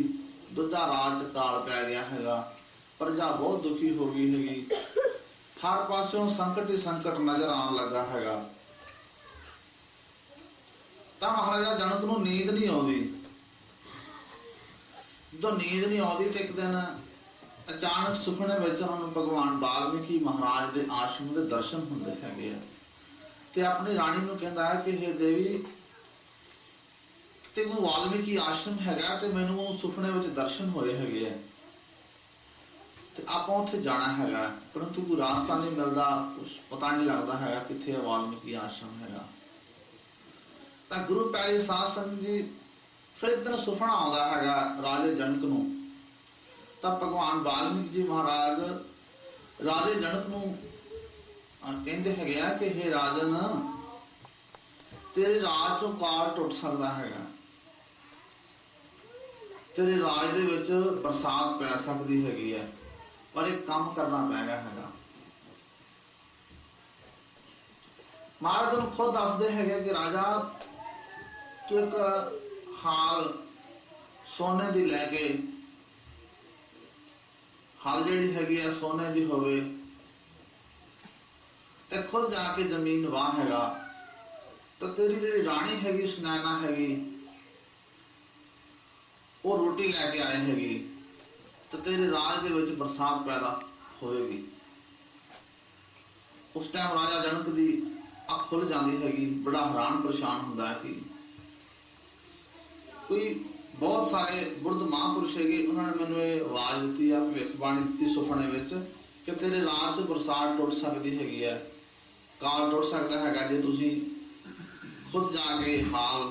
Speaker 1: ਦੂਜਾ ਰਾਜ 'ਚ ਕਾਲ ਪੈ ਗਿਆ ਹੈਗਾ, ਪ੍ਰਜਾ ਬਹੁਤ ਦੁਖੀ ਹੋ ਗਈ ਹੈਗੀ। ਹਰ ਪਾਸਿਓਂ ਸੰਕਟ ਹੀ ਸੰਕਟ ਨਜ਼ਰ ਆਉਣ ਲੱਗਾ ਹੈਗਾ। ਤਾਂ ਮਹਾਰਾਜਾ ਜਨਕ ਨੂੰ ਨੀਂਦ ਨਹੀਂ ਆਉਂਦੀ। ਜਦੋਂ ਨੀਂਦ ਨਹੀਂ ਆਉਂਦੀ ਤੇ ਇੱਕ ਦਿਨ ਅਚਾਨਕ ਸੁਪਨੇ ਵਿੱਚ ਉਹਨਾਂ ਨੂੰ ਭਗਵਾਨ ਵਾਲਮੀਕੀ ਮਹਾਰਾਜ ਦੇ ਆਸ਼ਰਮ ਦੇ ਦਰਸ਼ਨ ਹੁੰਦੇ ਹੈਗੇ ਆ ਤੇ ਆਪਣੀ ਰਾਣੀ ਨੂੰ ਕਹਿੰਦਾ ਹੈ ਕਿ हे ਦੇਵੀ, ਤੇ ਉਹ ਵਾਲਮੀਕੀ ਆਸ਼ਰਮ ਹੈਗਾ ਤੇ ਮੈਨੂੰ ਸੁਪਨੇ ਵਿੱਚ ਦਰਸ਼ਨ ਹੋਏ ਹੈਗੇ ਆ ਤੇ ਆਪਾਂ ਉੱਥੇ ਜਾਣਾ ਹੈਗਾ, ਪਰੰਤੂ ਕੋਈ ਰਾਸਤਾ ਨਹੀਂ ਮਿਲਦਾ, ਕੁਛ ਪਤਾ ਨਹੀਂ ਲੱਗਦਾ ਹੈਗਾ ਕਿੱਥੇ ਵਾਲਮੀਕੀ ਆਸ਼ਰਮ ਹੈਗਾ। ਤਾਂ ਗੁਰੂ ਪਿਆਰੇ ਸਾਧ ਸੰਗਤ ਜੀ, ਫਿਰ ਇੱਕ ਦਿਨ ਸੁਪਨਾ ਆਉਂਦਾ ਹੈਗਾ ਰਾਜੇ ਜਨਕ ਨੂੰ। ਤਾਂ ਭਗਵਾਨ ਵਾਲਮੀਕ ਜੀ ਮਹਾਰਾਜ ਰਾਜੇ ਜਨਕ ਨੂੰ ਕਹਿੰਦੇ ਹੈਗੇ ਆ ਕਿ हे ਰਾਜਨ, ਤੇਰੇ ਰਾਜ ਚੋਂ ਕਾਲ ਟੁੱਟ ਸਕਦਾ ਹੈਗਾ, ਤੇਰੇ ਰਾਜ ਦੇ ਵਿੱਚ ਬਰਸਾਤ ਪੈ ਸਕਦੀ ਹੈਗੀ ਹੈ, ਪਰ ਇੱਕ ਕੰਮ ਕਰਨਾ ਪੈਗਾ ਹੈਗਾ। ਮਹਾਰਾਜ ਨੂੰ ਖੁਦ ਦੱਸਦੇ ਹੈਗੇ ਕਿ ਰਾਜਾ, ਤੂੰ ਇੱਕ ਹਾਲ ਸੋਨੇ ਦੀ ਲੈ ਕੇ, ਹਾਲ ਜਿਹੜੀ ਹੈਗੀ ਆ ਸੋਨੇ ਦੀ ਹੋਵੇ ਤੇ ਖੁਦ ਜਾ ਕੇ ਜ਼ਮੀਨ ਵਾਹ ਹੈਗਾ, ਤਾਂ ਤੇਰੀ ਜਿਹੜੀ ਰਾਣੀ ਹੈਗੀ ਸੁਨੈਣਾ ਹੈਗੀ ਉਹ ਰੋਟੀ ਲੈ ਕੇ ਆਏ ਹੈਗੀ ਤੇ ਤੇਰੇ ਰਾਜ ਦੇ ਵਿੱਚ ਬਰਸਾਤ ਪੈਦਾ ਹੋਵੇਗੀ। ਉਸ ਟਾਈਮ ਰਾਜਾ ਜਨਕ ਦੀ ਅੱਖ ਖੁੱਲ ਜਾਂਦੀ ਹੈਗੀ, ਬੜਾ ਹੈਰਾਨ ਪਰੇਸ਼ਾਨ ਹੁੰਦਾ ਹੈ ਕਿ ਕੋਈ ਬਹੁਤ ਸਾਰੇ ਬੁਰਧ ਮਹਾਂਪੁਰਸ਼ ਹੈਗੇ, ਉਹਨਾਂ ਨੇ ਮੈਨੂੰ ਇਹ ਆਵਾਜ਼ ਦਿੱਤੀ ਆ, ਭਵਿੱਖਬਾਣੀ ਦਿੱਤੀ ਸੁਪਨੇ ਵਿੱਚ ਕਿ ਤੇਰੇ ਰਾਜ 'ਚ ਬਰਸਾਤ ਟੁੱਟ ਸਕਦੀ ਹੈਗੀ ਹੈ, ਕਾਲ ਟੁੱਟ ਸਕਦਾ ਹੈਗਾ ਜੇ ਤੁਸੀਂ ਖੁਦ ਜਾ ਕੇ ਹਾਲ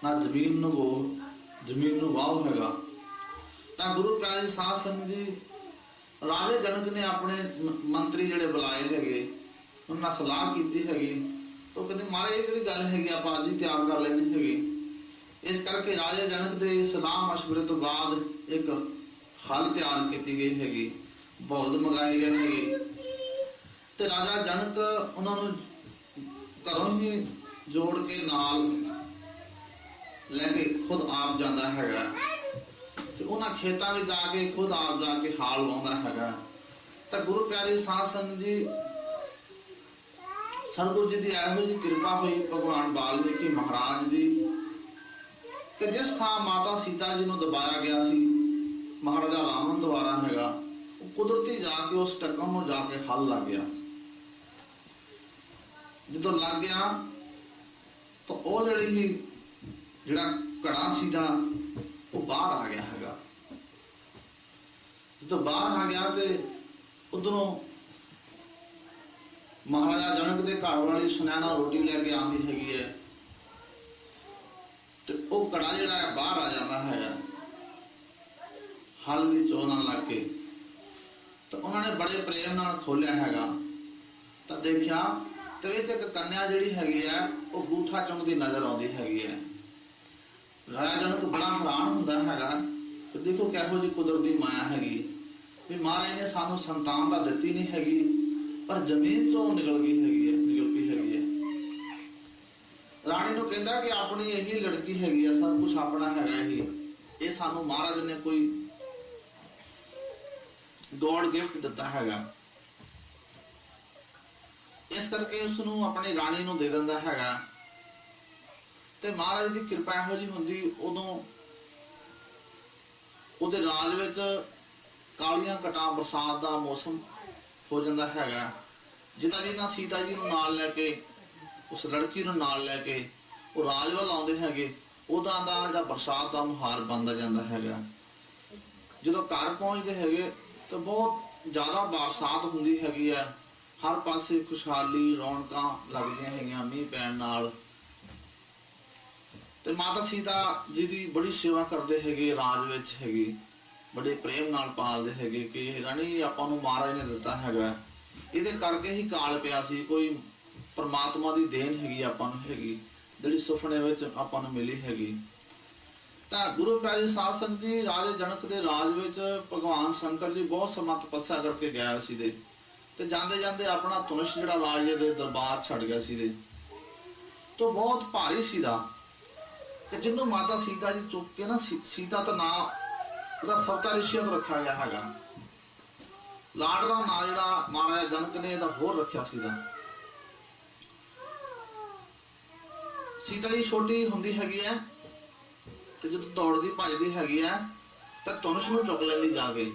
Speaker 1: ਨਾ ਜ਼ਮੀਨ ਨੂੰ ਵਾਹੋ ਹੈਗਾ। ਤਾਂ ਗੁਰੂ ਪਿਆਰੇ ਸਾਧ ਸੰਗਤ ਜੀ, ਰਾਜੇ ਜਨਕ ਨੇ ਆਪਣੇ ਮੰਤਰੀ ਜਿਹੜੇ ਬੁਲਾਏ ਹੈਗੇ, ਉਹਨਾਂ ਨਾਲ ਸਲਾਹ ਕੀਤੀ ਹੈਗੀ। ਤਾਂ ਕਹਿੰਦੇ ਮਹਾਰਾਜ ਇਹ ਜਿਹੜੀ ਗੱਲ ਹੈਗੀ ਆਪਾਂ ਅੱਜ ਹੀ ਤਿਆਰ ਕਰ ਲੈਣੀ ਹੈਗੀ। ਇਸ ਕਰਕੇ ਰਾਜੇ ਜਨਕ ਦੇ ਸਲਾਹ ਮਸ਼ਵਰੇ ਤੋਂ ਬਾਅਦ ਇੱਕ ਹਲ ਤਿਆਰ ਕੀਤੀ ਗਈ ਹੈਗੀ, ਬੌਲ ਮੰਗਾਏ ਗਏ ਹੈਗੇ ਤੇ ਰਾਜਾ ਜਨਕ ਉਹਨਾਂ ਨੂੰ ਘਰੋਂ ਹੀ ਜੋੜ ਕੇ ਨਾਲ ਲੈ ਕੇ ਖੁਦ ਆਪ ਜਾਂਦਾ ਹੈਗਾ ਤੇ ਉਹਨਾਂ ਖੇਤਾਂ ਵਿੱਚ ਜਾ ਕੇ ਖੁਦ ਆਪ ਜਾ ਕੇ ਹਾਲ ਲਾਉਂਦਾ ਹੈਗਾ। ਤਾਂ ਗੁਰੂ ਪਿਆਰੇ ਸਾਧ ਸੰਗਤ ਜੀ, ਸਤਿਗੁਰੂ ਜੀ ਦੀ ਇਹੋ ਜਿਹੀ ਕਿਰਪਾ ਹੋਈ ਭਗਵਾਨ ਵਾਲਮੀਕੀ ਮਹਾਰਾਜ ਦੀ ਕਿ ਜਿਸ ਥਾਂ ਮਾਤਾ ਸੀਤਾ ਜੀ ਨੂੰ ਦਬਾਇਆ ਗਿਆ ਸੀ ਮਹਾਰਾਜਾ ਰਾਵਣ ਦੁਆਰਾ ਹੈਗਾ, ਉਹ ਕੁਦਰਤੀ ਜਾ ਕੇ ਉਸ ਟੰਗਾਂ ਨੂੰ ਜਾ ਕੇ ਹੱਲ ਲੱਗ ਗਿਆ। ਜਦੋਂ ਲੱਗ ਗਿਆ ਤਾਂ ਉਹ ਜਿਹੜਾ ਘੜਾ ਸੀਗਾ ਉਹ ਬਾਹਰ ਆ ਗਿਆ ਹੈਗਾ। ਜਦੋਂ ਬਾਹਰ ਆ ਗਿਆ ਤੇ ਉਧਰੋਂ ਮਹਾਰਾਜਾ ਜਨਕ ਦੇ ਘਰ ਵਾਲੀ ਸੁਨੈਣਾ ਰੋਟੀ ਲੈ ਕੇ ਆਉਂਦੀ ਹੈਗੀ ਹੈ ਤੇ ਉਹ ਘੜਾ ਜਿਹੜਾ ਹੈ ਬਾਹਰ ਆ ਜਾਂਦਾ ਹੈਗਾ ਹਲ ਦੀ ਚੋਣ ਨਾਲ ਲੱਗ ਕੇ। ਤਾਂ ਉਹਨਾਂ ਨੇ ਬੜੇ ਪ੍ਰੇਮ ਨਾਲ ਖੋਲਿਆ ਹੈਗਾ ਤਾਂ ਦੇਖਿਆ ਤੇ ਇਹ ਇੱਕ ਕੰਨਿਆ ਜਿਹੜੀ ਹੈਗੀ ਹੈ ਉਹ ਗੂਠਾ ਚੁੰਗਦੀ ਨਜ਼ਰ ਆਉਂਦੀ ਹੈਗੀ ਹੈ। ਰਾਜਾ ਜਨਕ ਬੜਾ ਹੈਰਾਨ ਹੁੰਦਾ ਹੈਗਾ ਕਿ ਦੇਖੋ ਕਿਹੋ ਜਿਹੀ ਕੁਦਰਤ ਦੀ ਮਾਇਆ ਹੈਗੀ ਵੀ ਮਹਾਰਾਜ ਨੇ ਸਾਨੂੰ ਸੰਤਾਨ ਤਾਂ ਦਿੱਤੀ ਨਹੀਂ ਹੈਗੀ ਪਰ ਜ਼ਮੀਨ ਤੋਂ ਨਿਕਲ ਗਈ ਹੈਗੀ ਹੈ। ਰਾਣੀ ਨੂੰ ਕਹਿੰਦਾ ਕਿ ਆਪਣੀ ਇਹੀ ਲੜਕੀ ਹੈਗੀ ਹੈ, ਸਭ ਕੁਝ ਆਪਣਾ ਹੈਗਾ ਇਹ ਸਾਨੂੰ ਮਹਾਰਾਜ ਨੇ ਕੋਈ ਗੋਡ ਗਿਫਟ ਦਿੱਤਾ ਹੈਗਾ, ਇਸ ਕਰਕੇ ਉਸ ਨੂੰ ਆਪਣੀ ਰਾਣੀ ਨੂੰ ਦੇ ਦਿੰਦਾ ਹੈਗਾ। ਤੇ ਮਹਾਰਾਜ ਦੀ ਕਿਰਪਾ ਇਹੋ ਜਿਹੀ ਹੁੰਦੀ ਉਦੋਂ ਉਹਦੇ ਰਾਜ ਵਿੱਚ ਕਾਲੀਆਂ ਘਟਾਂ ਬਰਸਾਤ ਦਾ ਮੌਸਮ ਹੋ ਜਾਂਦਾ ਹੈਗਾ। ਜਿੱਦਾਂ ਸੀਤਾ ਜੀ ਨੂੰ ਨਾਲ ਲੈ ਕੇ ਉਸ ਲੜਕੀ ਨੂੰ ਨਾਲ ਲੈ ਕੇ ਉਹ ਰਾਜ ਵੱਲ ਆਉਂਦੇ ਹੈਗੇ ਉਦਾਂ ਦਾ ਜਾਂ ਬਰਸਾਤ ਦਾ ਮੁਹਾਰ ਬਣਦਾ ਜਾਂਦਾ ਹੈਗਾ। ਜਦੋਂ ਘਰ ਪਹੁੰਚਦੇ ਹੈਗੇ ਤਾਂ ਬਹੁਤ ਜ਼ਿਆਦਾ ਬਰਸਾਤ ਹੁੰਦੀ ਹੈਗੀ ਹੈ, ਹਰ ਪਾਸੇ ਖੁਸ਼ਹਾਲੀ ਰੌਣਕਾਂ ਲੱਗਦੀਆਂ ਹੈਗੀਆਂ ਮੀਂਹ ਪੈਣ ਨਾਲ। ਤੇ ਮਾਤਾ ਸੀਤਾ ਜੀ ਦੀ ਬੜੀ ਸੇਵਾ ਕਰਦੇ ਹੈਗੇ, ਰਾਜ ਵਿੱਚ ਹੈਗੀ ਬੜੇ ਪ੍ਰੇਮ ਨਾਲ ਪਾਲਦੇ ਹੈਗੇ ਕਿ ਰਾਣੀ ਆਪਾਂ ਨੂੰ ਮਹਾਰਾਜ ਨੇ ਦਿੱਤਾ ਹੈਗਾ, ਇਹਦੇ ਕਰਕੇ ਹੀ ਕਾਲ ਪਿਆ ਸੀ, ਕੋਈ ਪਰਮਾਤਮਾ ਦੀ ਦੇਣ ਹੈਗੀ ਆਪਾਂ ਨੂੰ ਹੈਗੀ ਜਿਹੜੀ ਸੁਪਨੇ ਵਿੱਚ ਆਪਾਂ ਨੂੰ ਮਿਲੀ ਹੈਗੀ। ਤਾਂ ਗੁਰੂ ਪਿਆਰੇ ਸਾਧ ਸੰਗਤ ਜੀ ਰਾਜੇ ਜਨਕ ਦੇ ਰਾਜ ਵਿੱਚ ਭਗਵਾਨ ਸ਼ੰਕਰ ਜੀ ਬਹੁਤ ਸਮਾਂ ਤਪੱਸਿਆ ਕਰਕੇ ਗਿਆ ਸੀ ਦੇ ਤੇ ਜਾਂਦੇ ਜਾਂਦੇ ਆਪਣਾ ਧਨੁਸ਼ ਜਿਹੜਾ ਰਾਜੇ ਦੇ ਦਰਬਾਰ ਛੱਡ ਗਿਆ ਸੀ ਦੇ ਤੋਂ ਬਹੁਤ ਭਾਰੀ ਸੀ ਦਾ ਕਿ ਜਿਹਨੂੰ ਮਾਤਾ ਸੀਤਾ ਜੀ ਚੁੱਕ ਕੇ ਨਾ ਸੀਤਾ ਦਾ ਨਾਂ ਉਹਦਾ ਸਵਤਾ ਰਿਸ਼ੀਆਂ ਤੋਂ ਰੱਖਿਆ ਗਿਆ ਹੈਗਾ। ਲਾਡਲਾ ਨਾਂ ਜਿਹੜਾ ਮਹਾਰਾਜਾ ਜਨਕ ਨੇ ਇਹਦਾ ਹੋਰ ਰੱਖਿਆ ਸੀ ਦਾ। ਸੀਤਾ ਜੀ ਛੋਟੀ ਹੁੰਦੀ ਹੈਗੀ ਹੈ ਤੇ ਜਦੋਂ ਦੌੜਦੀ ਭੱਜਦੀ ਹੈਗੀ ਹੈ ਤਾਂ ਧਨੁਸ਼ ਨੂੰ ਚੁੱਕ ਲੈਂਦੀ ਜਾ ਕੇ।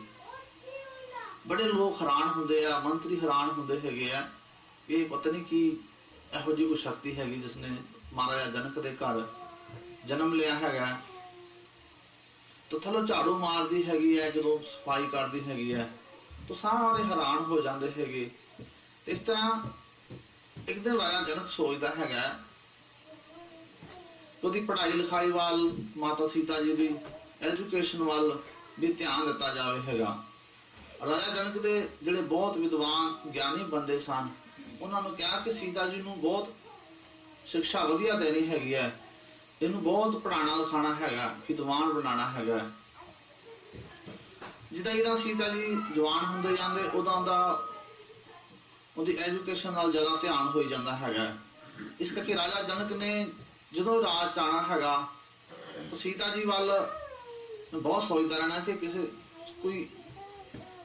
Speaker 1: ਬੜੇ ਲੋਕ ਹੈਰਾਨ ਹੁੰਦੇ ਆ, ਮੰਤਰੀ ਹੈਰਾਨ ਹੁੰਦੇ ਹੈਗੇ ਆ, ਇਹ ਪਤਾ ਨਹੀਂ ਕੀ ਇਹੋ ਜਿਹੀ ਕੋਈ ਸ਼ਕਤੀ ਹੈਗੀ ਜਿਸ ਨੇ ਮਹਾਰਾਜਾ ਜਨਕ ਦੇ ਘਰ ਜਨਮ ਲਿਆ ਹੈਗਾ। ਤਾਂ ਥੱਲੋਂ ਝਾੜੂ ਮਾਰਦੀ ਹੈਗੀ ਹੈ, ਜਦੋਂ ਸਫਾਈ ਕਰਦੀ ਹੈਗੀ ਹੈ ਤਾਂ ਸਾਰੇ ਹੈਰਾਨ ਹੋ ਜਾਂਦੇ ਹੈਗੇ। ਤੇ ਇਸ ਤਰ੍ਹਾਂ ਇੱਕ ਦਿਨ ਰਾਜਾ ਜਨਕ ਸੋਚਦਾ ਹੈਗਾ ਉਹਦੀ ਪੜ੍ਹਾਈ ਲਿਖਾਈ ਵੱਲ, ਮਾਤਾ ਸੀਤਾ ਜੀ ਦੀ ਐਜੂਕੇਸ਼ਨ ਵੱਲ ਵੀ ਧਿਆਨ ਦਿੱਤਾ ਜਾਵੇ ਹੈਗਾ। ਰਾਜਾ ਜਨਕ ਦੇ ਜਿਹੜੇ ਬਹੁਤ ਵਿਦਵਾਨ ਗਿਆਨੀ ਬੰਦੇ ਸਨ ਉਹਨਾਂ ਨੂੰ ਕਿਹਾ ਕਿ ਸੀਤਾ ਜੀ ਨੂੰ ਬਹੁਤ ਸਿੱਖਿਆ ਵਧੀਆ ਦੇਣੀ ਹੈਗੀ ਹੈ, ਇਹਨੂੰ ਬਹੁਤ ਪੜ੍ਹਾਉਣਾ ਲਿਖਾਉਣਾ ਹੈਗਾ, ਵਿਦਵਾਨ ਬਣਾਉਣਾ ਹੈਗਾ। ਜਿੱਦਾਂ ਸੀਤਾ ਜੀ ਜਵਾਨ ਹੁੰਦੇ ਜਾਂਦੇ ਉਦੋਂ ਦਾ ਉਹਦੀ ਐਜੂਕੇਸ਼ਨ ਨਾਲ ਜ਼ਿਆਦਾ ਧਿਆਨ ਹੋਈ ਜਾਂਦਾ ਹੈਗਾ। ਇਸ ਕਰਕੇ ਰਾਜਾ ਜਨਕ ਨੇ ਜਦੋਂ ਰਾਜ ਚ ਆਉਣਾ ਹੈਗਾ ਤਾਂ ਸੀਤਾ ਜੀ ਵੱਲ ਬਹੁਤ ਸੋਚਦਾ ਰਹਿਣਾ ਕਿ ਕੋਈ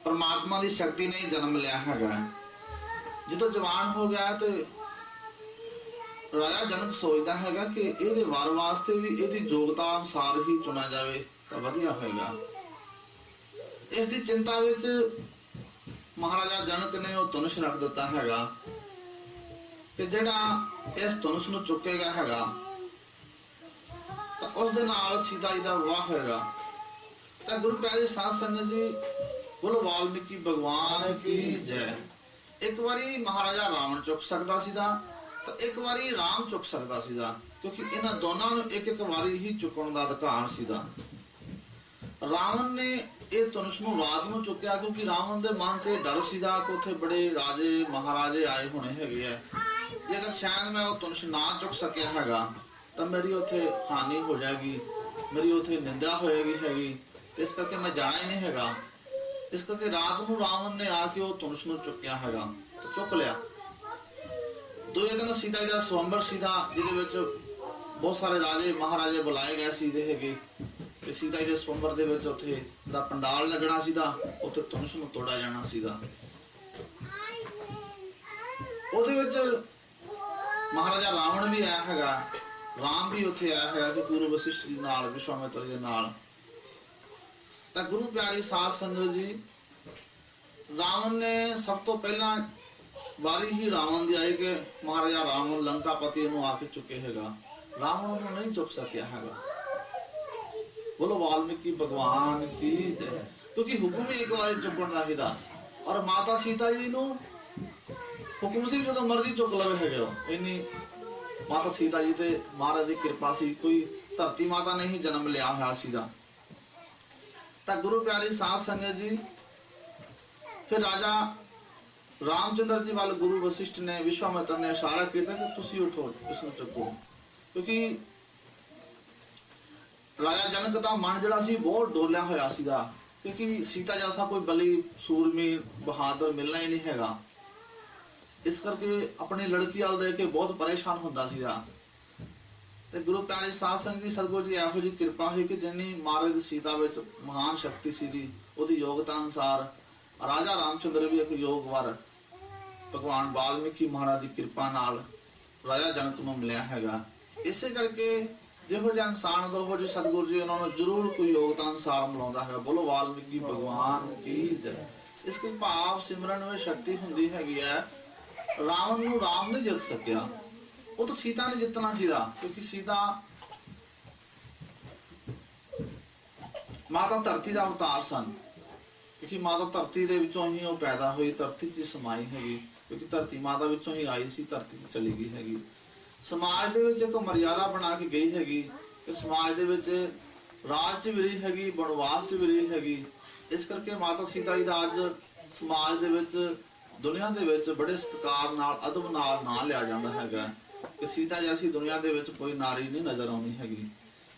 Speaker 1: ਪਰਮਾਤਮਾ ਦੀ ਸ਼ਕਤੀ ਨੇ ਜਨਮ ਲਿਆ ਹੈਗਾ। ਜਦੋਂ ਜਵਾਨ ਹੋ ਗਿਆ ਤੇ ਰਾਜਾ ਜਨਕ ਸੋਚਦਾ ਹੈਗਾ ਕਿ ਇਹਦੇ ਵਾਰ ਵਾਸਤੇ ਵੀ ਇਹਦੀ ਯੋਗਤਾ ਅਨੁਸਾਰ ਹੀ ਚੁਣਿਆ ਜਾਵੇ ਤਾਂ ਵਧੀਆ ਹੋਏਗਾ। ਇਸ ਦੀ ਚਿੰਤਾ ਵਿੱਚ ਮਹਾਰਾਜਾ ਜਨਕ ਨੇ ਉਹ ਧਨੁਸ਼ ਰੱਖ ਦਿੱਤਾ ਹੈਗਾ ਕਿ ਜਿਹੜਾ ਇਸ ਧਨੁਸ਼ ਨੂੰ ਚੁੱਕੇਗਾ ਹੈਗਾ ਤਾਂ ਉਸ ਦੇ ਨਾਲ ਸੀਤਾ ਜੀ ਦਾ ਵਿਆਹ ਹੋਏਗਾ। ਤਾਂ ਗੁਰੂ ਪਿਆਰੇ ਸਾਧ ਸੰਗਤ ਜੀ ਬੋਲੋ ਵਾਲਮੀਕੀ ਭਗਵਾਨ ਕੀ ਜੈ। ਇੱਕ ਵਾਰੀ ਮਹਾਰਾਜਾ ਰਾਵਣ ਚੁੱਕ ਸਕਦਾ ਸੀਗਾ ਤਾਂ ਇੱਕ ਵਾਰੀ ਰਾਮ ਚੁੱਕ ਸਕਦਾ ਸੀਗਾ, ਕਿਉਂਕਿ ਇਹਨਾਂ ਦੋਨਾਂ ਨੂੰ ਇੱਕ ਇੱਕ ਵਾਰੀ ਹੀ ਚੁੱਕਣ ਦਾ ਅਧਿਕਾਰ ਸੀਗਾ। ਰਾਵਣ ਨੇ ਇਹ ਧਨੁਸ਼ ਨੂੰ ਰਾਤ ਨੂੰ ਚੁੱਕਿਆ ਕਿਉਂਕਿ ਰਾਵਣ ਦੇ ਮਨ ਤੇ ਡਰ ਸੀਗਾ ਕਿ ਉੱਥੇ ਬੜੇ ਰਾਜੇ ਮਹਾਰਾਜੇ ਆਏ ਹੋਣੇ ਹੈਗੇ ਆ, ਜੇਕਰ ਸ਼ਾਇਦ ਮੈਂ ਉਹ ਧਨੁਸ਼ ਨਾ ਚੁੱਕ ਸਕਿਆ ਹੈਗਾ ਤਾਂ ਮੇਰੀ ਉੱਥੇ ਹਾਨੀ ਹੋ ਜਾਏਗੀ, ਮੇਰੀ ਉੱਥੇ ਨਿੰਦਾ ਹੋਏਗੀ ਹੈਗੀ, ਤੇ ਇਸ ਕਰਕੇ ਮੈਂ ਜਾਣਾ ਹੀ ਨਹੀਂ ਹੈਗਾ। ਇਸ ਕਰਕੇ ਰਾਤ ਨੂੰ ਰਾਵਣ ਨੇ ਆ ਕੇ ਉਹ ਧਨੁਸ਼ ਨੂੰ ਚੁੱਕਿਆ ਹੈਗਾ ਤੇ ਚੁੱਕ ਲਿਆ। ਦੂਜੇ ਦਿਨ ਸੀਤਾ ਜੀ ਦਾ ਸਵੰਬਰ ਸੀਗਾ ਜਿਹਦੇ ਵਿੱਚ ਬਹੁਤ ਸਾਰੇ ਰਾਜੇ ਮਹਾਰਾਜੇ ਬੁਲਾਏ ਗਏ ਸੀਗੇ ਹੈਗੇ ਤੇ ਸੀਤਾ ਜੀ ਦੇ ਸਵੰਬਰ ਦੇ ਵਿੱਚ ਉੱਥੇ ਦਾ ਪੰਡਾਲ ਲੱਗਣਾ ਸੀਗਾ, ਉੱਥੇ ਧਨੁਸ਼ ਨੂੰ ਤੋੜਿਆ ਜਾਣਾ ਸੀਗਾ। ਉਹਦੇ ਵਿੱਚ ਮਹਾਰਾਜਾ ਰਾਵਣ ਵੀ ਆਇਆ ਹੈਗਾ, ਰਾਮ ਵੀ ਉੱਥੇ ਆਇਆ ਹੈਗਾ ਤੇ ਗੁਰੂ ਵਸ਼ਿਸ਼ਠ ਜੀ ਨਾਲ, ਵਿਸ਼ਵਾਮਿਤਰ ਦੇ ਨਾਲ। ਤਾਂ ਗੁਰੂ ਪਿਆਰੀ ਸਾਧ ਸੰਗਤ ਜੀ ਰਾਵਣ ਨੇ ਸਭ ਤੋਂ ਪਹਿਲਾਂ ਵਾਰੀ ਹੀ ਰਾਵਣ ਦੀ ਆਈ ਕਿ ਮਹਾਰਾਜਾ ਰਾਵਣ ਲੰਕਾਪਤੀ ਨੂੰ ਆ ਕੇ ਚੁੱਕੇ ਹੈਗਾ। ਰਾਵਣ ਉਹਨੂੰ ਨਹੀਂ ਚੁੱਕ ਸਕਿਆ ਹੈਗਾ। ਬੋਲੋ ਵਾਲਮੀਕੀ ਭਗਵਾਨ ਕੀ ਜੈ। ਕਿਉਂਕਿ ਹੁਕਮ ਹੀ ਇੱਕ ਵਾਰੀ ਚੁੱਕਣ ਦਾ ਸੀਗਾ, ਔਰ ਮਾਤਾ ਸੀਤਾ ਜੀ ਨੂੰ ਹੁਕਮ ਸੀ ਜਦੋਂ ਮਰਜ਼ੀ ਚੁੱਕ ਲਵੇ ਹੈਗੇ ਉਹ। ਇੰਨੀ ਮਾਤਾ ਸੀਤਾ ਜੀ ਤੇ ਮਹਾਰਾਜ ਦੀ ਕਿਰਪਾ ਸੀ, ਕੋਈ ਧਰਤੀ ਮਾਤਾ ਨੇ ਹੀ ਜਨਮ ਲਿਆ ਹੋਇਆ ਸੀਗਾ। ਤਾਂ ਗੁਰੂ ਪਿਆਰੀ ਸਾਧ ਸੰਗਤ ਜੀ, ਫਿਰ ਰਾਜਾ ਰਾਮਚੰਦਰ ਜੀ ਵੱਲ ਗੁਰੂ ਵਸਿਸ਼ਠ ਨੇ, ਵਿਸ਼ਵਾਮਿਤਰ ਨੇ ਇਸ਼ਾਰਾ ਕੀਤਾ ਕਿ ਤੁਸੀਂ ਉਠੋ, ਇਸ ਨੂੰ ਚੁੱਕੋ। ਕਿਉਂਕਿ ਰਾਜਾ ਜਨਕ ਦਾ ਮਨ ਜਿਹੜਾ ਸੀ ਬਹੁਤ ਡੋਲਿਆ ਹੋਇਆ ਸੀਗਾ, ਕਿਉਂਕਿ ਸੀਤਾ ਜੈਸਾ ਕੋਈ ਬਲੀ ਸੂਰਮੀ ਬਹਾਦਰ ਮਿਲਣਾ ਹੀ ਨਹੀਂ ਹੈਗਾ। ਇਸ ਕਰਕੇ ਆਪਣੀ ਲੜਕੀ ਵੱਲ ਦੇਖ ਕੇ ਬਹੁਤ ਪਰੇਸ਼ਾਨ ਹੁੰਦਾ ਸੀਗਾ। ਤੇ ਗੁਰੂ ਪਿਆਰੇ ਸਾਧ ਸੰਗਤ ਜੀ, ਸਤਿਗੁਰੂ ਜੀ ਇਹੋ ਜਿਹੀ ਕਿਰਪਾ ਹੋਈ ਕਿ ਜਿੰਨੀ ਮਹਾਰਾਜ ਸੀਤਾ ਵਿੱਚ ਮਹਾਨ ਸ਼ਕਤੀ ਸੀਗੀ, ਉਹਦੀ ਯੋਗਤਾ ਅਨੁਸਾਰ ਰਾਜਾ ਰਾਮਚੰਦਰ ਵੀ ਇੱਕ ਯੋਗਵਰ ਭਗਵਾਨ ਵਾਲਮੀਕੀ ਮਹਾਰਾਜ ਦੀ ਕਿਰਪਾ ਨਾਲ ਰਾਜਾ ਜਨਕ ਨੂੰ ਮਿਲਿਆ ਹੈਗਾ। ਇਸੇ ਕਰਕੇ ਜਿਹੋ ਜਿਹਾ ਇਨਸਾਨ ਦਾ ਉਹ ਜਿਹੇ ਸਤਿਗੁਰੂ ਜੀ ਉਹਨਾਂ ਨੂੰ ਜ਼ਰੂਰ ਕੋਈ ਯੋਗਤਾ ਅਨੁਸਾਰ ਮਿਲਾਉਂਦਾ ਹੈ। ਬੋਲੋ ਵਾਲਮੀਕੀ ਭਗਵਾਨ ਕੀ ਜੈ। ਇਸ ਕੇ ਭਾਵ ਸਿਮਰਨ ਵਿੱਚ ਸ਼ਕਤੀ ਹੁੰਦੀ ਹੈਗੀ ਹੈ। ਰਾਵਣ ਨੂੰ ਰਾਮ ਨੇ ਜਿੱਤ ਸਕਿਆ, ਉਹ ਤਾਂ ਸੀਤਾ ਨੇ ਜਿੱਤਣਾ ਸੀਗਾ, ਕਿਉਂਕਿ ਸੀਤਾ ਮਾਤਾ ਧਰਤੀ ਦਾ ਅਵਤਾਰ ਸਨ। ਕਿਉਂਕਿ ਮਾਤਾ ਧਰਤੀ ਦੇ ਵਿੱਚੋਂ ਹੀ ਉਹ ਪੈਦਾ ਹੋਈ, ਧਰਤੀ 'ਚ ਸਮਾਈ ਹੈਗੀ, ਕਿਉਂਕਿ ਧਰਤੀ ਮਾਤਾ ਵਿੱਚੋਂ ਹੀ ਆਈ ਸੀ, ਧਰਤੀ 'ਚ ਚਲੀ ਗਈ ਹੈਗੀ। ਸਮਾਜ ਦੇ ਵਿੱਚ ਇੱਕ ਮਰਿਆਦਾ ਬਣਾ ਕੇ ਗਈ ਹੈਗੀ ਕਿ ਸਮਾਜ ਦੇ ਵਿੱਚ ਰਾਜ 'ਚ ਵੀ ਰਹੀ ਹੈਗੀ, ਬਨਵਾਸ 'ਚ ਵੀ ਰਹੀ ਹੈਗੀ। ਇਸ ਕਰਕੇ ਮਾਤਾ ਸੀਤਾ ਜੀ ਦਾ ਅੱਜ ਸਮਾਜ ਦੇ ਵਿੱਚ, ਦੁਨੀਆ ਦੇ ਵਿੱਚ ਬੜੇ ਸਤਿਕਾਰ ਨਾਲ, ਅਦਬ ਨਾਲ ਨਾਂ ਲਿਆ ਜਾਂਦਾ ਹੈਗਾ ਕਿ ਸੀਤਾ ਜੈਸੀ ਦੁਨੀਆ ਦੇ ਵਿੱਚ ਕੋਈ ਨਾਰੀ ਨਹੀਂ ਨਜ਼ਰ ਆਉਂਦੀ ਹੈਗੀ।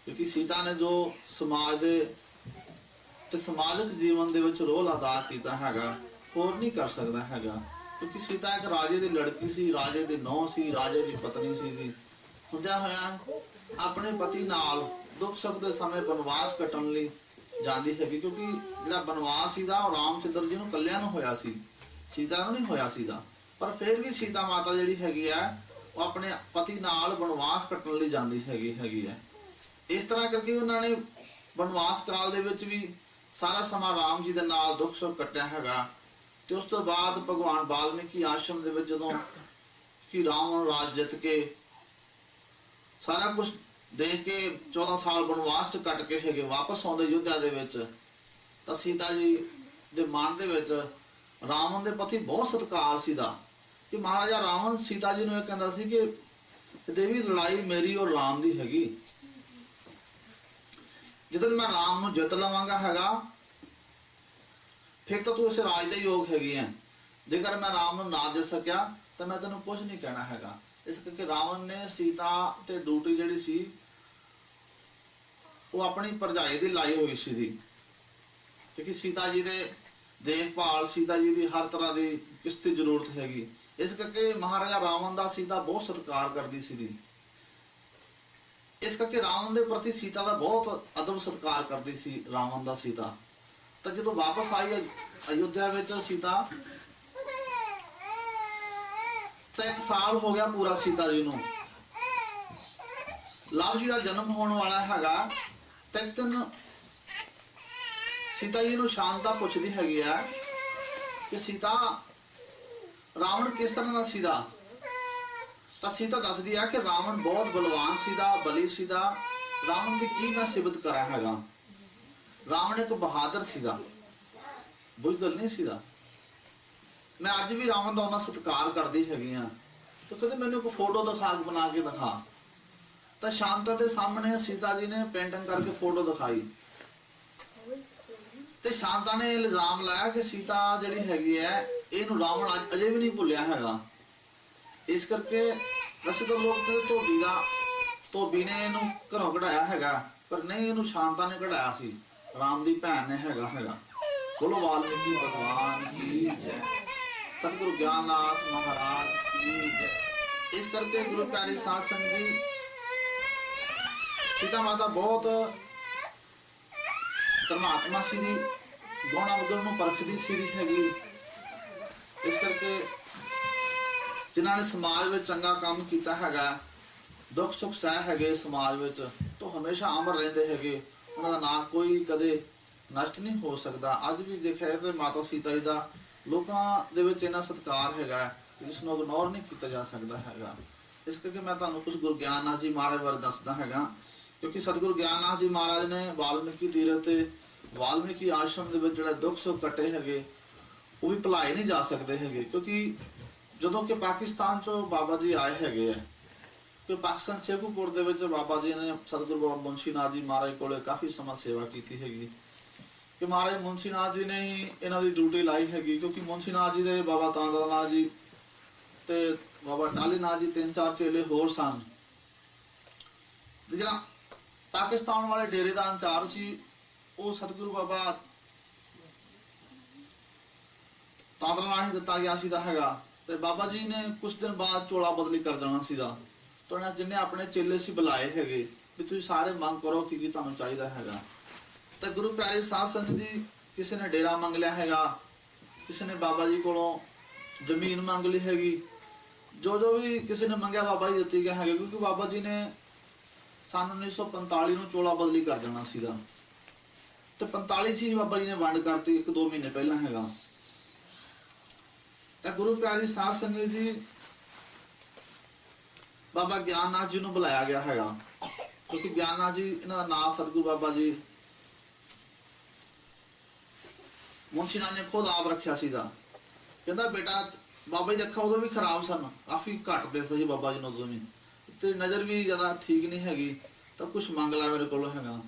Speaker 1: ਕਿਉਂਕਿ ਸੀਤਾ ਨੇ ਜੋ ਸਮਾਜ ਦੇ ਤੇ ਸਮਾਜਿਕ ਜੀਵਨ ਦੇ ਵਿੱਚ ਰੋਲ ਅਦਾ ਕੀਤਾ ਹੈਗਾ, ਹੋਰ ਨਹੀਂ ਕਰ ਸਕਦਾ ਹੈਗਾ। ਕਿਉਂਕਿ ਸੀਤਾ ਇੱਕ ਰਾਜੇ ਦੀ ਲੜਕੀ ਸੀ, ਰਾਜੇ ਦੀ ਨੂੰਹ ਸੀ, ਰਾਜੇ ਦੀ ਪਤਨੀ ਸੀ। ਹੁੰਦਿਆਂ ਹੋਇਆ ਆਪਣੇ ਪਤੀ ਨਾਲ ਦੁੱਖ ਸੁੱਖ ਦੇ ਸਮੇਂ ਬਨਵਾਸ ਕੱਟਣ ਲਈ ਜਾਂਦੀ ਹੈਗੀ। ਕਿਉਂਕਿ ਜਿਹੜਾ ਬਨਵਾਸ ਸੀਗਾ ਉਹ ਰਾਮਚੰਦਰ ਜੀ ਨੂੰ ਕੱਲਿਆਂ ਨੂੰ ਹੋਇਆ ਸੀ, ਸੀਤਾ ਨੂੰ ਨਹੀਂ ਹੋਇਆ ਸੀਗਾ। ਪਰ ਫਿਰ ਵੀ ਸੀਤਾ ਮਾਤਾ ਜਿਹੜੀ ਹੈਗੀ ਆ, ਉਹ ਆਪਣੇ ਪਤੀ ਨਾਲ ਬਨਵਾਸ ਕੱਟਣ ਲਈ ਜਾਂਦੀ ਹੈਗੀ ਹੈ। ਇਸ ਤਰ੍ਹਾਂ ਕਰਕੇ ਉਹਨਾਂ ਨੇ ਬਨਵਾਸ ਕਾਲ ਦੇ ਵਿੱਚ ਵੀ ਸਾਰਾ ਸਮਾਂ ਰਾਮ ਜੀ ਦੇ ਨਾਲ ਦੁੱਖ ਸੁੱਖ ਕੱਟਿਆ ਹੈਗਾ। ਤੇ ਉਸ ਤੋਂ ਬਾਅਦ ਭਗਵਾਨ ਵਾਲਮੀਕੀ ਆਸ਼ਰਮ ਦੇ ਵਿੱਚ ਜਦੋਂ ਕਿ ਰਾਵਣ ਰਾਜ ਜਿੱਤ ਕੇ ਸਾਰਾ ਕੁਝ ਦੇਖ ਕੇ 14 ਸਾਲ ਬਨਵਾਸ ਚ ਕੱਟ ਕੇ ਹੈਗੇ ਵਾਪਸ ਆਉਂਦੇ ਯੁੱਧਿਆ ਦੇ ਵਿੱਚ, ਤਾਂ ਸੀਤਾ ਜੀ ਦੇ ਮਨ ਦੇ ਵਿੱਚ ਰਾਵਣ ਦੇ ਪ੍ਰਤੀ ਬਹੁਤ ਸਤਿਕਾਰ ਸੀਗਾ ਕਿ ਮਹਾਰਾਜਾ ਰਾਵਣ ਸੀਤਾ ਜੀ ਨੂੰ ਇਹ ਕਹਿੰਦਾ ਸੀ ਕਿ ਦੇਵੀ ਲੜਾਈ ਮੇਰੀ ਔਰ ਰਾਮ ਦੀ ਹੈਗੀ। ਜਦੋਂ ਮੈਂ ਰਾਮ ਨੂੰ ਜਿੱਤ ਲਵਾਂਗਾ ਹੈਗਾ, ਫਿਰ ਤਾਂ ਤੂੰ ਇਸ ਰਾਜ ਦੇ ਯੋਗ ਹੈਗੀ ਹੈ। ਜੇਕਰ ਮੈਂ ਰਾਮ ਨੂੰ ਨਾ ਜਿੱਤ ਸਕਿਆ ਤਾਂ ਮੈਂ ਤੈਨੂੰ ਕੁਝ ਨਹੀਂ ਕਹਿਣਾ ਹੈਗਾ। ਇਸ ਕਰਕੇ ਰਾਵਣ ਨੇ ਸੀਤਾ ਤੇ ਡਿਊਟੀ ਜਿਹੜੀ ਸੀ ਉਹ ਆਪਣੀ ਭਰਜਾਈ ਦੀ ਲਾਈ ਹੋਈ ਸੀ ਦੀ, ਕਿਉਂਕਿ ਸੀਤਾ ਜੀ ਦੇ ਦੇਖਭਾਲ, ਸੀਤਾ ਜੀ ਦੀ ਹਰ ਤਰ੍ਹਾਂ ਦੀ ਕਿਸ ਦੀ ਜ਼ਰੂਰਤ ਹੈਗੀ। ਇਸ ਕਰਕੇ ਮਹਾਰਾਜਾ ਰਾਵਣ ਦਾ ਸੀਤਾ ਬਹੁਤ ਸਤਿਕਾਰ ਕਰਦੀ ਸੀ। ਇਸ ਕਰਕੇ ਰਾਵਣ ਦੇ ਪ੍ਰਤੀ ਸੀਤਾ ਦਾ ਬਹੁਤ ਅਦਬ ਸਤਿਕਾਰ ਕਰਦੀ ਸੀ ਰਾਵਣ ਦਾ ਸੀਤਾ। ਤਾਂ ਜਦੋਂ ਵਾਪਸ ਆਈ ਅਯੁੱਧਿਆ ਵਿੱਚ ਸੀਤਾ, ਤਾਂ 1 ਸਾਲ ਹੋ ਗਿਆ ਪੂਰਾ ਸੀਤਾ ਜੀ ਨੂੰ। ਲਵ ਜੀ ਦਾ ਜਨਮ ਹੋਣ ਵਾਲਾ ਹੈਗਾ। ਤਾਂ ਇੱਕ ਦਿਨ ਸੀਤਾ ਜੀ ਨੂੰ ਸ਼ਾਂਤਾ ਪੁੱਛਦੀ ਹੈਗੀ ਆ ਕਿ ਸੀਤਾ, ਰਾਵਣ ਕਿਸ ਤਰ੍ਹਾਂ ਦਾ ਸੀਗਾ? ਤਾਂ ਸੀਤਾ ਦੱਸਦੀ ਆ ਕਿ ਰਾਵਣ ਬਹੁਤ ਬਲਵਾਨ ਸੀਗਾ, ਬਲੀ ਸੀਗਾ। ਰਾਵਣ ਦੀ ਕੀ ਮੈਂ ਸਿਫਤ ਕਰਾਂ ਹੈਗਾ। ਰਾਵਣ ਇੱਕ ਬਹਾਦਰ ਸੀਗਾ, ਬੁਜ਼ਦਿਲ ਨਹੀਂ ਸੀਗਾ। ਮੈਂ ਅੱਜ ਵੀ ਰਾਵਣ ਦਾ ਉਹਨਾਂ ਸਤਿਕਾਰ ਕਰਦੀ ਹੈਗੀ ਆ। ਤਾਂ ਕਹਿੰਦੇ ਮੈਨੂੰ ਕੋਈ ਫੋਟੋ ਦਿਖਾ ਕੇ, ਬਣਾ ਕੇ ਦਿਖਾ। ਤਾਂ ਸ਼ਾਂਤਾ ਦੇ ਸਾਹਮਣੇ ਸੀਤਾ ਜੀ ਨੇ ਪੇਂਟਿੰਗ ਕਰਕੇ ਫੋਟੋ ਦਿਖਾਈ ਤੇ ਸ਼ਾਂਤਾ ਨੇ ਇਲਜ਼ਾਮ ਲਾਇਆ ਕਿ ਸੀਤਾ ਜਿਹੜੀ ਹੈਗੀ ਹੈ, ਇਹਨੂੰ ਰਾਵਣ ਅਜੇ ਵੀ ਨਹੀਂ ਭੁੱਲਿਆ ਹੈਗਾ। ਇਸ ਕਰਕੇ ਵੈਸੇ ਤਾਂ ਲੋਕ ਧੋਬੀ ਨੇ ਇਹਨੂੰ ਘਰੋਂ ਕਢਾਇਆ ਹੈਗਾ, ਪਰ ਨਹੀਂ, ਇਹਨੂੰ ਸ਼ਾਂਤਾ ਨੇ ਕਢਾਇਆ ਸੀ, ਰਾਮ ਦੀ ਭੈਣ ਨੇ ਹੈਗਾ। ਬੋਲੋ ਵਾਲਮੀਕੀ ਭਗਵਾਨ ਕੀ ਜੈ। ਸਤਿਗੁਰੂ ਗਿਆਨਨਾਥ ਮਹਾਰਾਜ ਕੀ ਜੈ। ਇਸ ਕਰਕੇ ਗੁਰੂ ਪਿਆਰੀ ਸਾਧ ਸੰਗਤ ਜੀ, ਸੀਤਾ ਮਾਤਾ ਬਹੁਤ ਪਰਮਾਤਮਾ ਸੀ, ਗੁਣਾ ਵਗਣ ਨੂੰ ਪਰਖਦੀ ਸੀ ਹੈਗੀ। ਇਸ ਕਰਕੇ ਜਿਨ੍ਹਾਂ ਨੇ ਸਮਾਜ ਵਿੱਚ ਚੰਗਾ ਕੰਮ ਕੀਤਾ ਹੈਗਾ, ਦੁੱਖ ਸੁੱਖ ਸਹਿ ਹੈਗੇ ਸਮਾਜ ਵਿੱਚ, ਤਾਂ ਹਮੇਸ਼ਾ ਅਮਰ ਰਹਿੰਦੇ ਹੈਗੇ। ਉਹਨਾਂ ਦਾ ਨਾਂ ਕੋਈ ਕਦੇ ਨਸ਼ਟ ਨਹੀਂ ਹੋ ਸਕਦਾ। ਅੱਜ ਵੀ ਦੇਖਿਆ ਤੇ ਮਾਤਾ ਸੀਤਾ ਜੀ ਦਾ ਲੋਕਾਂ ਦੇ ਵਿੱਚ ਇੰਨਾ ਸਤਿਕਾਰ ਹੈਗਾ ਜਿਸ ਨੂੰ ਇਗਨੋਰ ਨਹੀਂ ਕੀਤਾ ਜਾ ਸਕਦਾ ਹੈਗਾ। ਇਸ ਕਰਕੇ ਮੈਂ ਤੁਹਾਨੂੰ ਕੁਝ ਗੁਰੂ ਗਿਆਨਨਾਥ ਜੀ ਮਹਾਰਾਜ ਬਾਰੇ ਦੱਸਦਾ ਹੈਗਾ, ਕਿਉਂਕਿ ਸਤਿਗੁਰੂ ਗਿਆਨਨਾਥ ਜੀ ਮਹਾਰਾਜ ਨੇ ਵਾਲਮੀਕੀ ਤੀਰਥ ਤੇ ਵਾਲਮੀਕੀ ਆਸ਼ਰਮ ਦੇ ਵਿੱਚ ਜਿਹੜਾ ਦੁੱਖ ਸੁੱਖ ਕੱਟੇ ਹੈਗੇ ਉਹ ਵੀ ਭੁਲਾਏ ਨਹੀਂ ਜਾ ਸਕਦੇ ਹੈਗੇ। ਕਿਉਂਕਿ ਜਦੋਂ ਕਿ ਪਾਕਿਸਤਾਨ ਚੋਂ ਬਾਬਾ ਜੀ ਆਏ ਹੈਗੇ ਆ, ਕਿ ਪਾਕਿਸਤਾਨ ਸ਼ੇਖੂਪੁਰ ਦੇ ਵਿੱਚ ਬਾਬਾ ਜੀ ਨੇ ਸਤਿਗੁਰੂ ਬਾਬਾ ਮੁਨਸ਼ੀ ਨਾਥ ਜੀ ਮਹਾਰਾਜ ਕੋਲੇ ਕਾਫੀ ਸਮਾਂ ਸੇਵਾ ਕੀਤੀ ਹੈਗੀ, ਕਿ ਮਹਾਰਾਜ ਮੁਨਸ਼ੀ ਨਾਥ ਜੀ ਨੇ ਹੀ ਇਹਨਾਂ ਦੀ ਡਿਊਟੀ ਲਾਈ ਹੈਗੀ। ਕਿਉਂਕਿ ਮੁਨਸ਼ੀ ਨਾਥ ਜੀ ਦੇ ਬਾਬਾ ਤਾਂਦਰਾ ਨਾਥ ਜੀ ਤੇ ਬਾਬਾ ਟਾਲੀ ਨਾਥ ਜੀ 3-4 ਚੇਲੇ ਹੋਰ ਸਨ। ਤੇ ਜਿਹੜਾ ਪਾਕਿਸਤਾਨ ਵਾਲੇ ਡੇਰੇ ਦਾ ਇੰਚਾਰਜ ਸੀ ਉਹ ਸਤਿਗੁਰੂ ਬਾਬਾ ਤਾਂਦਰਾ ਨਾਥ ਜੀ ਦਿੱਤਾ ਗਿਆ ਸੀਦਾ ਹੈਗਾ। ਤੇ ਬਾਬਾ ਜੀ ਨੇ ਕੁਝ ਦਿਨ ਬਾਅਦ ਚੋਲਾ ਬਦਲੀ ਕਰ ਦੇਣਾ ਸੀਗਾ। ਤਾਂ ਉਹਨਾਂ ਜਿੰਨੇ ਆਪਣੇ ਚੇਲੇ ਸੀ ਬੁਲਾਏ ਹੈਗੇ ਵੀ ਤੁਸੀਂ ਸਾਰੇ ਮੰਗ ਕਰੋ ਕੀ ਕੀ ਤੁਹਾਨੂੰ ਚਾਹੀਦਾ ਹੈਗਾ। ਤੇ ਗੁਰੂ ਪਿਆਰੇ ਸਾਧ ਸੰਗਤ ਜੀ, ਕਿਸੇ ਨੇ ਡੇਰਾ ਮੰਗ ਲਿਆ ਹੈਗਾ, ਕਿਸੇ ਨੇ ਬਾਬਾ ਜੀ ਕੋਲੋਂ ਜ਼ਮੀਨ ਮੰਗ ਲਈ ਹੈਗੀ, ਜੋ ਵੀ ਕਿਸੇ ਨੇ ਮੰਗਿਆ ਬਾਬਾ ਜੀ ਦਿੱਤੀ ਗਿਆ ਹੈਗਾ। ਕਿਉਂਕਿ ਬਾਬਾ ਜੀ ਨੇ ਸਨ 1945 ਨੂੰ ਚੋਲਾ ਬਦਲੀ ਕਰ ਦੇਣਾ ਸੀਗਾ ਤੇ 45 ਚ ਹੀ ਬਾਬਾ ਜੀ ਨੇ ਵੰਡ ਕਰਤੀ, 1-2 ਮਹੀਨੇ ਪਹਿਲਾਂ ਹੈਗਾ। ਤੇ ਗੁਰੂ ਪਿਆਰੀ ਸਾਧ ਸੰਗਤ ਜੀ, ਬਾਬਾ ਗਿਆਨਨਾਥ ਜੀ ਨੂੰ ਬੁਲਾਇਆ ਗਿਆ ਹੈਗਾ, ਕਿਉਂਕਿ ਗਿਆਨਨਾਥ ਜੀ ਇਹਨਾਂ ਦਾ ਨਾਮ ਸਤਿਗੁਰੂ ਬਾਬਾ ਜੀ ਮੁਨਸ਼ੀ ਨਾਥ ਨੇ ਖੁਦ ਆਪ ਰੱਖਿਆ ਸੀਗਾ। ਕਹਿੰਦਾ ਬੇਟਾ, ਬਾਬਾ ਜੀ ਦੀ ਅੱਖਾਂ ਉਦੋਂ ਵੀ ਖਰਾਬ ਸਨ, ਕਾਫੀ ਘੱਟ ਦਿਸਦਾ ਸੀ ਬਾਬਾ ਜੀ ਨੂੰ ਉਦੋਂ ਵੀ, ਤੇ ਨਜ਼ਰ ਵੀ ਜ਼ਿਆਦਾ ਠੀਕ ਨਹੀਂ ਹੈਗੀ, ਤਾਂ ਕੁਛ ਮੰਗ ਲੈ ਮੇਰੇ ਕੋਲ ਹੈਗਾ।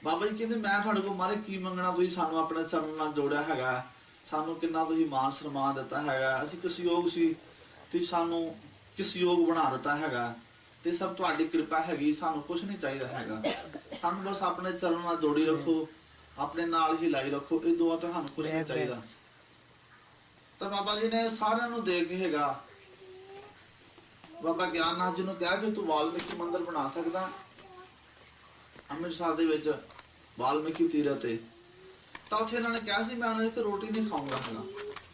Speaker 1: ਬਾਬਾ ਜੀ ਕਹਿੰਦੇ ਮੈਂ ਤੁਹਾਡੇ ਕੋਲ ਮਾਰੇ ਕੀ ਮੰਗਣਾ, ਤੁਸੀਂ ਸਾਨੂੰ ਆਪਣੇ ਚਰਨ ਨਾਲ ਜੋੜਿਆ ਹੈਗਾ, ਸਾਨੂੰ ਕਿੰਨਾ ਤੁਸੀਂ ਮਾਨ ਸਨਮਾਨ ਦਿੱਤਾ ਹੈਗਾ, ਅਸੀਂ ਕਿਸ ਯੋਗ ਸੀ, ਤੁਸੀਂ ਸਾਨੂੰ ਕਿਸ ਯੋਗ ਬਣਾ ਦਿੱਤਾ ਹੈਗਾ, ਤੇ ਸਭ ਤੁਹਾਡੀ ਕਿਰਪਾ ਹੈਗੀ, ਸਾਨੂੰ ਕੁਝ ਨਹੀਂ ਚਾਹੀਦਾ ਹੈਗਾ, ਸਾਨੂੰ ਬਸ ਆਪਣੇ ਚਰਨ ਨਾਲ ਜੋੜੀ ਰੱਖੋ, ਆਪਣੇ ਨਾਲ ਹੀ ਲਾਈ ਰੱਖੋ, ਇਹ ਦੁਆ ਤੁਹਾਨੂੰ ਕੁਝ ਨਹੀਂ ਚਾਹੀਦਾ। ਤਾਂ ਬਾਬਾ ਜੀ ਨੇ ਸਾਰਿਆਂ ਨੂੰ ਦੇ ਕੇ ਹੈਗਾ ਬਾਬਾ ਗਿਆਨਨਾਥ ਜੀ ਨੂੰ ਕਿਹਾ ਕਿ ਤੂੰ ਵਾਲਮੀਕੀ ਮੰਦਿਰ ਬਣਾ ਸਕਦਾ ਅੰਮ੍ਰਿਤਸਰ ਦੇ ਵਿੱਚ ਵਾਲਮੀਕੀ ਤੀਰਥ ਤੇ। ਤਾਂ ਉੱਥੇ ਇਹਨਾਂ ਨੇ ਕਿਹਾ ਸੀ ਮੈਂ ਉਹਨਾਂ ਦੀ ਰੋਟੀ ਨਹੀਂ ਖਾਊਂਗਾ ਹੈਗਾ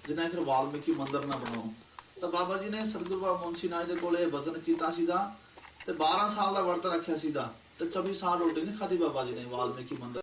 Speaker 1: ਜਿੰਨਾ ਚਿਰ ਵਾਲਮੀਕੀ ਮੰਦਿਰ ਨਾ ਬਣਾਓ। ਤਾਂ ਬਾਬਾ ਜੀ ਨੇ ਸਤਿਗੁਰੂ ਬਾਬਾ ਮੁਨਸ਼ੀ ਨਾਥ ਦੇ ਕੋਲੇ ਵਜ਼ਨ ਕੀਤਾ ਸੀਗਾ ਤੇ 12 ਸਾਲ ਦਾ ਵਰਤ ਰੱਖਿਆ ਸੀਗਾ ਤੇ 24 ਸਾਲ ਰੋਟੀ ਨਹੀਂ ਖਾਧੀ ਬਾਬਾ ਜੀ ਨੇ ਵਾਲਮੀਕੀ ਮੰਦਿਰ